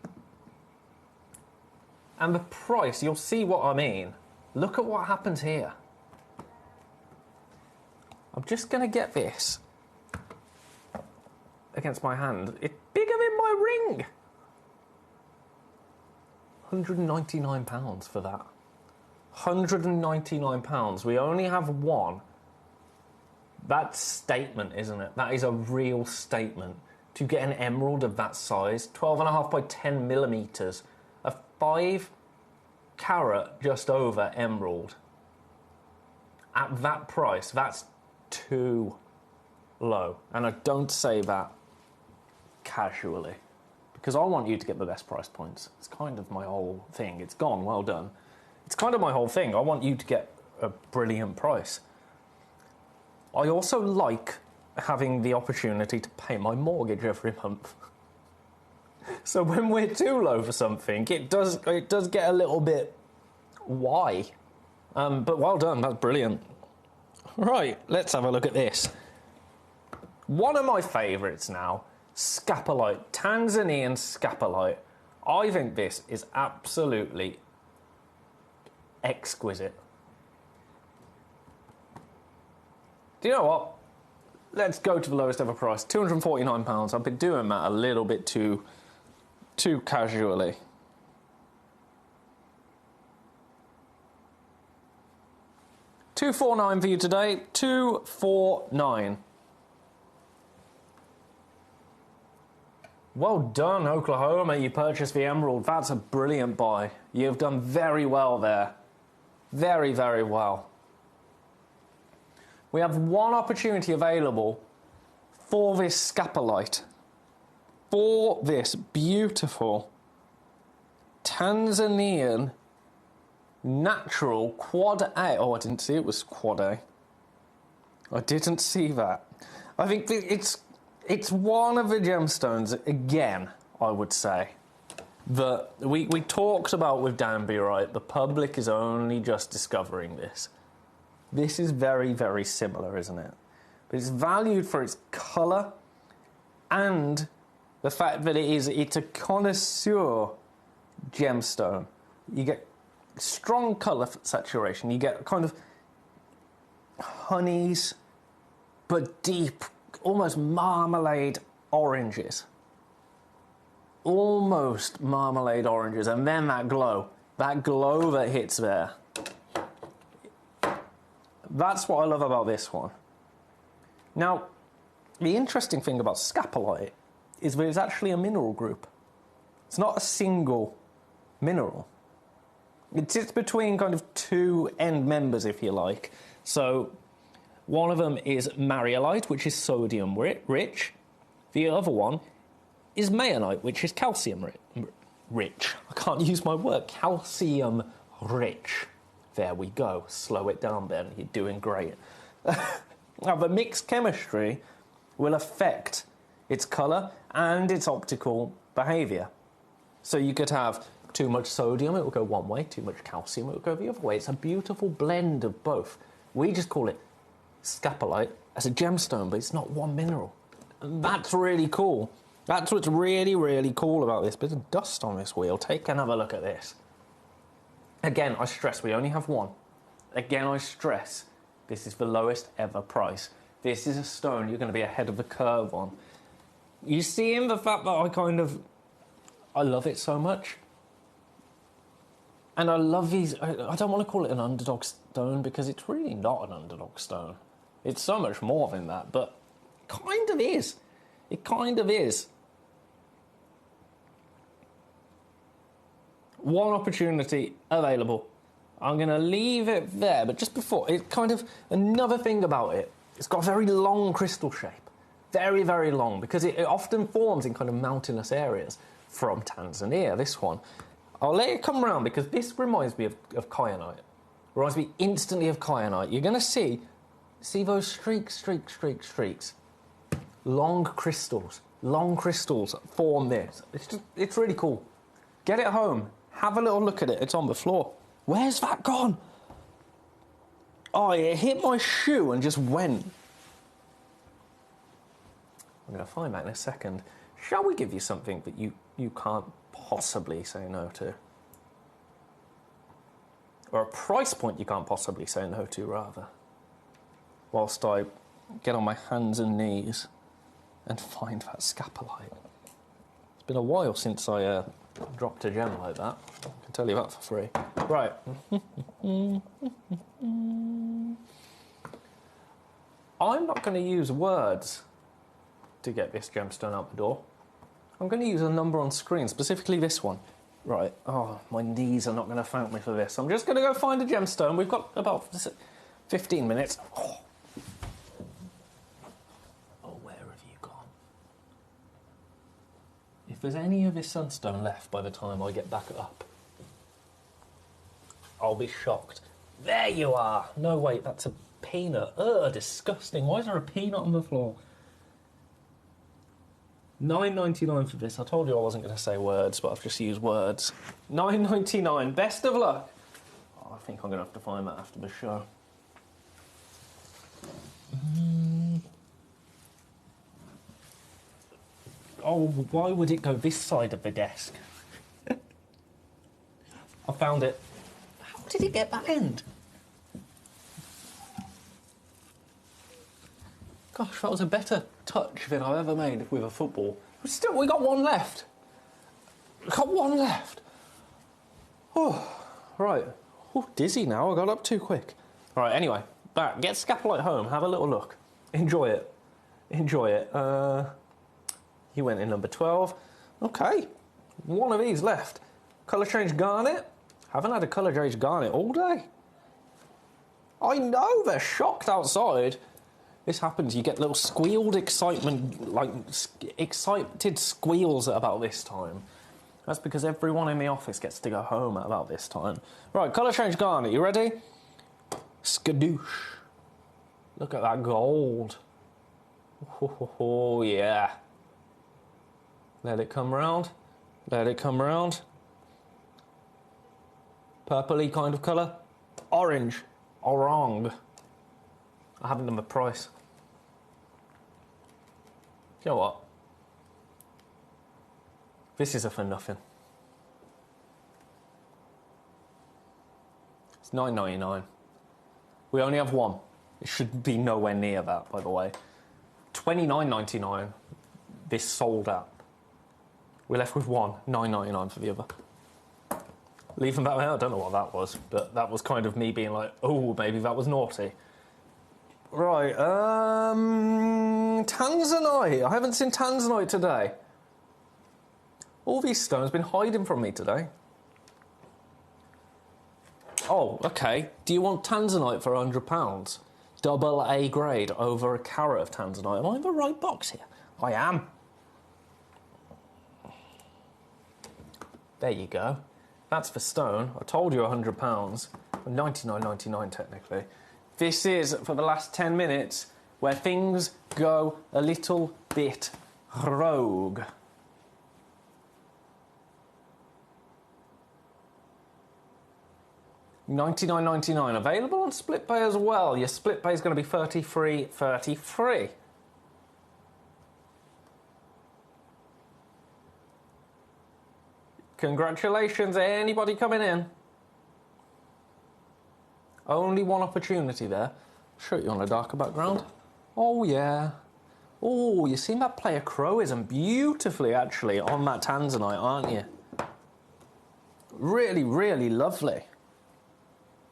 Speaker 5: And the price, you'll see what I mean. Look at what happens here. I'm just going to get this against my hand. It's bigger than my ring. £199 for that. £199. We only have one. That's statement, isn't it? That is a real statement. To get an emerald of that size, 12.5 by 10 millimetres, a 5 carat just over emerald. At that price, that's too low. And I don't say that casually. Because I want you to get the best price points. It's kind of my whole thing. It's gone, well done. It's kind of my whole thing. I want you to get a brilliant price. I also like having the opportunity to pay my mortgage every month. So when we're too low for something, it does get a little bit why. But well done, that's brilliant. Right, let's have a look at this. One of my favourites now. Scapolite, Tanzanian scapolite. I think this is absolutely exquisite. Do you know what? Let's go to the lowest ever price, £249. I've been doing that a little bit too casually. £249 for you today, £249. Well done, Oklahoma. You purchased the emerald. That's a brilliant buy. You've done very well there. Very, very well. We have one opportunity available for this scapolite. For this beautiful Tanzanian natural quad A. Oh, I didn't see it was quad A. I didn't see that. I think it's one of the gemstones, again, I would say, that we talked about with Danby, right? The public is only just discovering this. This is very, very similar, isn't it? But it's valued for its colour and the fact that it's a connoisseur gemstone. You get strong colour saturation. You get kind of honeys, but deep, almost marmalade oranges. Almost marmalade oranges, and then that glow that hits there. That's what I love about this one. Now, the interesting thing about scapolite is that it's actually a mineral group. It's not a single mineral. It sits between kind of two end members, if you like. So, one of them is mariolite, which is sodium rich. The other one is maonite, which is calcium rich. I can't use my word. Calcium rich. There we go. Slow it down, Ben. You're doing great. Now, the mixed chemistry will affect its colour and its optical behaviour. So you could have too much sodium, it will go one way. Too much calcium, it will go the other way. It's a beautiful blend of both. We just call it scapolite as a gemstone, but it's not one mineral. And that's really cool. That's what's really, really cool about this. Bit of dust on this wheel. Take another look at this. Again, I stress we only have one. Again, I stress this is the lowest ever price. This is a stone you're going to be ahead of the curve on. You see in the fact that I love it so much. And I love these. I don't want to call it an underdog stone because it's really not an underdog stone. It's so much more than that, but kind of is. It kind of is. One opportunity available. I'm going to leave it there, but just before, it kind of, another thing about it, it's got a very long crystal shape. Very, very long, because it often forms in kind of mountainous areas from Tanzania, this one. I'll let it come around because this reminds me of kyanite. Reminds me instantly of kyanite. You're going to see those streaks. Long crystals form this. It's really cool. Get it home. Have a little look at it. It's on the floor. Where's that gone? Oh, it hit my shoe and just went. I'm going to find that in a second. Shall we give you something that you can't possibly say no to? Or a price point you can't possibly say no to, rather. Whilst I get on my hands and knees and find that scapolite. It's been a while since I dropped a gem like that. I can tell you that for free. Right. I'm not going to use words to get this gemstone out the door. I'm going to use a number on screen, specifically this one. Right. Oh, my knees are not going to thank me for this. I'm just going to go find a gemstone. We've got about 15 minutes. Oh, where have you gone? If there's any of this sunstone left by the time I get back up, I'll be shocked. There you are. No, wait, that's a peanut. Ugh, disgusting. Why is there a peanut on the floor? $9.99 for this. I told you I wasn't going to say words, but I've just used words. $9.99. Best of luck. Oh, I think I'm going to have to find that after the show. Oh, why would it go this side of the desk? I found it. How did it get that end? Gosh, that was a better touch than I've ever made with a football. Still, we got one left. Oh, right. Oh, dizzy now. I got up too quick. All right, anyway, back. Get scapolite home. Have a little look. Enjoy it. He went in number 12. Okay, one of these left. Colour change garnet. Haven't had a colour change garnet all day. I know they're shocked outside. This happens, you get little squealed excitement, like excited squeals at about this time. That's because everyone in the office gets to go home at about this time. Right, colour change garnet, you ready? Skadoosh. Look at that gold. Oh, yeah. Let it come round. Let it come round. Purpley kind of colour. Orange. Orang. I haven't done the price. You know what? This is a for nothing. It's $9.99. We only have one. It should be nowhere near that, by the way. $29.99. This sold out. We're left with one. $9.99 for the other. Leaving that out, I don't know what that was, but that was kind of me being like, oh, maybe that was naughty. Right, Tanzanite. I haven't seen Tanzanite today. All these stones have been hiding from me today. Oh, okay. Do you want Tanzanite for £100? Double A grade over a carat of Tanzanite. Am I in the right box here? I am. There you go. That's for stone. I told you £100. $99.99 technically. This is, for the last 10 minutes, where things go a little bit rogue. $99.99. Available on split pay as well. Your split pay is going to be $33.33. Congratulations, anybody coming in? Only one opportunity there. Show you on a darker background. Oh, yeah. Oh, you seen that player Crowism beautifully, actually, on that Tanzanite, aren't you? Really, really lovely.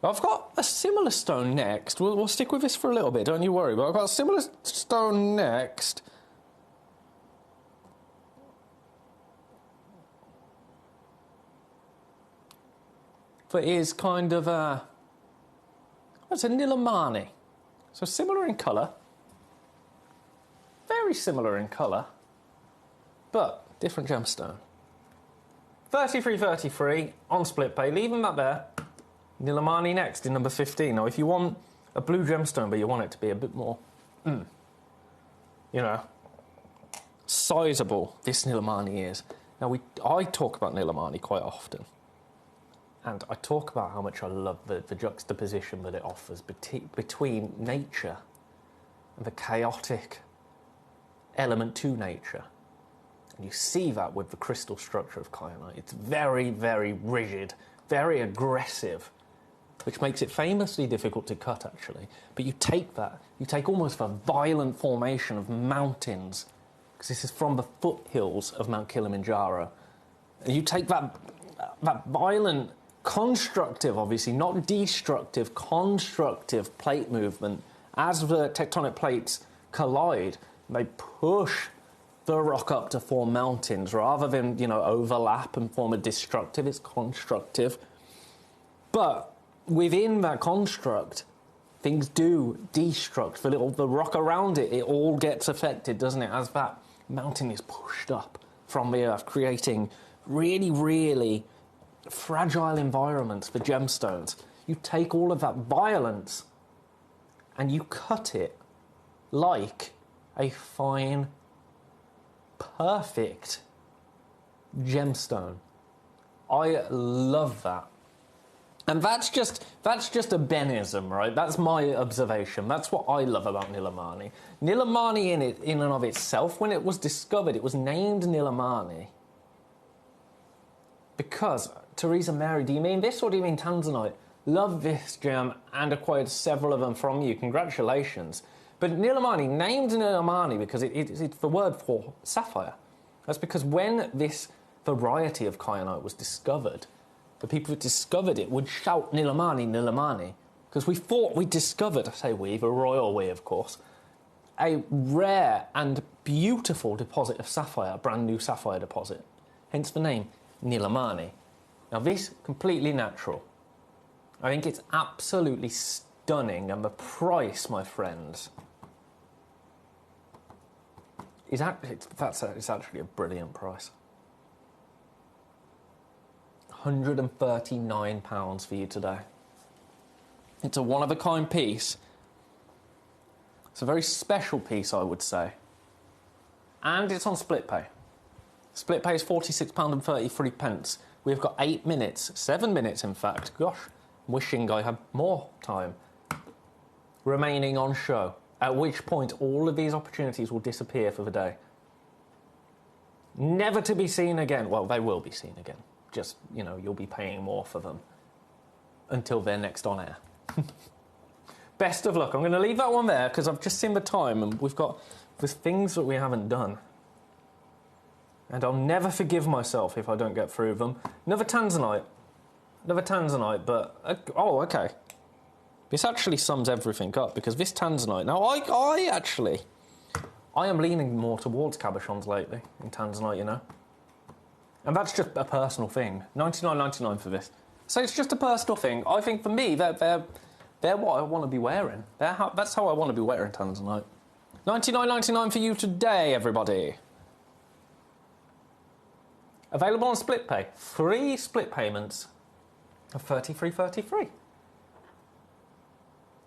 Speaker 5: I've got a similar stone next. We'll stick with this for a little bit, don't you worry. But I've got a similar stone next. That is kind of a... It's a Nilamani. So similar in colour. Very similar in colour. But different gemstone. $33.33 on split pay. Leaving that there. Nilamani next in number 15. Now, if you want a blue gemstone, but you want it to be a bit more, you know, sizable, this Nilamani is. Now, I talk about Nilamani quite often. And I talk about how much I love the juxtaposition that it offers between nature and the chaotic element to nature. And you see that with the crystal structure of kyanite. It's very, very rigid, very aggressive, which makes it famously difficult to cut, actually. But you take that, you take almost a violent formation of mountains, because this is from the foothills of Mount Kilimanjaro. And you take that violent, constructive, obviously, not destructive, constructive plate movement. As the tectonic plates collide, they push the rock up to form mountains, rather than, you know, overlap and form a destructive. It's constructive. But within that construct, things do destruct. The rock around it, it all gets affected, doesn't it? As that mountain is pushed up from the earth, creating really, really fragile environments for gemstones. You take all of that violence and you cut it like a fine, perfect gemstone. I love that. And that's just a Benism, right? That's my observation. That's what I love about Nilamani. Nilamani in and of itself, when it was discovered, it was named Nilamani because, Teresa Mary, do you mean this or do you mean Tanzanite? Love this gem and acquired several of them from you. Congratulations. But Nilamani, named Nilamani because it's the word for sapphire. That's because when this variety of kyanite was discovered, the people who discovered it would shout Nilamani, Nilamani, because we thought we discovered, I say we, the royal we, of course, a rare and beautiful deposit of sapphire, a brand new sapphire deposit. Hence the name Nilamani. Now this, completely natural. I think it's absolutely stunning, and the price, my friends, is it's actually a brilliant price. £139 for you today. It's a one-of-a-kind piece. It's a very special piece, I would say. And it's on split pay. Split pay is £46.33. We've got 8 minutes, 7 minutes in fact. Gosh, wishing I had more time remaining on show. At which point all of these opportunities will disappear for the day. Never to be seen again. Well, they will be seen again. Just, you know, you'll be paying more for them until they're next on air. Best of luck. I'm going to leave that one there because I've just seen the time and we've got the things that we haven't done. And I'll never forgive myself if I don't get through them. Another Tanzanite. Another Tanzanite, but... oh, OK. This actually sums everything up, because this Tanzanite... Now, I am leaning more towards cabochons lately in Tanzanite, you know. And that's just a personal thing. $99.99 for this. So it's just a personal thing. I think for me, they're what I want to be wearing. That's how I want to be wearing Tanzanite. $99.99 for you today, everybody. Available on split pay. 3 split payments of $33.33.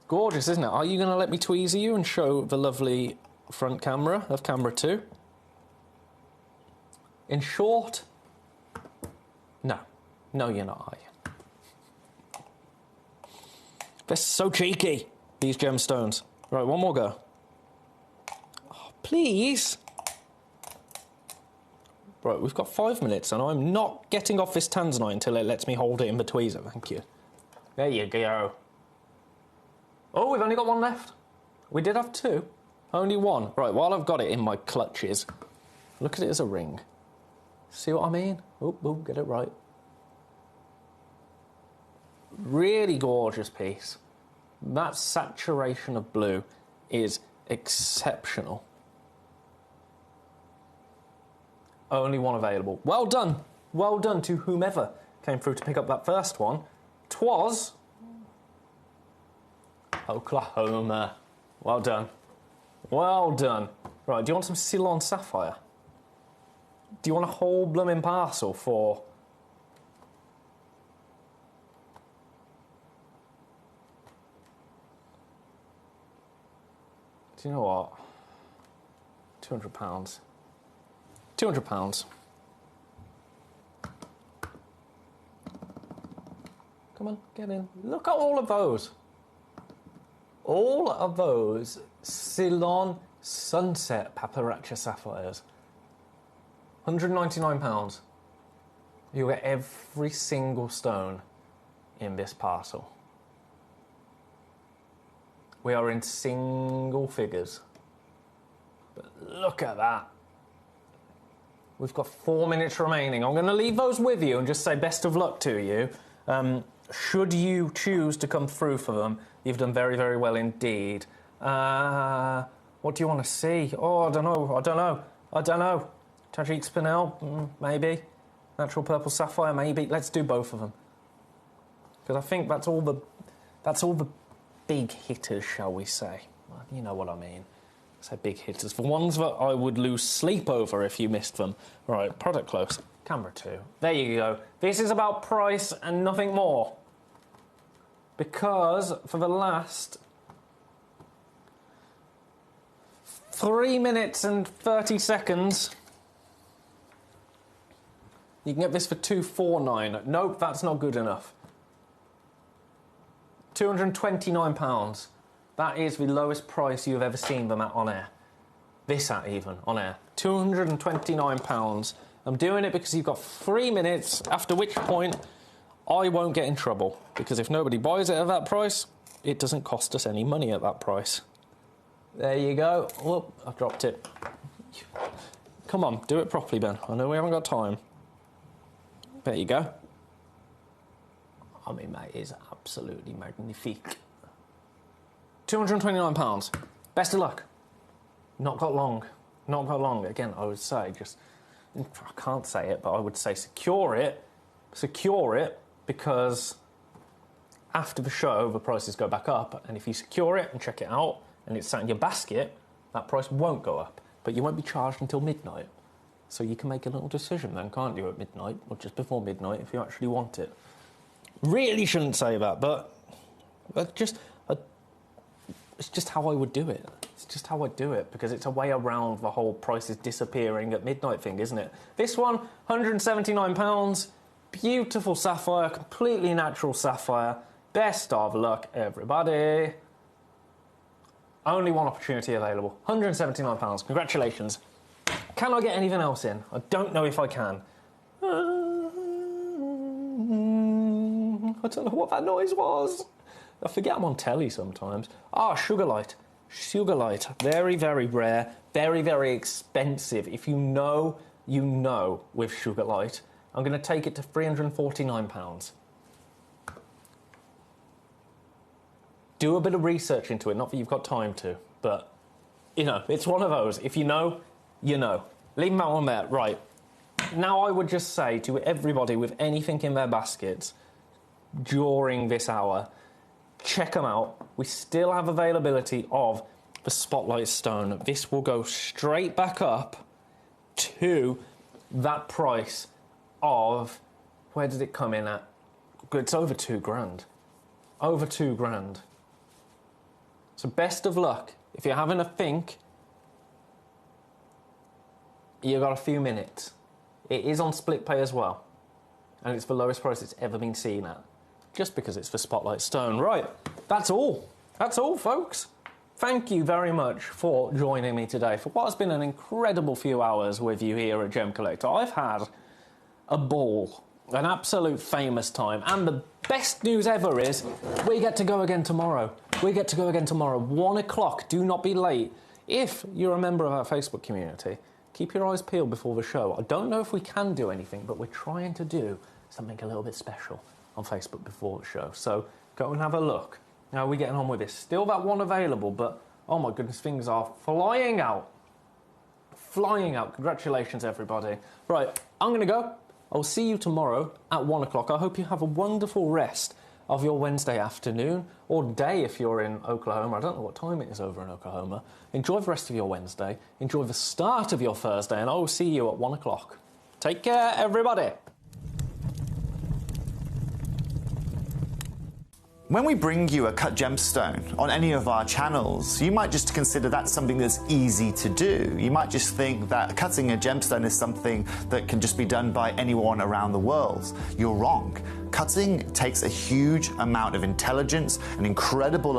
Speaker 5: Gorgeous, isn't it? Are you going to let me tweezer you and show the lovely front camera of camera 2? In short, no. No, you're not, are you? They're so cheeky, these gemstones. Right, one more go. Oh, please. Right, we've got 5 minutes, and I'm not getting off this Tanzanite until it lets me hold it in the tweezer. Thank you. There you go. Oh, we've only got 1 left. We did have 2. Only 1. Right, while I've got it in my clutches, look at it as a ring. See what I mean? Oh, get it right. Really gorgeous piece. That saturation of blue is exceptional. Only 1 available. Well done. Well done to whomever came through to pick up that first one. 'Twas Oklahoma. Well done. Well done. Right, do you want some Ceylon Sapphire? Do you want a whole blooming parcel for... Do you know what? £200. £200. Come on, get in. Look at all of those. All of those Ceylon Sunset Paparacha Sapphires. £199. You'll get every single stone in this parcel. We are in single figures. But look at that. We've got 4 minutes remaining. I'm going to leave those with you and just say best of luck to you. Should you choose to come through for them, you've done very, very well indeed. What do you want to see? Oh, I don't know. Tajik Spinel, maybe. Natural Purple Sapphire, maybe. Let's do both of them. Because I think that's all the big hitters, shall we say. You know what I mean. Say big hitters. The ones that I would lose sleep over if you missed them. Right, product close. Camera 2. There you go. This is about price and nothing more. Because for the last 3 minutes and 30 seconds, you can get this for $249. Nope, that's not good enough. £229. That is the lowest price you've ever seen them at on air. This at even, on air. £229. I'm doing it because you've got 3 minutes, after which point I won't get in trouble. Because if nobody buys it at that price, it doesn't cost us any money at that price. There you go. Oh, I've dropped it. Come on, do it properly, Ben. I know we haven't got time. There you go. I mean, that is absolutely magnifique. £229. Best of luck. Not got long. Not got long. Again, I would say just... I can't say it, but I would say secure it. Secure it, because after the show, the prices go back up. And if you secure it and check it out, and it's sat in your basket, that price won't go up. But you won't be charged until midnight. So you can make a little decision then, can't you, at midnight, or just before midnight, if you actually want it. Really shouldn't say that, but it's just how I would do it. It's just how I do it, because it's a way around the whole prices disappearing at midnight thing, isn't it? This one, £179. Beautiful sapphire, completely natural sapphire. Best of luck, everybody. Only one opportunity available. £179. Congratulations. Can I get anything else in? I don't know if I can. I don't know what that noise was. I forget I'm on telly sometimes. Ah, Sugarlight. Sugarlight. Very, very rare. Very, very expensive. If you know, you know with Sugarlight. I'm going to take it to £349. Do a bit of research into it. Not that you've got time to, but, you know, it's one of those. If you know, you know. Leave that one there. Right. Now I would just say to everybody with anything in their baskets during this hour, check them out. We still have availability of the Spotlight Stone. This will go straight back up to that price of, where did it come in at? It's over £2,000. Over £2,000. So best of luck. If you're having a think, you've got a few minutes. It is on split pay as well. And it's the lowest price it's ever been seen at. Just because it's for Spotlight Stone. Right, that's all. That's all, folks. Thank you very much for joining me today for what has been an incredible few hours with you here at Gem Collector. I've had a ball, an absolute famous time, and the best news ever is we get to go again tomorrow. We get to go again tomorrow, 1 o'clock. Do not be late. If you're a member of our Facebook community, keep your eyes peeled before the show. I don't know if we can do anything, but we're trying to do something a little bit special on Facebook before the show. So go and have a look. How are we getting on with this? Still that one available, but oh my goodness, things are flying out. Flying out. Congratulations, everybody. Right, I'm going to go. I'll see you tomorrow at 1 o'clock. I hope you have a wonderful rest of your Wednesday afternoon, or day if you're in Oklahoma. I don't know what time it is over in Oklahoma. Enjoy the rest of your Wednesday. Enjoy the start of your Thursday, and I will see you at 1 o'clock. Take care, everybody.
Speaker 1: When we bring you a cut gemstone on any of our channels, you might just consider that something that's easy to do. You might just think that cutting a gemstone is something that can just be done by anyone around the world. You're wrong. Cutting takes a huge amount of intelligence, an incredible